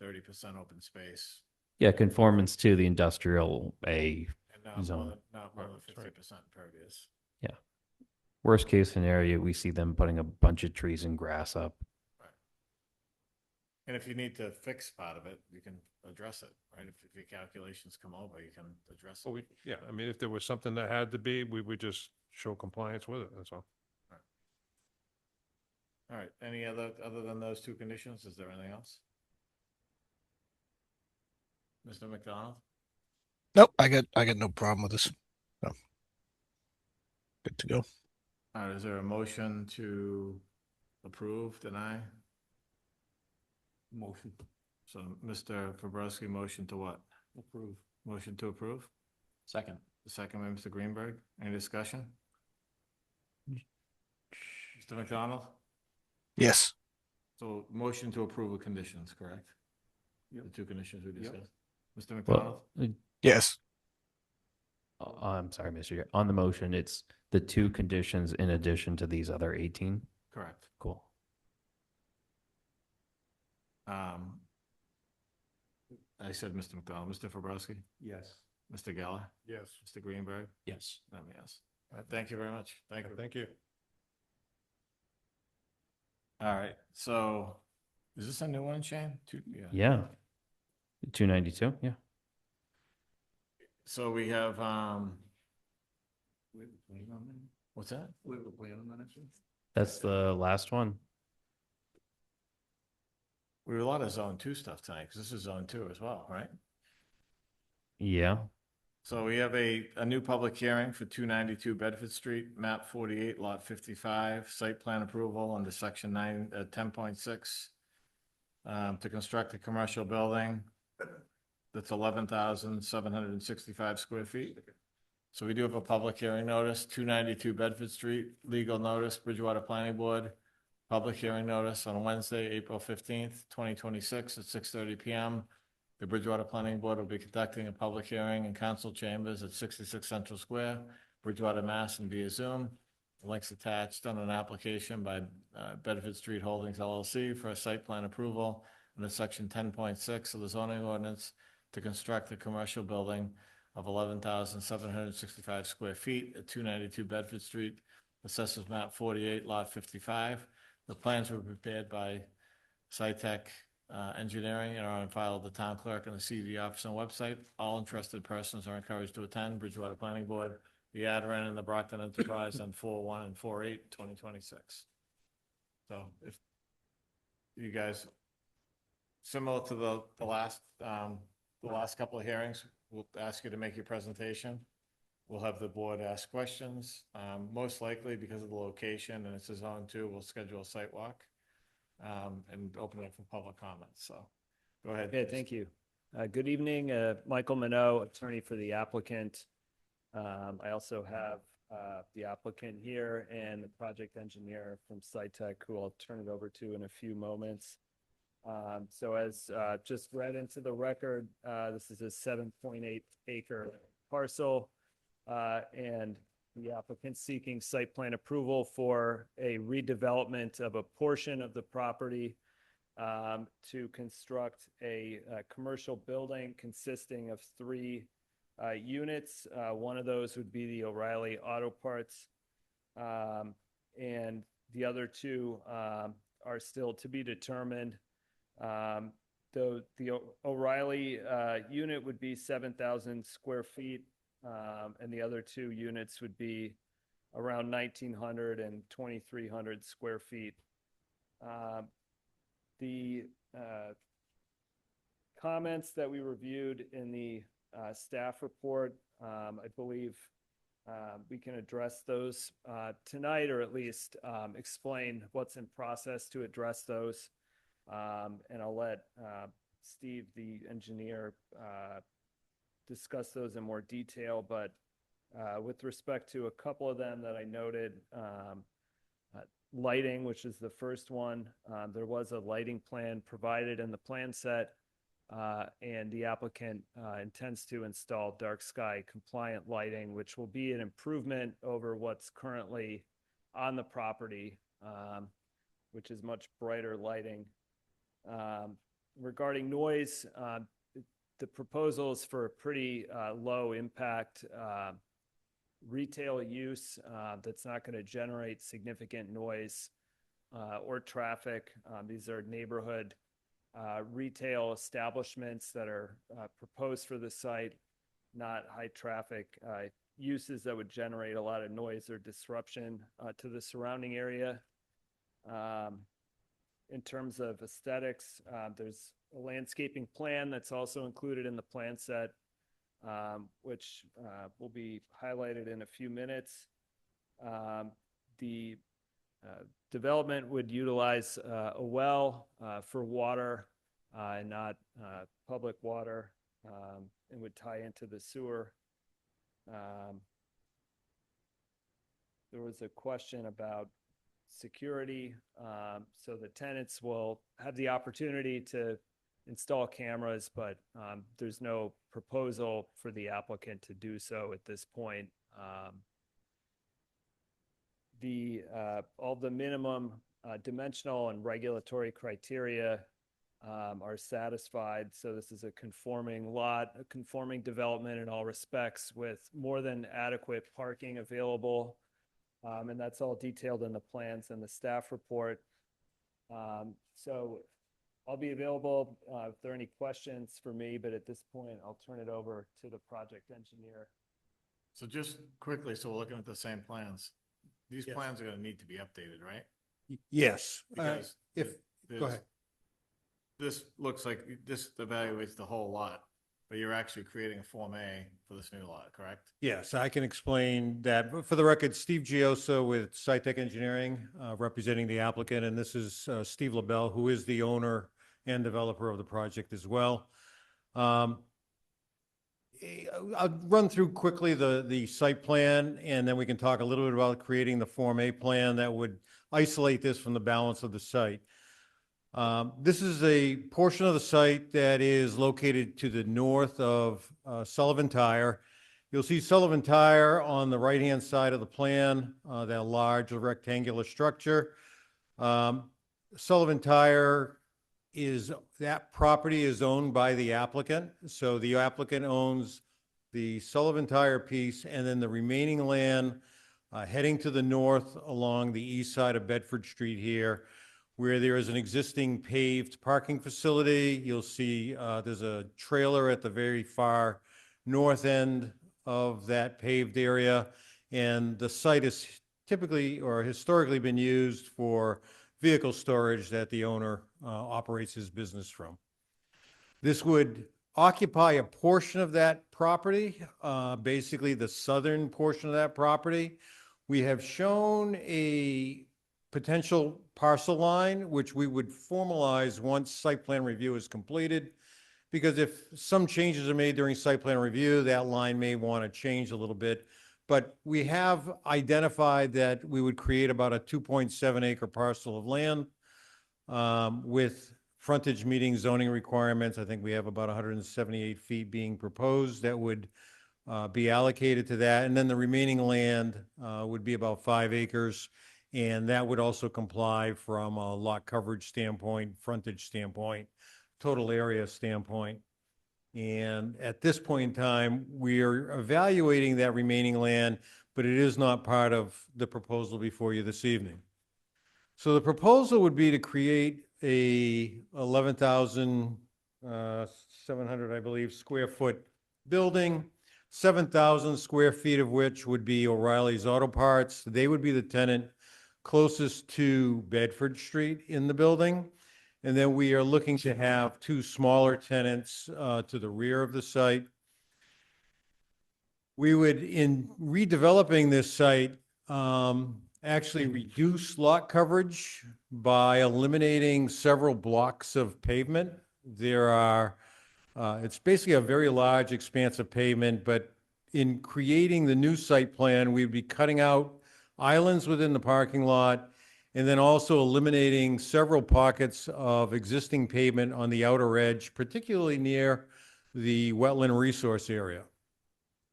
30% open space. Yeah, conformance to the industrial A And zone. not more than 50% impervious. Yeah. Worst case scenario, we see them putting a bunch of trees and grass up. And if you need to fix part of it, you can address it, right? If your calculations come over, you can address it. Well, I mean, if there was something that had to be, we would just show compliance with it, that's all. All right, any other than those two conditions, is there anything else? Mr. McDonald? Nope, I got no problem with this. So, good to go. All right, is there a motion to approve, deny? Motion. So Mr. Fabrowski, motion to what? Approve. Motion to approve? Second. The second by Mr. Greenberg. Any discussion? Mr. McDonald? Yes. So motion to approve with conditions, correct? The two conditions we Yep. discussed. Mr. McDonald? Yes. I'm sorry, Mr. Chair. On the motion, it's the two conditions in addition to these other 18. Correct. Cool. I said Mr. McDonald. Mr. Fabrowski? Yes. Mr. Geller? Yes. Mr. Greenberg? Yes. I'm yes. All right, thank you very much. Thank you. Thank you. All right, so is this a new one, Shane? Yeah. 292, yeah. So we have, We have a plan on that? what's that? We have a plan on that, actually? That's the last one. We have a lot of zone two stuff tonight, because this is zone two as well, right? Yeah. So we have a new public hearing for 292 Bedford Street, map 48, lot 55, site plan approval under section 10.6 to construct a commercial building that's 11,765 square feet. So we do have a public hearing notice, 292 Bedford Street, legal notice, Bridgewater Planning Board, public hearing notice on Wednesday, April 15th, 2026 at 6:30 PM. The Bridgewater Planning Board will be conducting a public hearing in council chambers at 66 Central Square, Bridgewater, Mass, and via Zoom. The links attached on an application by Bedford Street Holdings LLC for a site plan approval under section 10.6 of the zoning ordinance to construct a commercial building of 11,765 square feet at 292 Bedford Street, assessors map 48, lot 55. The plans were prepared by SciTech Engineering and are on file with the town clerk and the CV office and website. All interested persons are encouraged to attend Bridgewater Planning Board, the Adirond and the Brockton Enterprise on 4/1 and 4/8, 2026. So if you guys, similar to the last couple of hearings, we'll ask you to make your presentation. We'll have the board ask questions. Most likely because of the location and it's a zone 2, we'll schedule a site walk and open it up for public comments. So go ahead. Okay, thank you. Good evening, Michael Minot, attorney for the applicant. I also have the applicant here and the project engineer from SciTech, who I'll turn it over to in a few moments. So as just read into the record, this is a 7.8 acre parcel, and the applicant seeking site plan approval for a redevelopment of a portion of the property to construct a commercial building consisting of 3 units. One of those would be the O'Reilly Auto Parts, and the other 2 are still to be determined. The O'Reilly unit would be 7,000 square feet, and the other 2 units would be around 1,900 and 2,300 square feet. The comments that we reviewed in the staff report, I believe we can address those tonight, or at least explain what's in process to address those. And I'll let Steve, the engineer, discuss those in more detail, but with respect to a couple of them that I noted, lighting, which is the first one, there was a lighting plan provided in the plan set, and the applicant intends to install dark sky compliant lighting, which will be an improvement over what's currently on the property, which is much brighter lighting. Regarding noise, the proposal is for a pretty low impact retail use that's not going to generate significant noise or traffic. These are neighborhood retail establishments that are proposed for the site, not high traffic uses that would generate a lot of noise or disruption to the surrounding area. In terms of aesthetics, there's a landscaping plan that's also included in the plan set, which will be highlighted in a few minutes. The development would utilize a well for water and not public water, and would tie into the sewer. There was a question about security. So the tenants will have the opportunity to install cameras, but there's no proposal for the applicant to do so at this point. All the minimum dimensional and regulatory criteria are satisfied. So this is a conforming lot, a conforming development in all respects, with more than adequate parking available. And that's all detailed in the plans and the staff report. So I'll be available if there are any questions for me, but at this point, I'll turn it over to the project engineer. So just quickly, so we're looking at the same plans. These Yes. plans are going to need to be updated, right? Yes. Because If, go there's- ahead. This looks like this evaluates the whole lot. but you're actually creating a Form A for this new lot, correct? Yes, I can explain that. But for the record, Steve Giosa with SciTech Engineering, representing the applicant, and this is Steve LaBelle, who is the owner and developer of the project as well. I'll run through quickly the site plan, and then we can talk a little bit about creating the Form A plan that would isolate this from the balance of the site. This is a portion of the site that is located to the north of Sullivan Tire. You'll see Sullivan Tire on the right-hand side of the plan, that large rectangular structure. Sullivan Tire that property is owned by the applicant. So the applicant owns the Sullivan Tire piece, and then the remaining land heading to the north along the east side of Bedford Street here, where there is an existing paved parking facility. You'll see there's a trailer at the very far north end of that paved area. And the site is typically or historically been used for vehicle storage that the owner operates his business from. This would occupy a portion of that property, basically the southern portion of that property. We have shown a potential parcel line, which we would formalize once site plan review is completed, because if some changes are made during site plan review, that line may want to change a little bit. But we have identified that we would create about a 2.7 acre parcel of land with frontage meeting zoning requirements. I think we have about 178 feet being proposed that would be allocated to that. And then the remaining land would be about 5 acres. And that would also comply from a lot coverage standpoint, frontage standpoint, total area standpoint. And at this point in time, we are evaluating that remaining land, but it is not part of the proposal before you this evening. So the proposal would be to create a 11,700, I believe, square foot building, 7,000 square feet of which would be O'Reilly's Auto Parts. They would be the tenant closest to Bedford Street in the building. And then we are looking to have 2 smaller tenants to the rear of the site. We would, in redeveloping this site, actually reduce lot coverage by eliminating several blocks of pavement. It's basically a very large expanse of pavement, but in creating the new site plan, we'd be cutting out islands within the parking lot, and then also eliminating several pockets of existing pavement on the outer edge, particularly near the wetland resource area.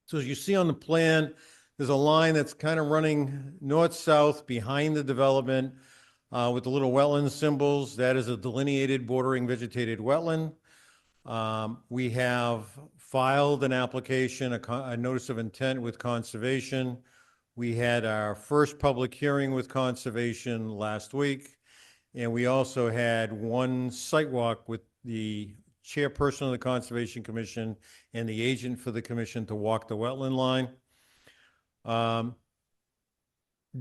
So as you see on the plan, there's a line that's kind of running north-south behind the development with the little wetland symbols. That is a delineated bordering vegetated wetland. We have filed an application, a notice of intent with conservation. We had our first public hearing with conservation last week, and we also had one site walk with the chairperson of the Conservation Commission and the agent for the commission to walk the wetland line.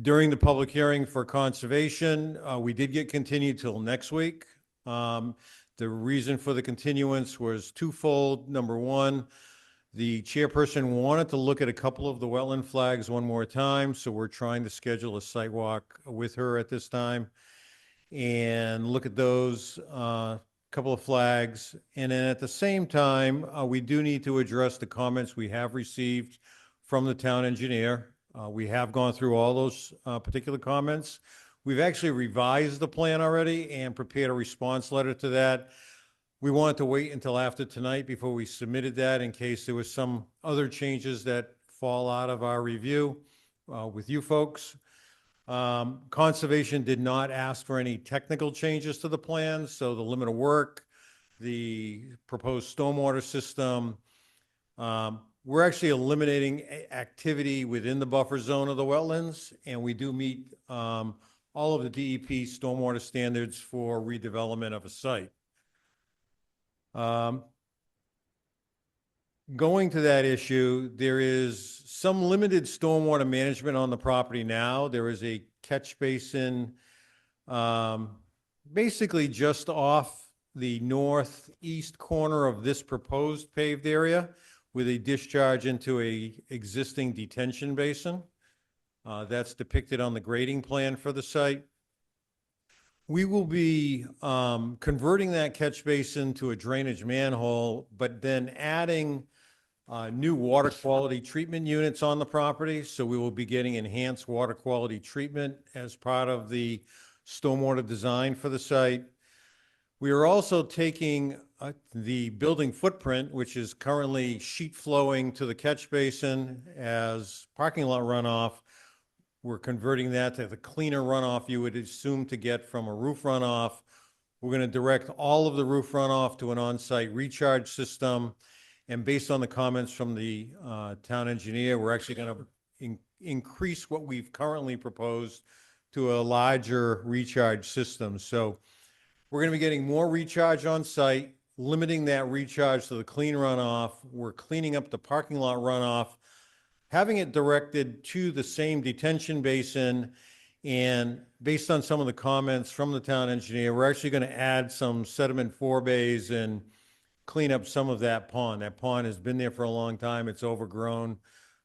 During the public hearing for conservation, we did get continued till next week. The reason for the continuance was twofold. Number one, the chairperson wanted to look at a couple of the wetland flags one more time, so we're trying to schedule a site walk with her at this time and look at those couple of flags. And then at the same time, we do need to address the comments we have received from the town engineer. We have gone through all those particular comments. We've actually revised the plan already and prepared a response letter to that. We wanted to wait until after tonight before we submitted that in case there was some other changes that fall out of our review with you folks. Conservation did not ask for any technical changes to the plan, so the limit of work, the proposed stormwater system, we're actually eliminating activity within the buffer zone of the wetlands, and we do meet all of the DEP stormwater standards for redevelopment of a site. Going to that issue, there is some limited stormwater management on the property now. There is a catch basin basically just off the northeast corner of this proposed paved area with a discharge into a existing detention basin. That's depicted on the grading plan for the site. We will be converting that catch basin to a drainage manhole, but then adding new water quality treatment units on the property. So we will be getting enhanced water quality treatment as part of the stormwater design for the site. We are also taking the building footprint, which is currently sheet flowing to the catch basin as parking lot runoff. We're converting that to the cleaner runoff you would assume to get from a roof runoff. We're going to direct all of the roof runoff to an on-site recharge system. And based on the comments from the town engineer, we're actually going to increase what we've currently proposed to a larger recharge system. So we're going to be getting more recharge on site, limiting that recharge to the clean runoff. We're cleaning up the parking lot runoff, having it directed to the same detention basin. And based on some of the comments from the town engineer, we're actually going to add some sediment forebays and clean up some of that pond. That pond has been there for a long time. It's overgrown,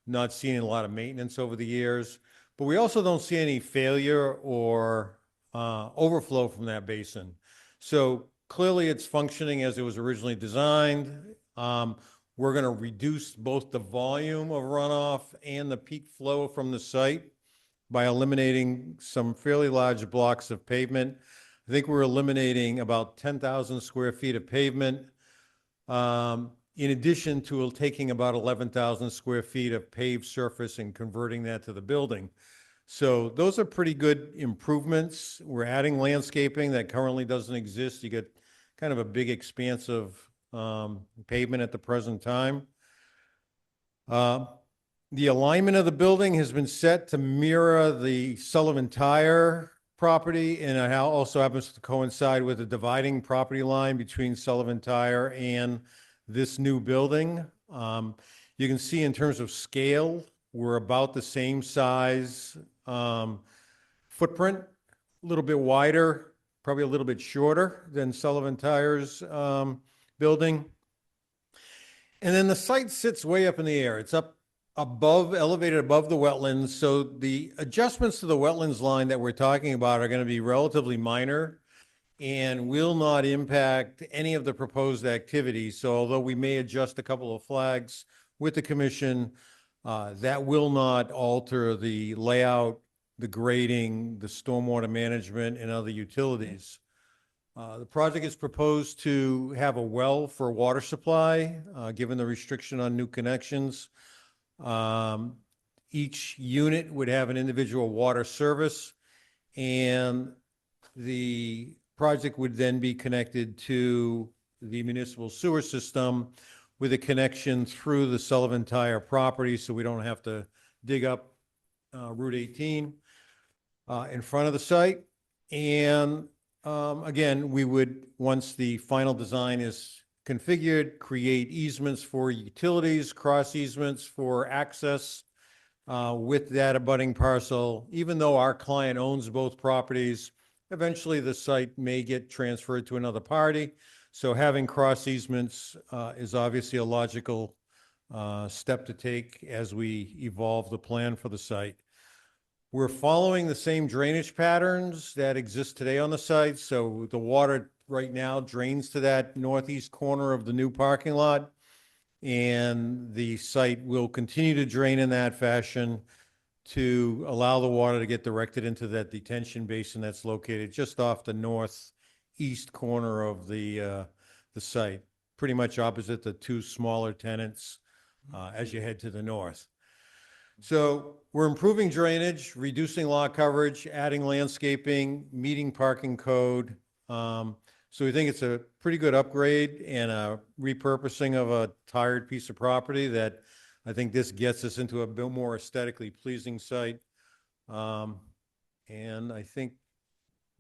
not seeing a lot of maintenance over the years. But we also don't see any failure or overflow from that basin. So clearly it's functioning as it was originally designed. We're going to reduce both the volume of runoff and the peak flow from the site by eliminating some fairly large blocks of pavement. I think we're eliminating about 10,000 square feet of pavement, in addition to taking about 11,000 square feet of paved surface and converting that to the building. So those are pretty good improvements. We're adding landscaping that currently doesn't exist. You get kind of a big expanse of pavement at the present time. The alignment of the building has been set to mirror the Sullivan Tire property, and it also happens to coincide with the dividing property line between Sullivan Tire and this new building. You can see in terms of scale, we're about the same size footprint, a little bit wider, probably a little bit shorter than Sullivan Tire's building. And then the site sits way up in the air. It's up above, elevated above the wetlands. So the adjustments to the wetlands line that we're talking about are going to be relatively minor and will not impact any of the proposed activities. So although we may adjust a couple of flags with the commission, that will not alter the layout, the grading, the stormwater management, and other utilities. The project is proposed to have a well for water supply, given the restriction on new connections. Each unit would have an individual water service, and the project would then be connected to the municipal sewer system with a connection through the Sullivan Tire property, so we don't have to dig up Route 18 in front of the site. And again, we would, once the final design is configured, create easements for utilities, cross easements for access with that abutting parcel. Even though our client owns both properties, eventually the site may get transferred to another party. So having cross easements is obviously a logical step to take as we evolve the plan for the site. We're following the same drainage patterns that exist today on the site. So the water right now drains to that northeast corner of the new parking lot, and the site will continue to drain in that fashion to allow the water to get directed into that detention basin that's located just off the northeast corner of the site, pretty much opposite the two smaller tenants as you head to the north. So we're improving drainage, reducing lot coverage, adding landscaping, meeting parking code. So we think it's a pretty good upgrade and a repurposing of a tired piece of property that I think this gets us into a bit more aesthetically pleasing site. And I think,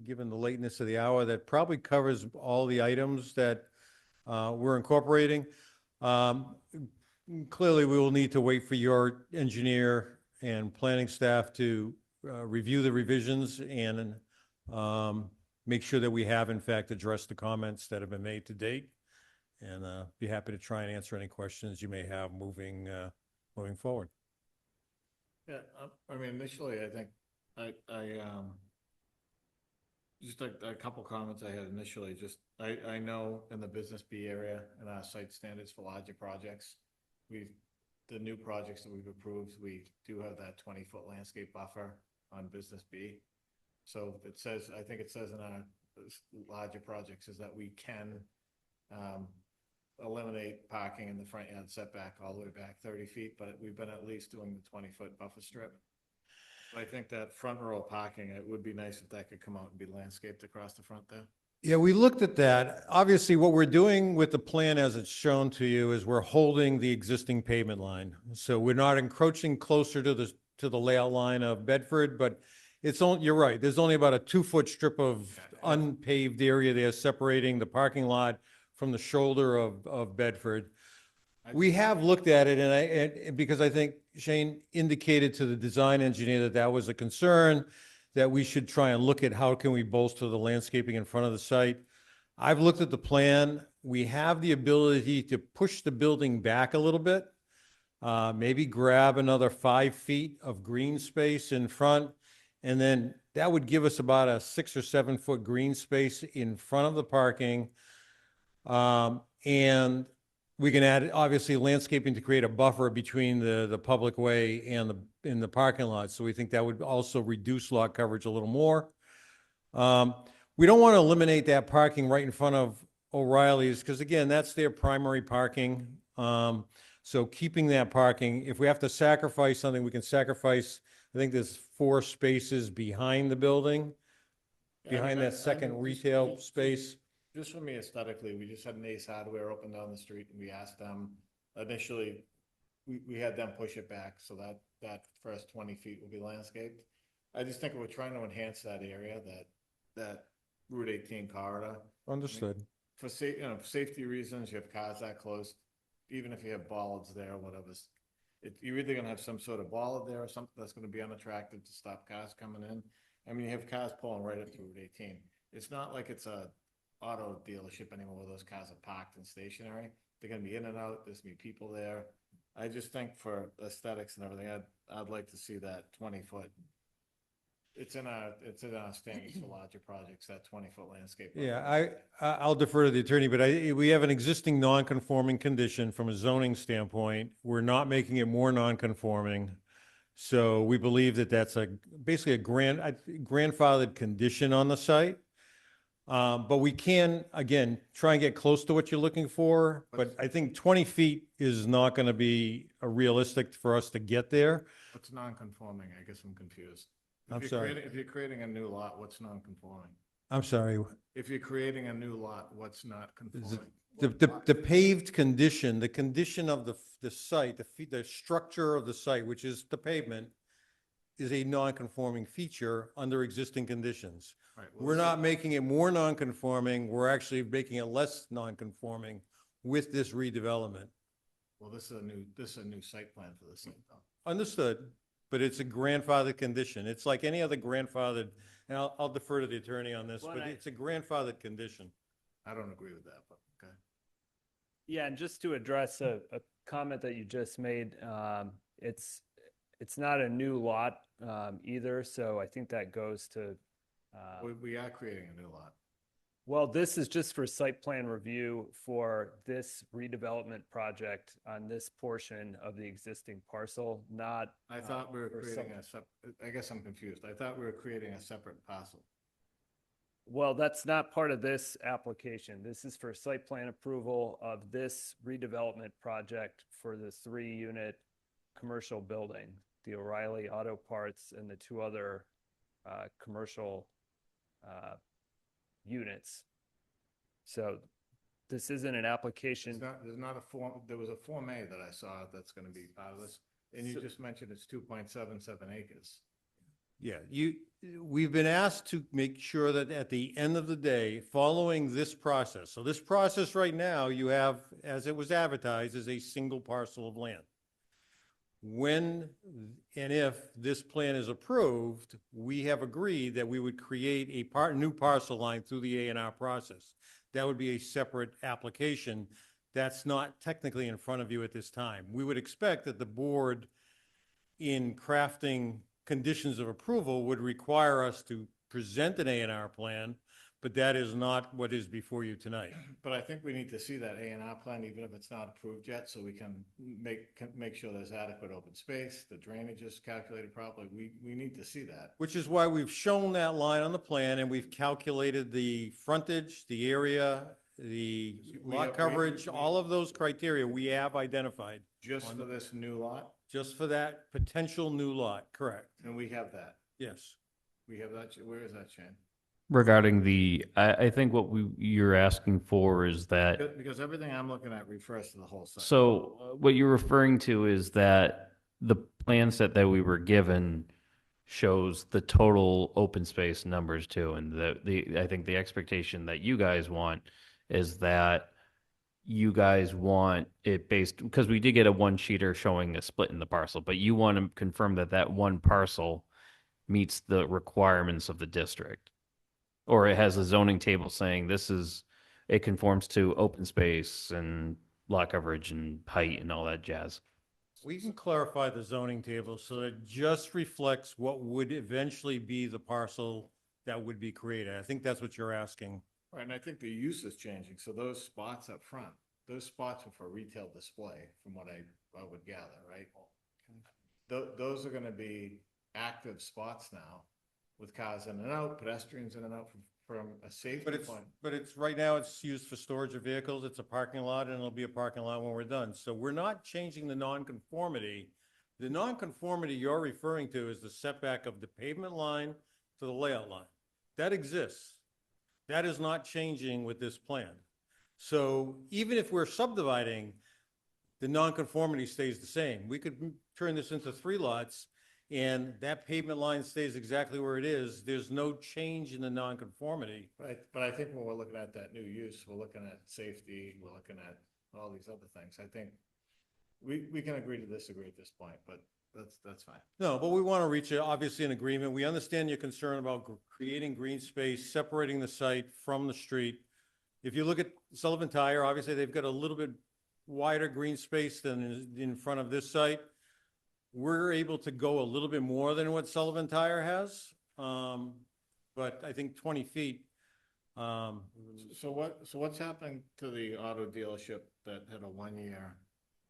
given the lateness of the hour, that probably covers all the items that we're incorporating. Clearly, we will need to wait for your engineer and planning staff to review the revisions and make sure that we have in fact addressed the comments that have been made to date. And be happy to try and answer any questions you may have moving forward. Yeah, I mean, initially, I think, just a couple comments I had initially, just, I know in the Business B area and our site standards for larger projects, the new projects that we've approved, we do have that 20-foot landscape buffer on Business B. So it says, I think it says in our larger projects is that we can eliminate parking in the front yard setback all the way back 30 feet, but we've been at least doing the 20-foot buffer strip. I think that front row parking, it would be nice if that could come out and be landscaped across the front there. Yeah, we looked at that. Obviously, what we're doing with the plan as it's shown to you is we're holding the existing pavement line. So we're not encroaching closer to the layout line of Bedford, but it's only, you're right, there's only about a 2-foot strip of unpaved area there separating the parking lot from the shoulder of Bedford. We have looked at it, and because I think Shane indicated to the design engineer that that was a concern, that we should try and look at how can we bolster the landscaping in front of the site. I've looked at the plan. We have the ability to push the building back a little bit, maybe grab another 5 feet of green space in front, and then that would give us about a 6 or 7 foot green space in front of the parking. And we can add, obviously, landscaping to create a buffer between the public way and the parking lot. So we think that would also reduce lot coverage a little more. We don't want to eliminate that parking right in front of O'Reilly's because, again, that's their primary parking. So keeping that parking, if we have to sacrifice something, we can sacrifice, I think there's 4 spaces behind the building, behind that second retail space. Just for me aesthetically, we just had an Ace Hardware open down the street and we asked them, initially, we had them push it back so that first 20 feet will be landscaped. I just think we're trying to enhance that area, that Route 18 corridor. Understood. For safety reasons, you have cars that close, even if you have bollards there or whatever. You're either gonna have some sort of bollard there or something that's gonna be unattractive to stop cars coming in. I mean, you have cars pulling right up to Route 18. It's not like it's a auto dealership anymore where those cars are parked and stationary. They're gonna be in and out, there's gonna be people there. I just think for aesthetics and everything, I'd like to see that 20-foot. It's in our standards for larger projects, that 20-foot landscape. Yeah, I'll defer to the attorney, but we have an existing non-conforming condition from a zoning standpoint. We're not making it more non-conforming. So we believe that that's basically a grandfathered condition on the site. But we can, again, try and get close to what you're looking for, but I think 20 feet is not going to be realistic for us to get there. What's non-conforming? I guess I'm confused. I'm sorry. If you're creating a new lot, what's non-conforming? I'm sorry. If you're creating a new lot, what's not conforming? The paved condition, the condition of the site, the structure of the site, which is the pavement, is a non-conforming feature under existing conditions. Right, We're not making it more non-conforming, we're actually making it less non-conforming with this redevelopment. Well, this is a new site plan for the site though. Understood, but it's a grandfathered condition. It's like any other grandfathered, and I'll defer to the attorney on this, but it's a grandfathered condition. I don't agree with that, but okay. Yeah, and just to address a comment that you just made, it's not a new lot either, so I think that goes to. We are creating a new lot. Well, this is just for site plan review for this redevelopment project on this portion of the existing parcel, not. I thought we were creating I guess I'm confused. I thought we were creating a separate parcel. Well, that's not part of this application. This is for site plan approval of this redevelopment project for the 3-unit commercial building, the O'Reilly Auto Parts and the 2 other commercial units. So this isn't an application. There's not a form, there was a Form A that I saw that's going to be part of this. And you just mentioned it's 2.77 acres. Yeah, we've been asked to make sure that at the end of the day, following this process, so this process right now, you have, as it was advertised, is a single parcel of land. when and if this plan is approved, we have agreed that we would create a new parcel line through the A&R process. That would be a separate application. That's not technically in front of you at this time. We would expect that the board, in crafting conditions of approval, would require us to present an A&R plan, but that is not what is before you tonight. But I think we need to see that A&R plan, even if it's not approved yet, so we can make sure there's adequate open space, the drainage is calculated properly. We need to see that. Which is why we've shown that line on the plan, and we've calculated the frontage, the area, the lot coverage, all of those criteria we have identified. Just for this new lot? Just for that potential new lot, correct? And we have that. Yes. We have that. Where is that, Shane? Regarding I think what you're asking for is that, Because everything I'm looking at refers to the whole site. so what you're referring to is that the plan set that we were given shows the total open space numbers too. And I think the expectation that you guys want is that you guys want it based, because we did get a one sheeter showing a split in the parcel, but you want to confirm that that one parcel meets the requirements of the district. Or it has a zoning table saying it conforms to open space and lot coverage and height and all that jazz. We can clarify the zoning table so that it just reflects what would eventually be the parcel that would be created. I think that's what you're asking. Right, and I think the use is changing, so those spots up front, those spots are for retail display, from what I would gather, right? Those are gonna be active spots now, with cars in and out, pedestrians in and out from a safety point. But it's, right now, it's used for storage of vehicles. It's a parking lot, and it'll be a parking lot when we're done. So we're not changing the nonconformity. The nonconformity you're referring to is the setback of the pavement line to the layout line. That exists. That is not changing with this plan. So even if we're subdividing, the nonconformity stays the same. We could turn this into 3 lots, and that pavement line stays exactly where it is. There's no change in the nonconformity. Right, but I think when we're looking at that new use, we're looking at safety, we're looking at all these other things. I think we can agree to disagree at this point, but that's fine. No, but we want to reach, obviously, an agreement. We understand your concern about creating green space, separating the site from the street. If you look at Sullivan Tire, obviously, they've got a little bit wider green space than is in front of this site. We're able to go a little bit more than what Sullivan Tire has, but I think 20 feet. So what's happening to the auto dealership that had a 1-year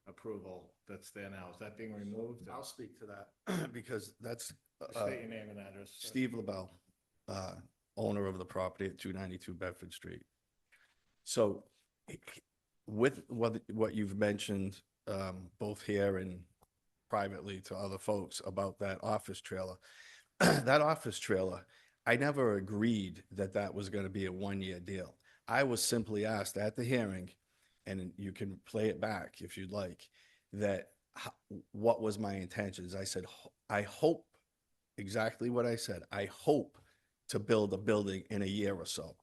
approval that's there now? Is that being removed? I'll speak to that because that's State your name and address. sir. Steve LaBelle, owner of the property at 292 Bedford Street. So with what you've mentioned, both here and privately to other folks about that office trailer, that office trailer, I never agreed that that was going to be a 1-year deal. I was simply asked at the hearing, and you can play it back if you'd like, that what was my intentions. I said, I hope, exactly what I said, I hope to build a building in a year or so.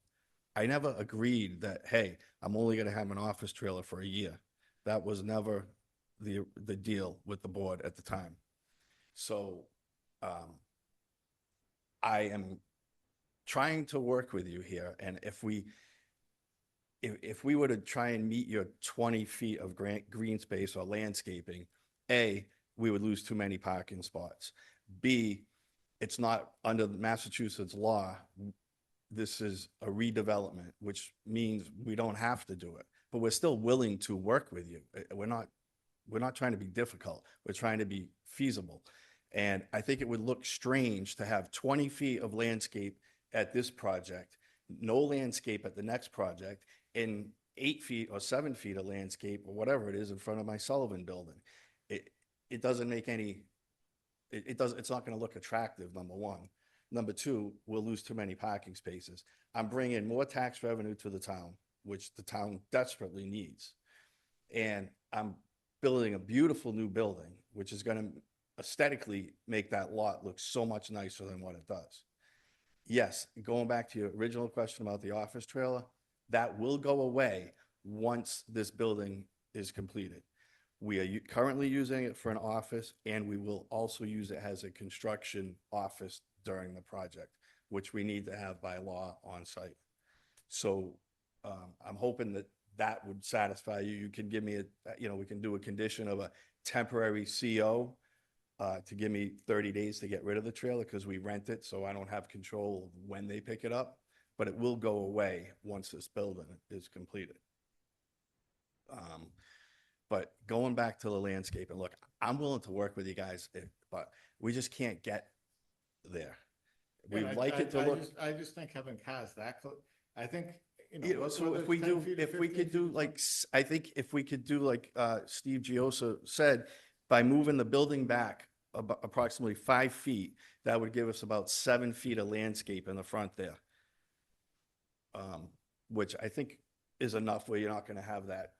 I never agreed that, hey, I'm only going to have an office trailer for a year. That was never the deal with the board at the time. So I am trying to work with you here, and if we were to try and meet your 20 feet of green space or landscaping, A, we would lose too many parking spots. B, it's not under the Massachusetts law. This is a redevelopment, which means we don't have to do it, but we're still willing to work with you. We're not trying to be difficult. We're trying to be feasible. And I think it would look strange to have 20 feet of landscape at this project, no landscape at the next project, and 8 feet or 7 feet of landscape or whatever it is in front of my Sullivan building. It doesn't make any, it's not going to look attractive, number one. Number two, we'll lose too many parking spaces. I'm bringing more tax revenue to the town, which the town desperately needs. And I'm building a beautiful new building, which is going to aesthetically make that lot look so much nicer than what it does. Yes, going back to your original question about the office trailer, that will go away once this building is completed. We are currently using it for an office, and we will also use it as a construction office during the project, which we need to have by law on site. So I'm hoping that that would satisfy you. You can give me we can do a condition of a temporary CO to give me 30 days to get rid of the trailer because we rent it, so I don't have control of when they pick it up, but it will go away once this building is completed. But going back to the landscape, and look, I'm willing to work with you guys, but we just can't get there. We Yeah, like it to I look. I just think having cars that close, I think, So whether if we it's 10 do, feet or if we 15 could do feet, like, I think if we could do like Steve Giosa said, by moving the building back approximately 5 feet, that would give us about 7 feet of landscape in the front there. Which I think is enough where you're not gonna have that,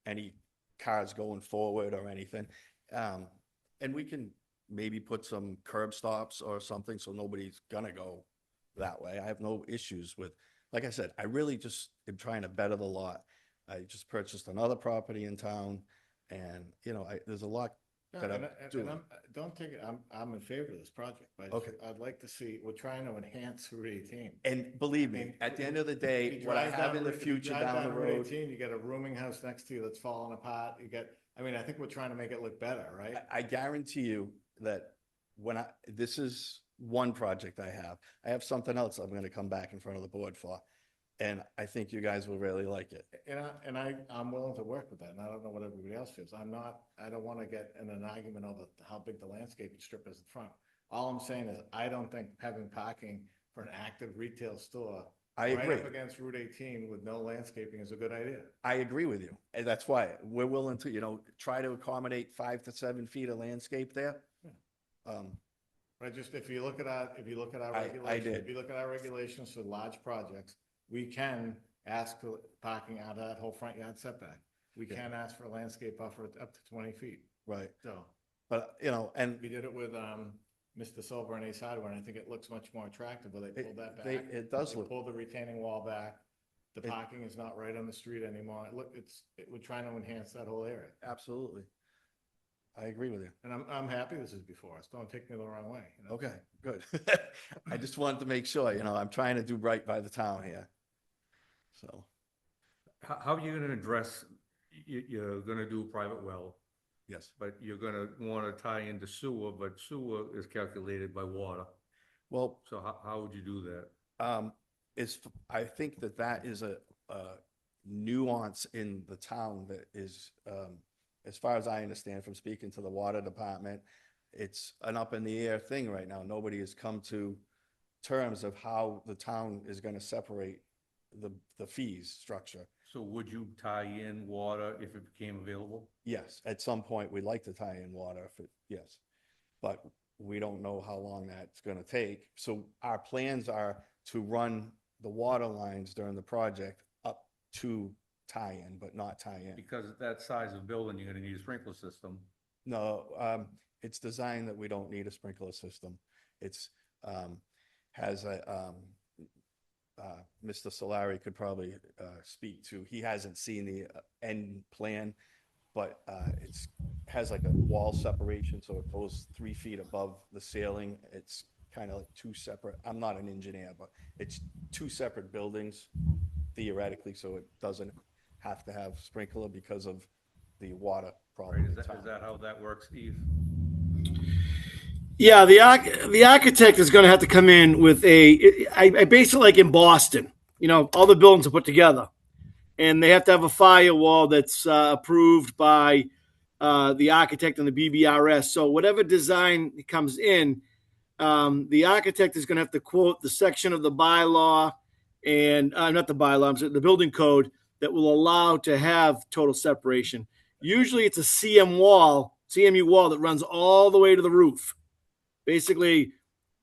any cars going forward or anything. And we can maybe put some curb stops or something so nobody's gonna go that way. I have no issues with, like I said, I really just am trying to better the lot. I just purchased another property in town, and, there's a lot that I'm doing. don't take it, I'm in favor of this project, but Okay. I'd like to see, we're trying to enhance Route 18. And believe me, I mean, at the end of the If day, you what I drive have down in the Route- if future you drive down the Route road, 18, you got a rooming house next to you that's falling apart, I think we're trying to make it look better, right? I guarantee you that this is one project I have. I have something else I'm gonna come back in front of the board for. And I think you guys will really like it. I'm willing to work with that, and I don't know what everybody else feels. I don't want to get in an argument over how big the landscaping strip is in front. All I'm saying is, I don't think having parking for an active retail store I right agree. up against Route 18 with no landscaping is a good idea. I agree with you. And that's why we're willing to, try to accommodate 5 to 7 feet of landscape there. But just, if you look at our I regulations, did. if you look at our regulations for large projects, we can ask for parking out of that whole front yard setback. We can ask for a landscape buffer up to 20 feet. Right. So, But, and we did it with, Mr. Silver and Ace Hardware, and I think it looks much more attractive, where they pulled that back. it does They look, pulled the retaining wall back. The It- parking is not right on the street anymore. We're trying to enhance that whole area. absolutely. I agree with you. And I'm happy this is before us. Don't take me the wrong way. Okay, good. I just wanted to make sure, I'm trying to do right by the town here. So, How are you gonna address, you're gonna do a private well, yes. but you're gonna wanna tie into sewer, but sewer is calculated by water. Well, So how would you do that? I think that is a nuance in the town that is, as far as I understand from speaking to the water department, it's an up in the air thing right now. Nobody has come to terms of how the town is gonna separate the fees structure. So would you tie in water if it became available? Yes, at some point, we'd like to tie in water yes. But we don't know how long that's gonna take. So our plans are to run the water lines during the project up to tie-in, but not tie-in. Because at that size of building, you're gonna need a sprinkler system. No, it's designed that we don't need a sprinkler system. It's, has Mr. Solari could probably speak to. He hasn't seen the end plan, but has like a wall separation, so it goes 3 feet above the ceiling. It's kind of like two separate, I'm not an engineer, but it's two separate buildings theoretically, so it doesn't have to have sprinkler because of the water problem. Right, in is town. that how that works, Steve? Yeah, the architect is going to have to come in with I basically like in Boston, all the buildings are put together, and they have to have a firewall that's approved by the architect and the BBRS. So whatever design comes in, the architect is going to have to quote the section of the bylaw and not the bylaw, I'm sorry, the building code that will allow to have total separation. Usually it's a CMU wall that runs all the way to the roof. Basically,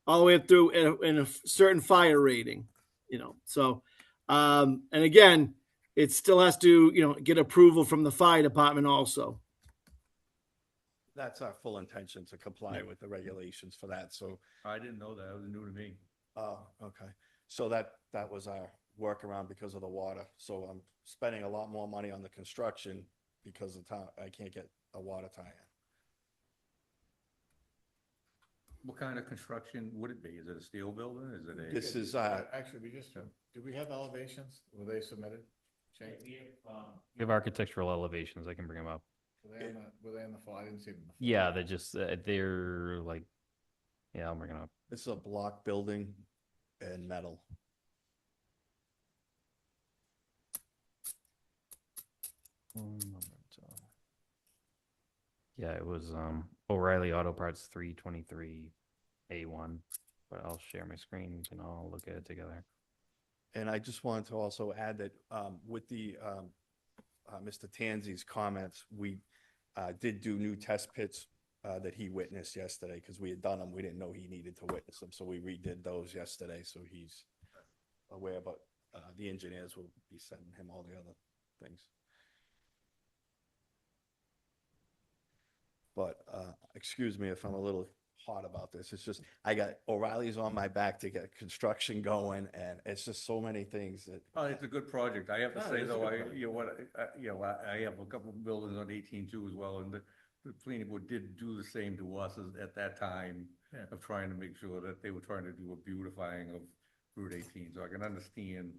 all the way up through in a certain fire rating, So, and again, it still has to, get approval from the fire department also. That's our full intention, to comply with the regulations for that. So, I didn't know that. It was new to me. oh, okay. So that was our workaround because of the water. So I'm spending a lot more money on the construction because the town, I can't get a water tie-in. What kind of construction would it be? Is it a steel building? Is it a? This is, Actually, do we have elevations? Were they submitted? Shane? We have architectural elevations. I can bring them up. Were they in the fall? I didn't see them. Yeah, they're just, they're like, yeah, I'll bring it up. this is a block building and metal. Yeah, it was O'Reilly Auto Parts 323 A1, but I'll share my screen. We can all look at it together. And I just wanted to also add that with the Mr. Tanzi's comments, we did do new test pits that he witnessed yesterday because we had done them. We didn't know he needed to witness them, so we redid those yesterday. So he's aware, but the engineers will be sending him all the other things. But excuse me if I'm a little hot about this. It's just, I got O'Reilly's on my back to get construction going, and it's just so many things that. Oh, it's a good project. I have to No, say it's a though, good I have a couple of buildings on 18 too as well, and the planning board did do the same to us at that time Yeah. of trying to make sure that they were trying to do a beautifying of Route 18, so I can understand,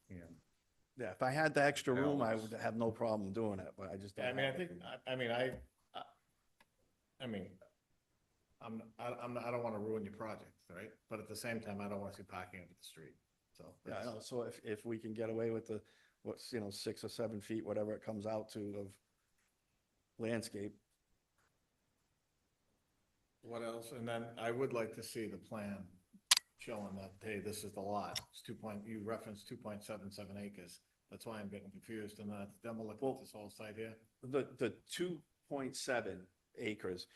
Yeah, if I had the extra room, I Balance. would have no problem doing it, but I just don't. Yeah, I mean, I have think, it. I don't want to ruin your project, right? But at the same time, I don't want to see parking up at the street, so. Yeah, I know. So if we can get away with the, what's, 6 or 7 feet, whatever it comes out to of landscape. What else? And then I would like to see the plan showing that, hey, this is the lot. It's you referenced 2.77 acres. That's why I'm getting confused. And then we'll look at this whole site here. The 2.7 acres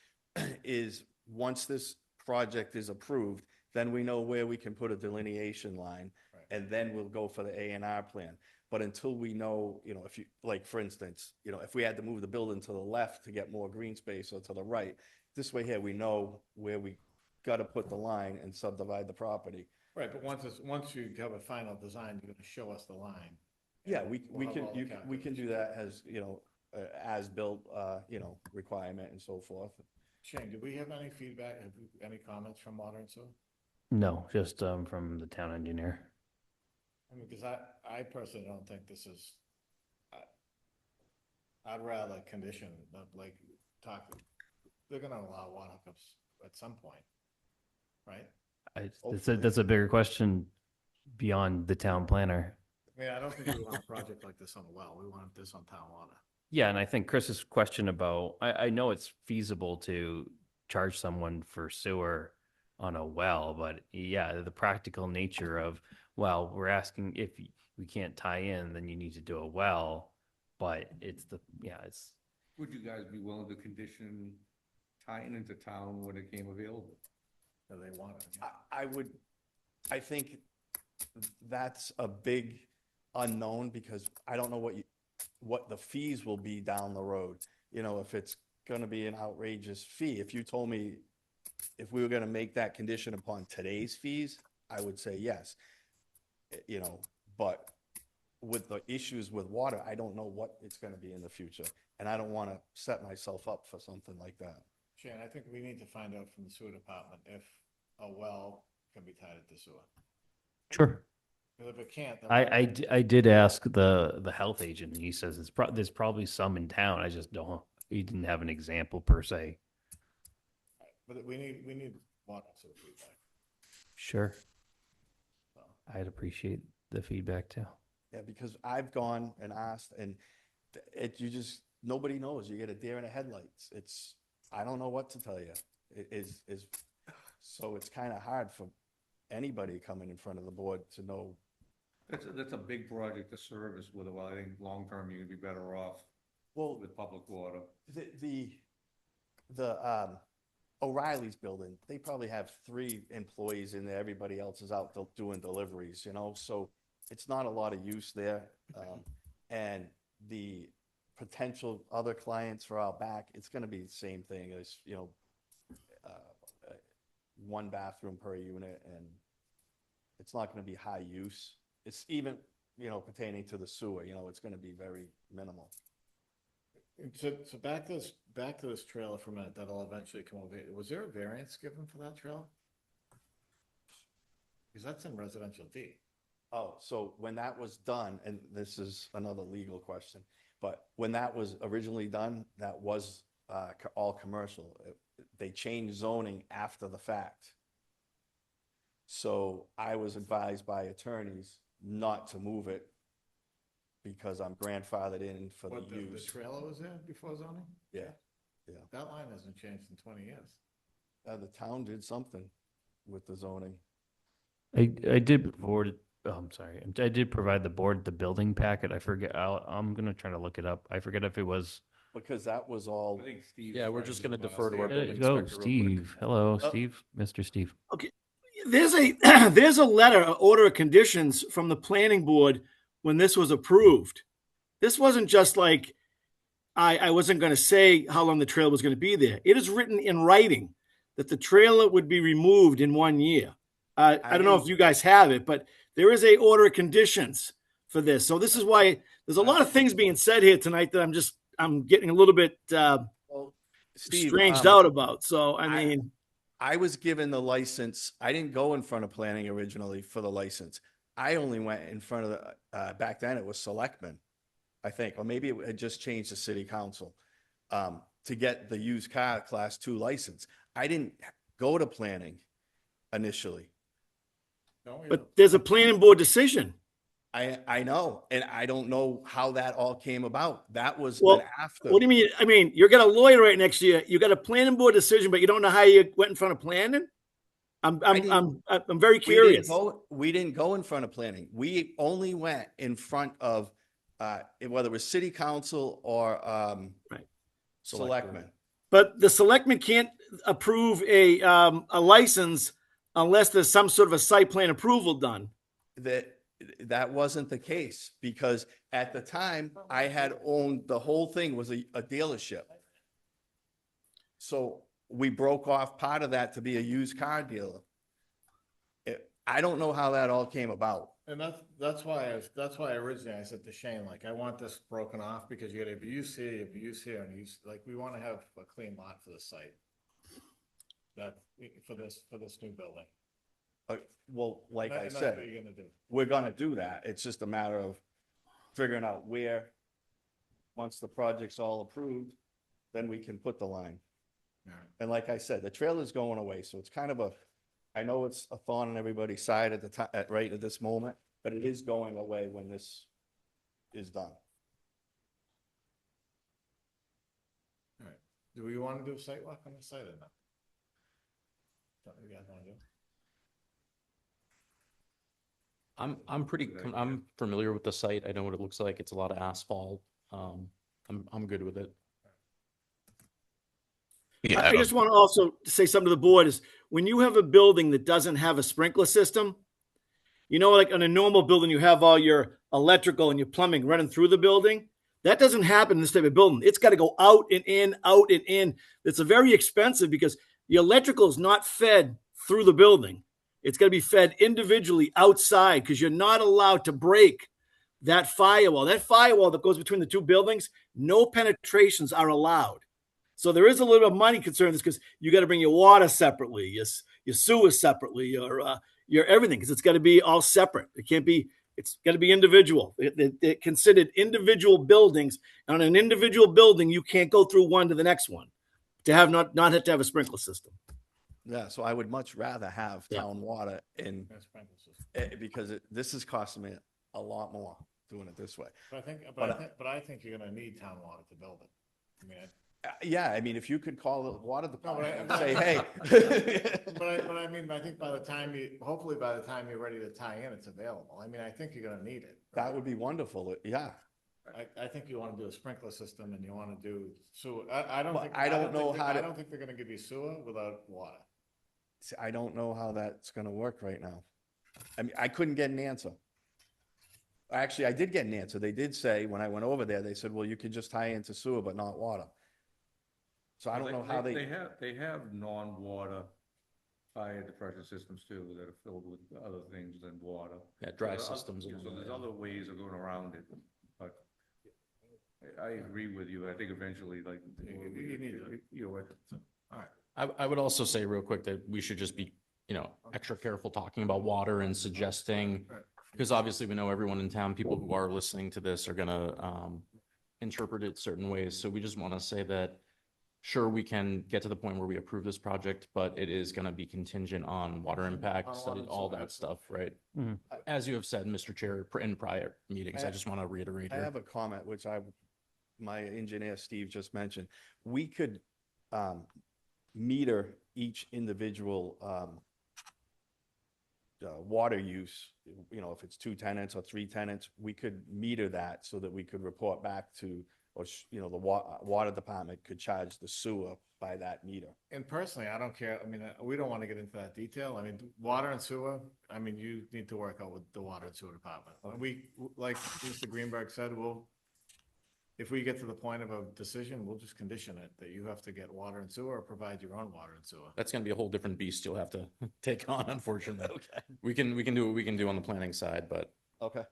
is, once this project is approved, then we know where we can put a delineation line. Right. And then we'll go for the A&R plan. But until we know, if you, like, for instance, if we had to move the building to the left to get more green space or to the right, this way here, we know where we got to put the line and subdivide the property. Right, but once you have a final design, you're going to show us the line. Yeah, And we we'll have can, all the we can do that as built, requirement and so forth. Shane, do we have any feedback, any comments from Water and Sewer? No, just from the town engineer. I mean, because I personally don't think this is, I'd rather condition, like, they're gonna allow water hookups at some point, right? That's a bigger question beyond the town planner. I mean, I don't think we want a project like this on a well. We want this on town water. Yeah, and I think Chris's question about, I know it's feasible to charge someone for sewer on a well, but yeah, the practical nature of, well, we're asking if we can't tie in, then you need to do a well, but it's. Would you guys be willing to condition tying into town when it came available? Do they want it? I think that's a big unknown because I don't know what the fees will be down the road. If it's going to be an outrageous fee. If you told me if we were going to make that condition upon today's fees, I would say yes. But with the issues with water, I don't know what it's going to be in the future. And I don't want to set myself up for something like that. Shane, I think we need to find out from the sewer department if a well can be tied into sewer. Sure. Because if it can't, then I did ask the health agent, and he says there's probably some in town. I just don't. He didn't have an example per se. But we need water and sewer feedback. Sure. I'd appreciate the feedback too. Yeah, because I've gone and asked, and nobody knows. You get a deer in the headlights. I don't know what to tell you. So it's kind of hard for anybody coming in front of the board to know. That's a big project to service with, I think long-term, you're gonna be better off with public water. The O'Reilly's building, they probably have 3 employees in there. Everybody else is out doing deliveries, so it's not a lot of use there. And the potential other clients for our back, it's going to be the same thing as, 1 bathroom per unit, and it's not going to be high use. It's even, pertaining to the sewer, it's going to be very minimal. So back to this trailer for a minute, that'll eventually come over. Was there a variance given for that trailer? Because that's in residential D. Oh, so when that was done, and this is another legal question, but when that was originally done, that was all commercial. They changed zoning after the fact. So I was advised by attorneys not to move it because I'm grandfathered in for the What, the use. trailer was there before zoning? Yeah, yeah. That line hasn't changed in 20 years. The town did something with the zoning. I did forward, oh, I'm sorry, I did provide the board the building packet. I forget, I'm gonna try to look it up. I forget if it was. Because that was all. Yeah, we're just gonna defer to our There building you go, inspector real quick. Steve. Hello, Steve, Mr. Steve. Okay, there's a, there's a letter, an order of conditions from the planning board when this was approved. This wasn't just like, I wasn't going to say how long the trailer was going to be there. It is written in writing that the trailer would be removed in 1 year. I don't know if you guys have it, but there is a order of conditions for this. So this is why there's a lot of things being said here tonight that I'm getting a little bit Steve, stranged out about. So, I mean, I was given the license. I didn't go in front of planning originally for the license. I only went in front of the, back then it was selectmen, I think, or maybe it had just changed to city council, to get the used car class 2 license. I didn't go to planning initially. but there's a planning board decision. I know, and I don't know how that all came about. That was Well, after. what do you mean? I mean, you're got a lawyer right next to you. You got a planning board decision, but you don't know how you went in front of planning? I'm very curious. We didn't go in front of planning. We only went in front of, whether it was city council or, selectmen. But the selectmen can't approve a license unless there's some sort of a site plan approval done. That wasn't the case because at the time I had owned, the whole thing was a dealership. So we broke off part of that to be a used car dealer. I don't know how that all came about. And that's why originally I said to Shane, like, I want this broken off because you got abuse here, abuse here, and like, we want to have a clean lot for the site. For this new building. Well, like I And that's said, what you're gonna do. we're gonna do that. It's just a matter of figuring out where, once the project's all approved, then we can put the line. And like I said, the trailer's going away, so it's kind of I know it's a thorn on everybody's side at the time, right at this moment, but it is going away when this is done. All right. Do we want to do a site walk on the site or not? Something you guys want to do? I'm familiar with the site. I know what it looks like. It's a lot of asphalt. I'm good with it. Yeah, I just want to also say something to the board is when you have a building that doesn't have a sprinkler system, you know, like on a normal building, you have all your electrical and your plumbing running through the building. That doesn't happen in this type of building. It's got to go out and in, out and in. It's a very expensive because the electrical is not fed through the building. It's got to be fed individually outside because you're not allowed to break that firewall. That firewall that goes between the two buildings, no penetrations are allowed. So there is a little bit of money concern this because you got to bring your water separately, your sewer separately, your everything because it's got to be all separate. It can't be. It's got to be individual. They're considered individual buildings, and on an individual building, you can't go through one to the next one to have not have to have a sprinkler system. Yeah, so I would much rather have town water in, because this is costing me a lot more doing it this way. But I think you're gonna need town water to build it. I mean, yeah, I mean, if you could call the water department and say, hey. But I mean, I think hopefully by the time you're ready to tie in, it's available. I mean, I think you're gonna need it. That would be wonderful. Yeah. I think you want to do a sprinkler system and you want to do sewer. I don't think they're gonna give you sewer without water. See, I don't know how that's gonna work right now. I mean, I couldn't get an answer. Actually, I did get an answer. They did say, when I went over there, they said, well, you could just tie into sewer, but not water. So I don't know how They have non-water fire depression systems too that are filled with other things than water. Yeah, dry So systems. So there's other ways of going around it, but I agree with you. I think eventually, like, You need, you know, all right. I would also say real quick that we should just be, extra careful talking about water and suggesting, because obviously we know everyone in town, people who are listening to this are gonna interpret it certain ways. So we just want to say that, sure, we can get to the point where we approve this project, but it is gonna be contingent on water impact study, all that stuff, right? As you have said, Mr. Chair, in prior meetings, I just want to reiterate I here. have a comment, which my engineer Steve just mentioned. We could meter each individual water use, if it's 2 tenants or 3 tenants, we could meter that so that we could report back to, or, the water department could charge the sewer by that meter. And personally, I don't care. I mean, we don't want to get into that detail. I mean, water and sewer, I mean, you need to work out with the water and sewer department. We, like Mr. Greenberg said, if we get to the point of a decision, we'll just condition it that you have to get water and sewer or provide your own water and sewer. That's gonna be a whole different beast you'll have to take on, unfortunately. Okay. We can do what we can do on the planning side, but. Okay.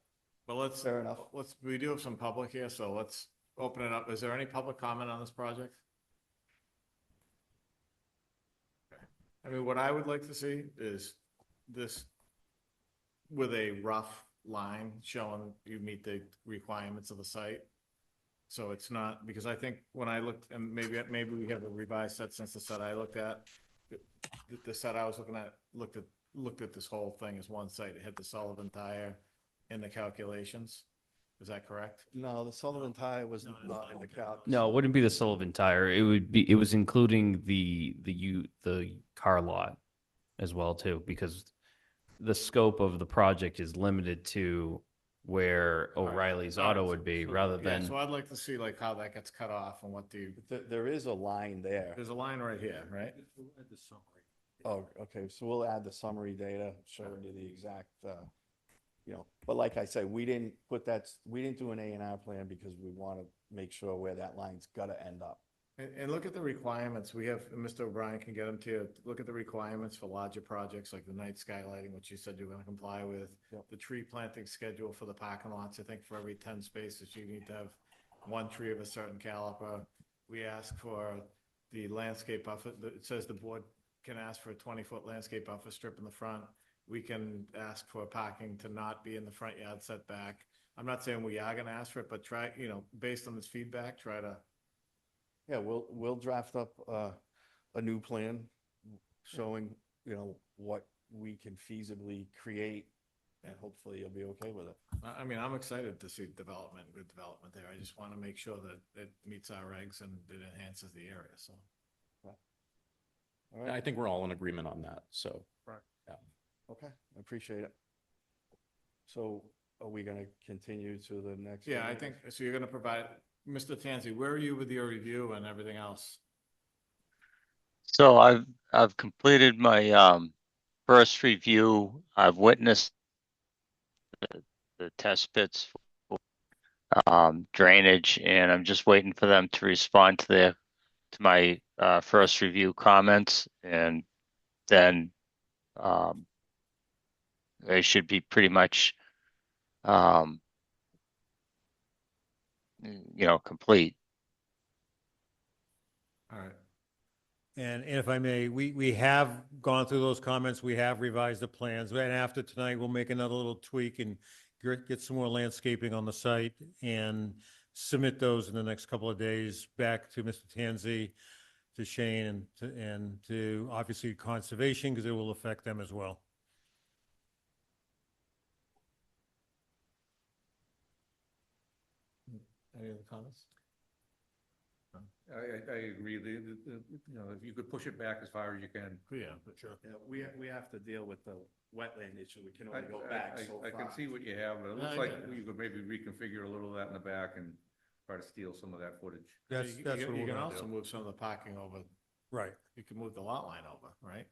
Well, Fair enough. we do have some public here, so let's open it up. Is there any public comment on this project? I mean, what I would like to see is this with a rough line showing you meet the requirements of the site. So it's not, because I think when I looked, and maybe we have a revised set since the set I looked at, the set I was looking at, looked at this whole thing as one site. It had the Sullivan tire in the calculations. Is that correct? No, the Sullivan tire was not in the calc. No, it wouldn't be the Sullivan tire. It was including the car lot as well too, because the scope of the project is limited to where O'Reilly's Auto would be rather Yeah, than. so I'd like to see like how that gets cut off and what There is a line there. there's a line right here, right? Oh, okay, so we'll add the summary data showing you the exact, but like I said, we didn't do an A&R plan because we want to make sure where that line's gotta end up. And look at the requirements. We have, Mr. O'Brien can get them to you. Look at the requirements for larger projects like the night skylighting, which you said you're gonna comply with. Yep. The tree planting schedule for the parking lots. I think for every 10 spaces, you need to have 1 tree of a certain caliber. We ask for the landscape buffer. It says the board can ask for a 20-foot landscape buffer strip in the front. We can ask for parking to not be in the front yard setback. I'm not saying we are gonna ask for it, but try, based on this feedback, try to. Yeah, we'll draft up a new plan showing, what we can feasibly create, and hopefully you'll be okay with it. I mean, I'm excited to see good development there. I just want to make sure that it meets our regs and it enhances the area, so. All right. I think we're all in agreement on that, so. Right. Yeah. Okay, I appreciate it. So are we gonna continue to the next? Yeah, I meeting? think, so you're gonna provide, Mr. Tanzi, where are you with your review and everything else? So I've completed my first review. I've witnessed the test pits for drainage, and I'm just waiting for them to respond to my first review comments, and then they should be pretty much complete. All right. And if I may, we have gone through those comments, we have revised the plans, and after tonight, we'll make another little tweak and get some more landscaping on the site and submit those in the next couple of days back to Mr. Tanzi, to Shane, and to obviously conservation, because it will affect them as well. Any other comments? I agree. If you could push it back as far as you can. Yeah, but sure. Yeah, we have to deal with the wetland issue. We can I only go back so I can far. see what you have, but it No, looks I like get it. you could maybe reconfigure a little of that in the back and try to steal some of that footage. That's You what can we're gonna also do. move some of the parking over. Right. You can move the lot line over, right?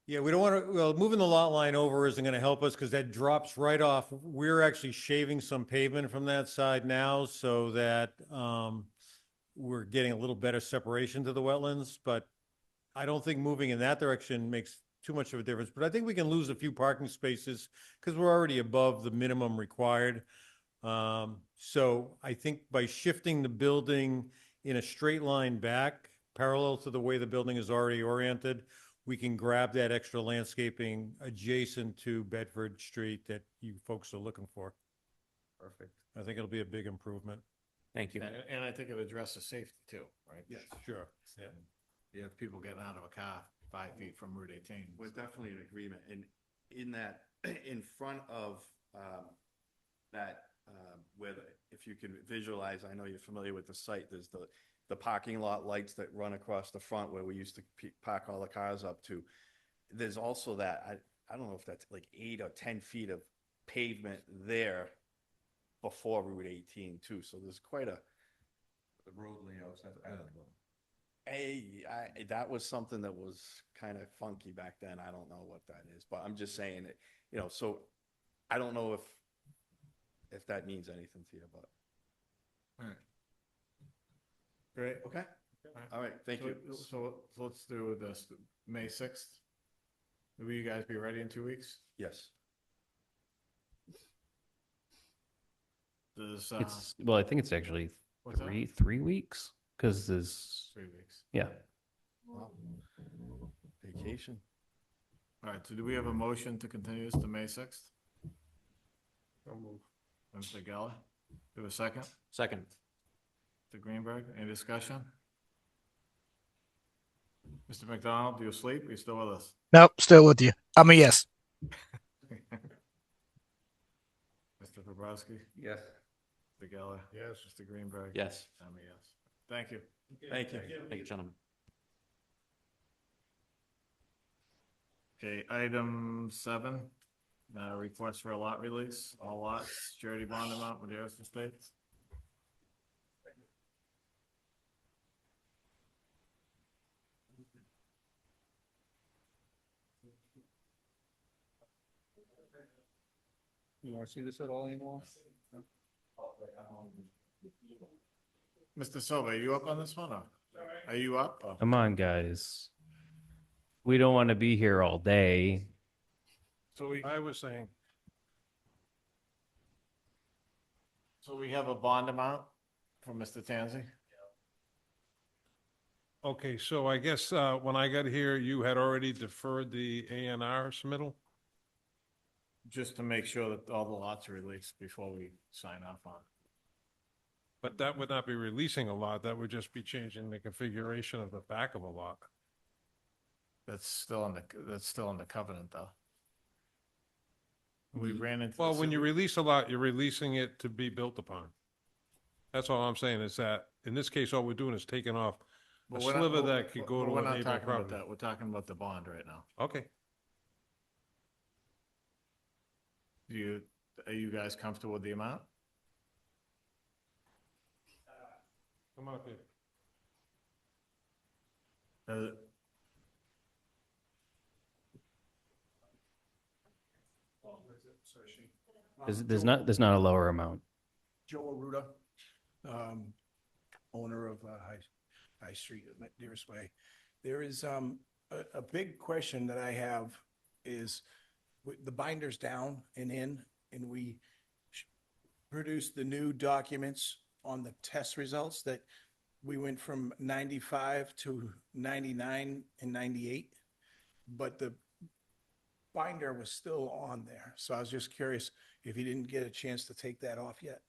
Yeah, we don't want to, well, moving the lot line over isn't going to help us because that drops right off. We're actually shaving some pavement from that side now so that we're getting a little better separation to the wetlands, but I don't think moving in that direction makes too much of a difference. But I think we can lose a few parking spaces because we're already above the minimum required. So I think by shifting the building in a straight line back, parallel to the way the building is already oriented, we can grab that extra landscaping adjacent to Bedford Street that you folks are looking for. Perfect. I think it'll be a big improvement. Thank you. And I think it addresses safety too, right? Yes, sure. Yeah. You have people getting out of a car 5 feet from Route 18. We're definitely in agreement. And in that, in front of that, where if you can visualize, I know you're familiar with the site, there's the parking lot lights that run across the front where we used to park all the cars up to. There's also that, I don't know if that's like 8 or 10 feet of pavement there before Route 18 too. So there's quite a. The road layouts. That was something that was kind of funky back then. I don't know what that is, but I'm just saying it, so I don't know if that means anything to you, but. All right. Great. Okay. All right. Thank you. So let's do this, May 6th. Will you guys be ready in 2 weeks? Yes. Does, Well, I think it's actually What's that? 3 weeks, because there's, 3 weeks. yeah. Wow. Vacation. All right, so do we have a motion to continue this to May 6th? Don't move. Mr. Geller, do we have a second? Second. Mr. Greenberg, any discussion? Mr. McDonald, do you sleep? Are you still with us? Nope, still with you. I'm a yes. Mr. Bobrowski? Yes. Mr. Geller? Yes. Mr. Greenberg? Yes. I'm a yes. Thank you. Thank you. Thank you, gentlemen. Okay, item 7, request for a lot release, all lots, surety bond amount, Maderas Estates. You want to see this at all anymore? Mr. Silva, are you up on this one, or are you up? or- Come on, guys. We don't want to be here all day. So we, I was saying, so we have a bond amount from Mr. Tanzi? okay, so I guess when I got here, you had already deferred the A&R submittal? Just to make sure that all the lots are released before we sign off on it. But that would not be releasing a lot, that would just be changing the configuration of the back of a lot. That's still in the covenant, though. We ran into. Well, the when you situ- release a lot, you're releasing it to be built upon. That's all I'm saying, is that, in this case, all we're doing is taking off a But we're not- sliver but- that could but go to we're a not neighboring talking about property. that. We're talking about the bond right now. Okay, Are you guys comfortable with the amount? come on, Dave. Uh, There's not a lower amount. Joe Aruda, owner of High Street, Dearest Way. There is a big question that I have is the binder's down and in, and we produced the new documents on the test results that we went from 95 to 99 and 98, but the binder was still on there. So I was just curious if you didn't get a chance to take that off yet.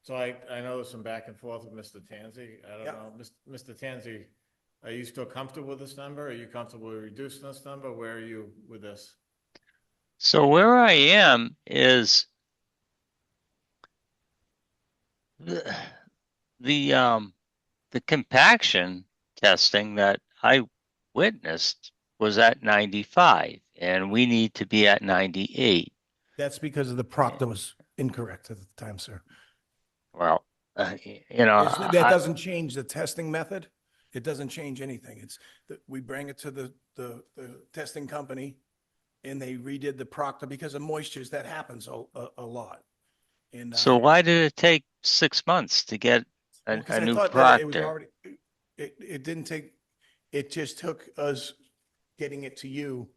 So I know there's some back and forth with Mr. Tanzi. I don't Yeah. know, Mr. Tanzi, are you still comfortable with this number? Are you comfortable with reducing this number? Where are you with this? So where I am is the compaction testing that I witnessed was at 95, and we need to be at 98. That's because of the Proctor was incorrect at the time, sir. Well, you know, That doesn't change the testing method. It doesn't change anything. It's that we bring it to the testing company and they redid the Proctor because of moistures. That happens a lot. And so why did it take 6 months to get because a I new thought that it was proctor? already, it didn't take, it just took us getting it to you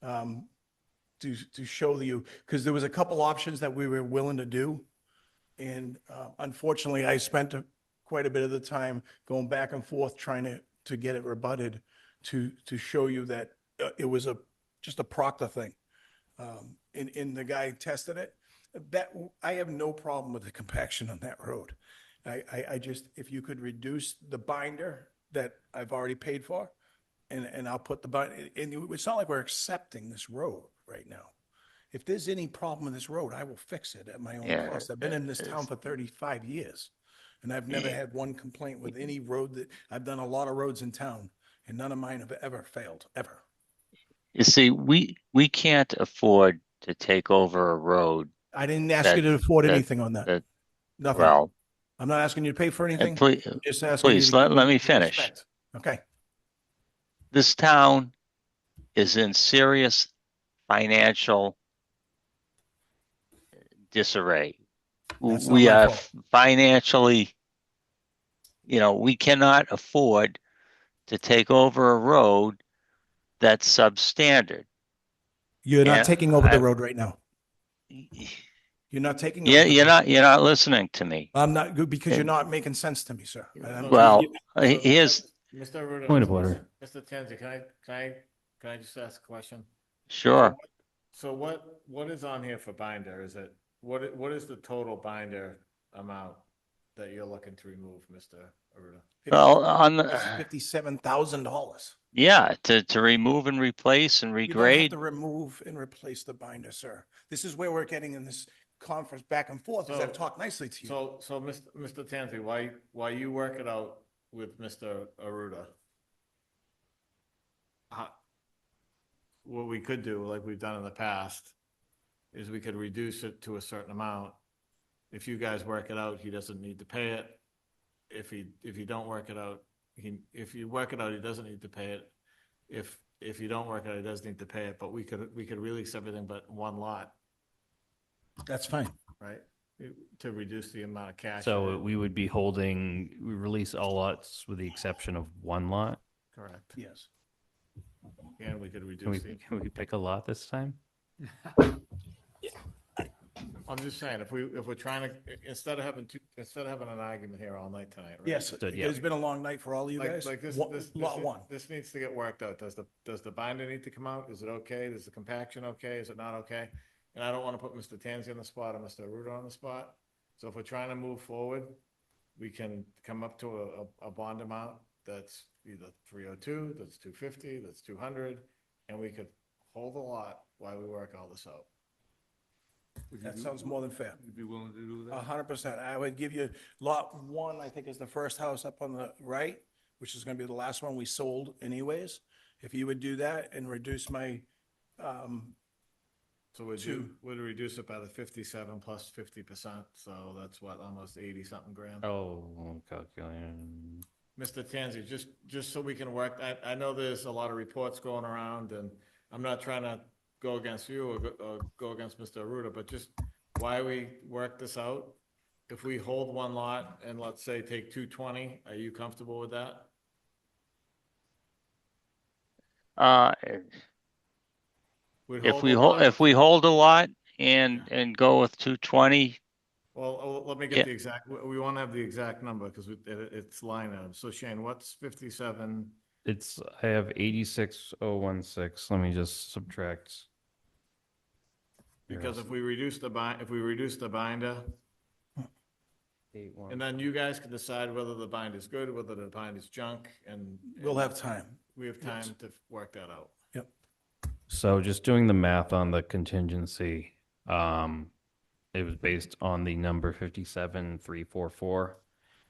to show you, because there was a couple options that we were willing to do. And unfortunately, I spent quite a bit of the time going back and forth trying to get it rebutted to show you that it was just a Proctor thing. And the guy tested it. That, I have no problem with the compaction on that road. I just, if you could reduce the binder that I've already paid for, and I'll put the binder, and it's not like we're accepting this road right now. If there's any problem with this road, I will fix it at my own Yeah, cost. I've been in this town for 35 years, and I've never had one complaint with any road that, I've done a lot of roads in town, and none of mine have ever failed, ever. You see, we can't afford to take over a road. I didn't ask you to afford anything on that. Nothing. Well, I'm not asking you to pay for anything. please, I'm just asking you please to give let me the finish. respect. Okay. This town is in serious financial disarray. That's not We my are fault. financially, we cannot afford to take over a road that's substandard. You're not And taking over the road right now. You're not taking over. Yeah, the you're road. not listening to me. I'm not good because you're And- not making sense to me, sir. Well, here's Mr. Arruda. Point of order. Mr. Tenzi, can I just ask a question? sure. So what is on here for binder? Is it, what is the total binder amount that you're looking to remove, Mr. Arruda? Well, on the, $57,000. yeah, to remove and replace and You don't have regrade. to remove and replace the binder, sir. This is where we're getting in this conference back and forth, because I've talked nicely to you. So Mr. Tanzi, why you work it out with Mr. Arruda? What we could do, like we've done in the past, is we could reduce it to a certain amount. If you guys work it out, he doesn't need to pay it. If you don't work it out, if you work it out, he doesn't need to pay it. If you don't work it out, he does need to pay it, but we could release everything but one lot, That's fine. right? To reduce the amount of cash. So we would be we release all lots with the exception of one lot. Correct. Yes. And we could Can we, reduce the, can we pick a lot this time? I'm just saying, if we're trying to, instead of having an argument here all night tonight, right? Yes, it's been a long night for all of you guys. Like this, Lot one. This needs to get worked out. Does the binder need to come out? Is it okay? Is the compaction okay? Is it not okay? And I don't want to put Mr. Tanzi on the spot or Mr. Arruda on the spot. So if we're trying to move forward, we can come up to a bond amount that's either 302, that's 250, that's 200, and we could hold the lot while we work all this out. That sounds more than fair. You'd be willing to do that? 100%. I would give you lot one, I think is the first house up on the right, which is gonna be the last one we sold anyways. If you would do that and reduce my, So would reduce it by the 57 plus 50%, so that's what, almost 80-something grand? Oh, calculating. Mr. Tanzi, just so we can work, I know there's a lot of reports going around, and I'm not trying to go against you or go against Mr. Arruda, but just why we work this out. If we hold one lot and let's say take 220, are you comfortable with that? If we hold a lot and go with 220, Well, let me Yeah. get the exact, we want to have the exact number because it's line item. So Shane, what's 57? I have 86,016. Let me just subtract. Because if we reduce the binder, and then you guys can decide whether the bind is good, whether the bind is junk, and. We'll have time. We have Yes. time to work that out. Yep. So just doing the math on the contingency, it was based on the number 57,344.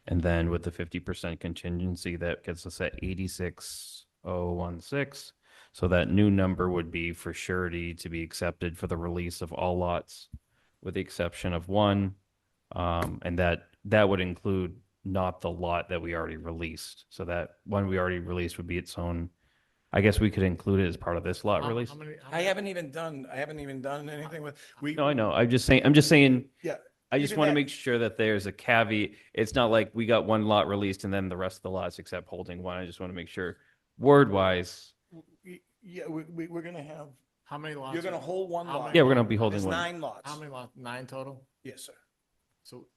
And then with the 50% contingency, that gets us at 86,016. So that new number would be for surety to be accepted for the release of all lots, with the exception of one. And that would include not the lot that we already released. So that one we already released would be its own. I guess we could include it as part of this lot release. I haven't even done anything with, No, I know. I'm just saying. Yeah. I just Even want to that- make sure that there's a caveat. It's not like we got one lot released and then the rest of the lots except holding one. I just want to make sure, word wise. Yeah, we're gonna have, How many lots? you're gonna hold one lot. Yeah, we're gonna be holding There's one. 9 lots. How many lots? 9 total? Yes, sir.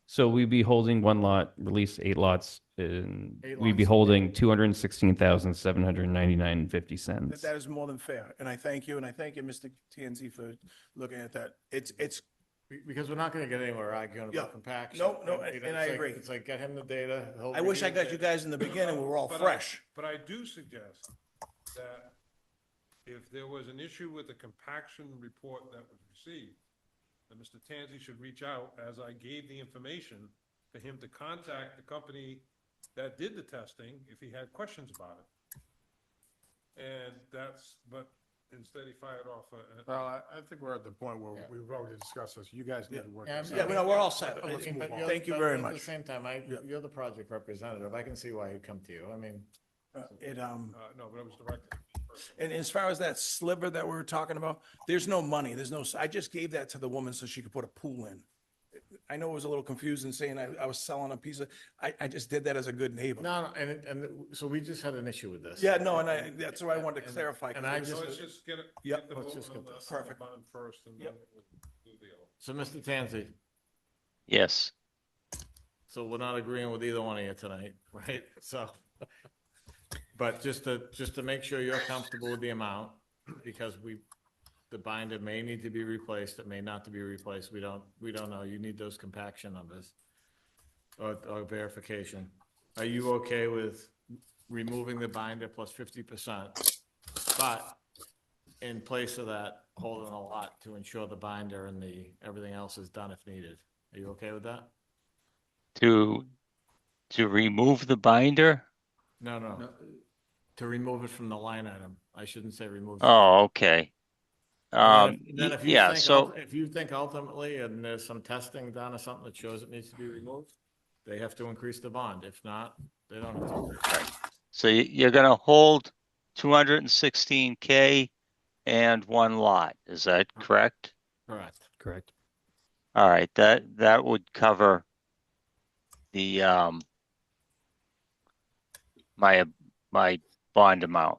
So we'd be holding one lot, release 8 lots, and 8 we'd be lots. holding 216,799.50 That is more than fair. And I thank you, and I thank you, Mr. Tanzi, for looking at that. It's, Because we're not gonna get anywhere arguing Yeah. about compaction. No, no, You know, and it's I like- agree. It's like, get him the data. he'll I wish I review got it. you guys in the beginning, we were all But fresh. But I do suggest that if there was an issue with the compaction report that was received, that Mr. Tansey should reach out, as I gave the information, for him to contact the company that did the testing if he had questions about it. And but instead he fired off Well, I think we're at the point where we've already discussed this. You guys need to work this Yeah, out. we're all set. But looking- but Thank you but very At the much. same time, you're the project representative. I can see why he'd come to you. I mean, No, but it was directed. And as far as that sliver that we were talking about, there's no money, I just gave that to the woman so she could put a pool in. I know it was a little confusing saying I was selling a piece of, I just did that as a good neighbor. no, and so we just had an issue with this. Yeah, no, and that's why I wanted to clarify. 'cause And I it was- So let's just get it. Yep. get the Let's vote just on get the- this. on the Perfect. bond first and then Yep. we'll do the other. So, Mr. Tansey, Yes. so we're not agreeing with either one of you tonight, right? So, but just to make sure you're comfortable with the amount, because the binder may need to be replaced, it may not to be replaced, we don't know, you need those compaction numbers or verification. Are you okay with removing the binder plus 50%, but in place of that, holding a lot to ensure the binder and everything else is done if needed? Are you okay with that? To remove the binder? No. To remove it from the line item. I shouldn't say remove. Oh, okay. And then if you Yeah, think so, if you think ultimately, and there's some testing done or something that shows it needs to be removed, they have to increase the bond. If not, they don't have to. so you're gonna hold 216K and 1 lot, is that correct? Correct. Correct. All right, that would cover the, my bond amount,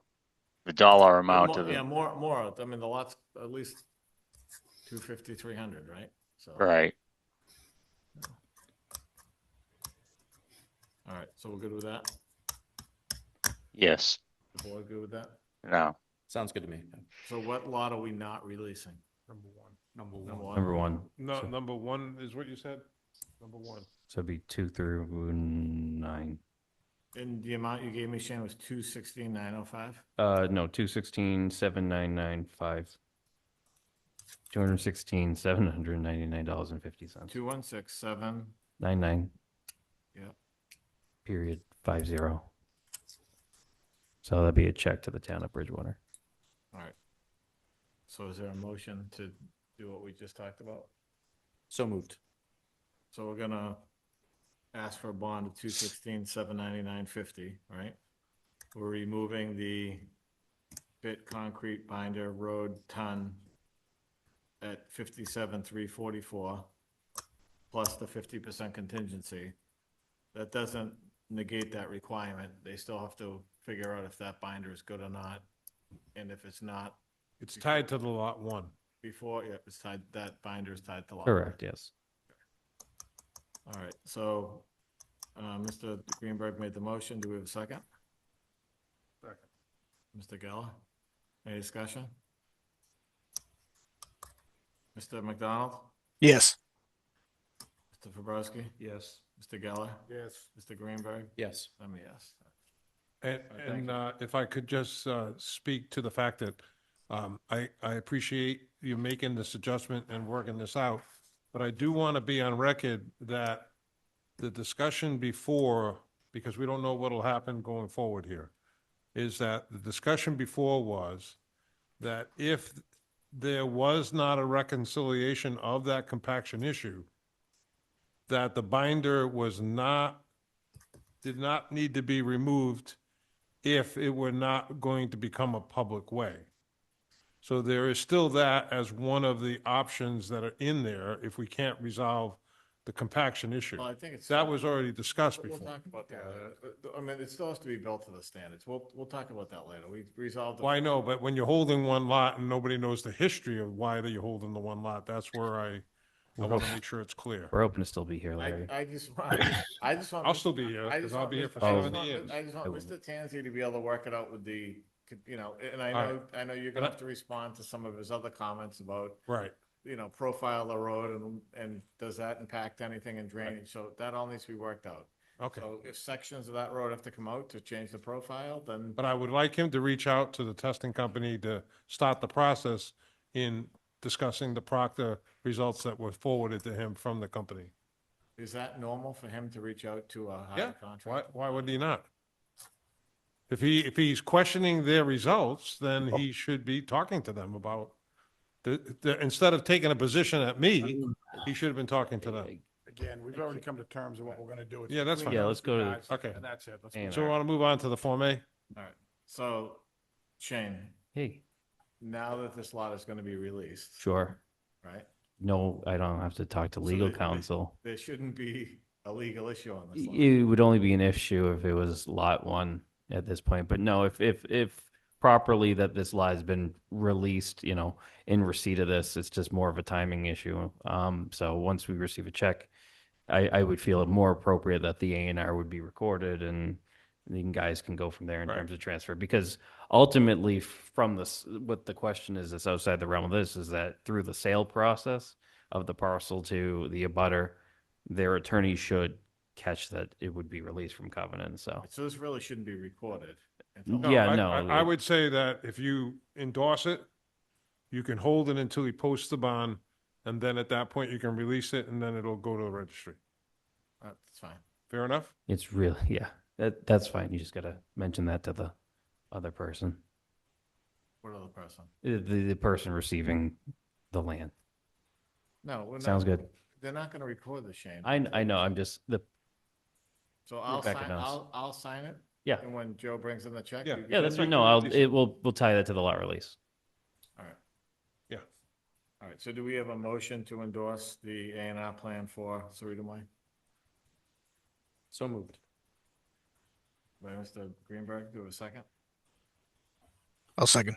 the dollar amount of Yeah, it. more. I mean, the lot's at least 250, 300, right? So. Right. All right, so we're good with that? Yes. The board good with that? No. Sounds good to me. So what lot are we not releasing? Number one. Number one. No, So- number one is what you said? Number one. So it'd be 2 through 9. And the amount you gave me, Shane, was 216,905? No, 216,799.5. $216,799.50. 2167. 99. Yep. Period 50. So that'd be a check to the town of Bridgewater. All right. So is there a motion to do what we just talked about? So moved. So we're gonna ask for a bond of 216,799.50, right? We're removing the bit concrete binder road ton at 57,344 plus the 50% contingency. That doesn't negate that requirement. They still have to figure out if that binder is good or not. And if it's not, It's tied to the lot one. before, yeah, it's tied, that binder is tied to lot. Correct, yes. All right, so, Mr. Greenberg made the motion. Do we have a second? Second. Mr. Geller? Any discussion? Mr. McDonald? Yes. Mr. Fabrowski? Yes. Mr. Geller? Yes. Mr. Greenberg? Yes. I'm a yes. And, right, thank if I could just speak to the fact that I appreciate you making this adjustment and working this out, but I do want to be on record that the discussion before, because we don't know what'll happen going forward here, is that the discussion before was that if there was not a reconciliation of that compaction issue, that the binder did not need to be removed if it were not going to become a public way. So there is still that as one of the options that are in there if we can't resolve the compaction issue. Well, I think it's. That was already discussed We'll before. talk about that. I mean, it still has to be built to the standards. We'll talk about that later. We resolved. Well, I know, but when you're holding one lot and nobody knows the history of why you're holding the one lot, that's where I I want to make sure it's clear. We're hoping to still be here, Larry. I just want. I'll still be here, I 'cause just I'll want be here Mr. for I just 70 want- years. I just want I will. Mr. Tansy to be able to work it out with the, and I All know, right. I know you're gonna have to respond to some of his other comments about, Right. profile of the road and does that impact anything in drainage? So that all needs to be worked out. Okay. So if sections of that road have to come out to change the profile, then But I would like him to reach out to the testing company to start the process in discussing the Proctor results that were forwarded to him from the company. is that normal for him to reach out to a Yeah, higher contract? why would he not? If he's questioning their results, then he should be talking to them about instead of taking a position at me, he should have been talking to them. Again, we've already come to terms of what we're gonna do. It's Yeah, that's between fine. Yeah, let's go to the- guys, Okay. And that's it. Let's And- move So we want to move on to the Form A? All right, so Shane, Hey, now that this lot is gonna be released, sure. right? No, I don't have to talk to So legal there- counsel. There shouldn't be a legal issue on this lot. It would only be an issue if it was lot one at this point, but no, if properly that this lot has been released, in receipt of this, it's just more of a timing issue. So once we receive a check, I would feel it more appropriate that the A&R would be recorded and the guys can go from there in Right. terms of transfer. Because ultimately from this, what the question is, that's outside the realm of this, is that through the sale process of the parcel to the abutter, their attorney should catch that it would be released from covenant, so. So this really shouldn't be recorded. Yeah, I- no, I would say that if you endorse it, you can hold it until he posts the bond, and then at that point you can release it, and then it'll go to the registry. That's fine. Fair enough? It's really, yeah, that's fine. You just gotta mention that to the other person, What other person? the person receiving the land. No, we're not. Sounds good. They're not gonna record the Shane. I know, I'm just, So I'll Rebecca sign, knows. I'll sign it. Yeah. And when Joe brings in the check. Yeah. you yeah, can- that's fine. No, we'll tie that to the lot release. All right. Yeah. All right, so do we have a motion to endorse the A&R plan for Sarita Way? So moved. By Mr. Greenberg, do a second? I'll second.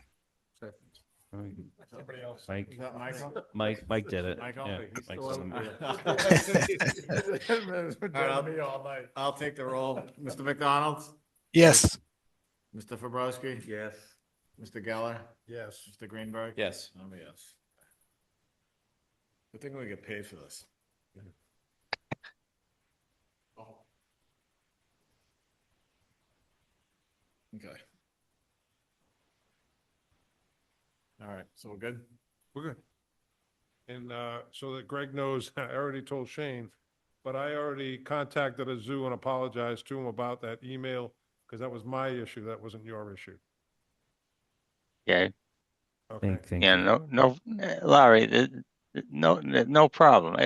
Somebody else. Mike, Is that Michael? Mike did it. Michael? Yeah, He's Mike's still on on. the- All right, I'll take the roll. Mr. McDonald? Yes. Mr. Fabrowski? Yes. Mr. Geller? Yes. Mr. Greenberg? Yes. I'm a yes. Good thing we get paid for this. Oh. Okay. All right, so we're good? We're good. And so that Greg knows, I already told Shane, but I already contacted a zoo and apologized to him about that email, because that was my issue, that wasn't your issue. Okay. Okay. Thank Yeah, you. no, Larry, no problem.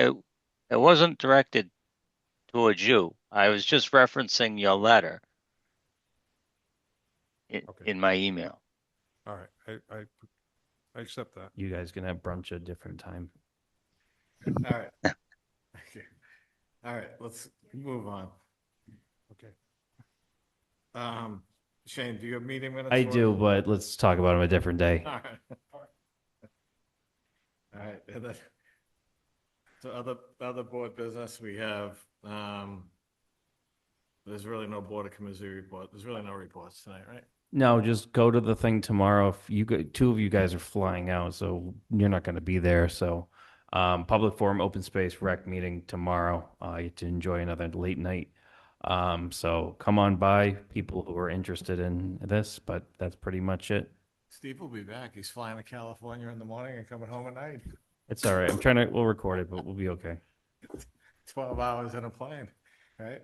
It wasn't directed towards you. I was just referencing your letter in my email. All right, I accept that. You guys can have brunch at a different time. All right. Okay. All right, let's move on. Okay. Shane, do you have meeting minutes? I for do, us? but let's talk about them a different day. All right. All right, and then, so other board business, we have, there's really no board of committee report, there's really no reports tonight, right? No, just go to the thing tomorrow. If two of you guys are flying out, so you're not going to be there. So, public forum, open space, rec meeting tomorrow. You get to enjoy another late night. So come on by, people who are interested in this. But that's pretty much it. Steve will be back, he's flying to California in the morning and coming home at night. It's all right. We'll record it, but we'll be okay. 12 hours in a plane, right?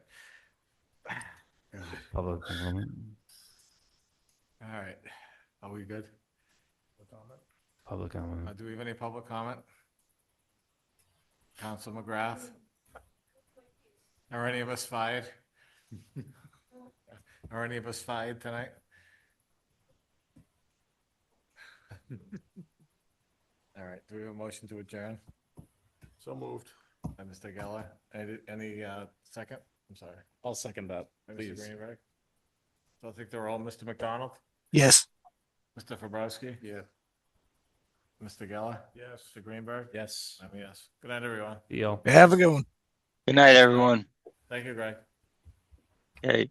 Public comment. All right, are we good? Public comment. Do we have any public comment? Council McGrath? Are any of us fired? Are any of us fired tonight? All right, do we have a motion to adjourn? So moved. By Mr. Geller. Any second? I'm sorry. I'll second that, By Mr. please. Greenberg? So I think they're all Mr. McDonald? Yes. Mr. Fabrowski? Yeah. Mr. Geller? Yes. Mr. Greenberg? Yes. I'm a yes. Good night, everyone. Deal. Have a good one. Good night, everyone. Thank you, Greg. Okay.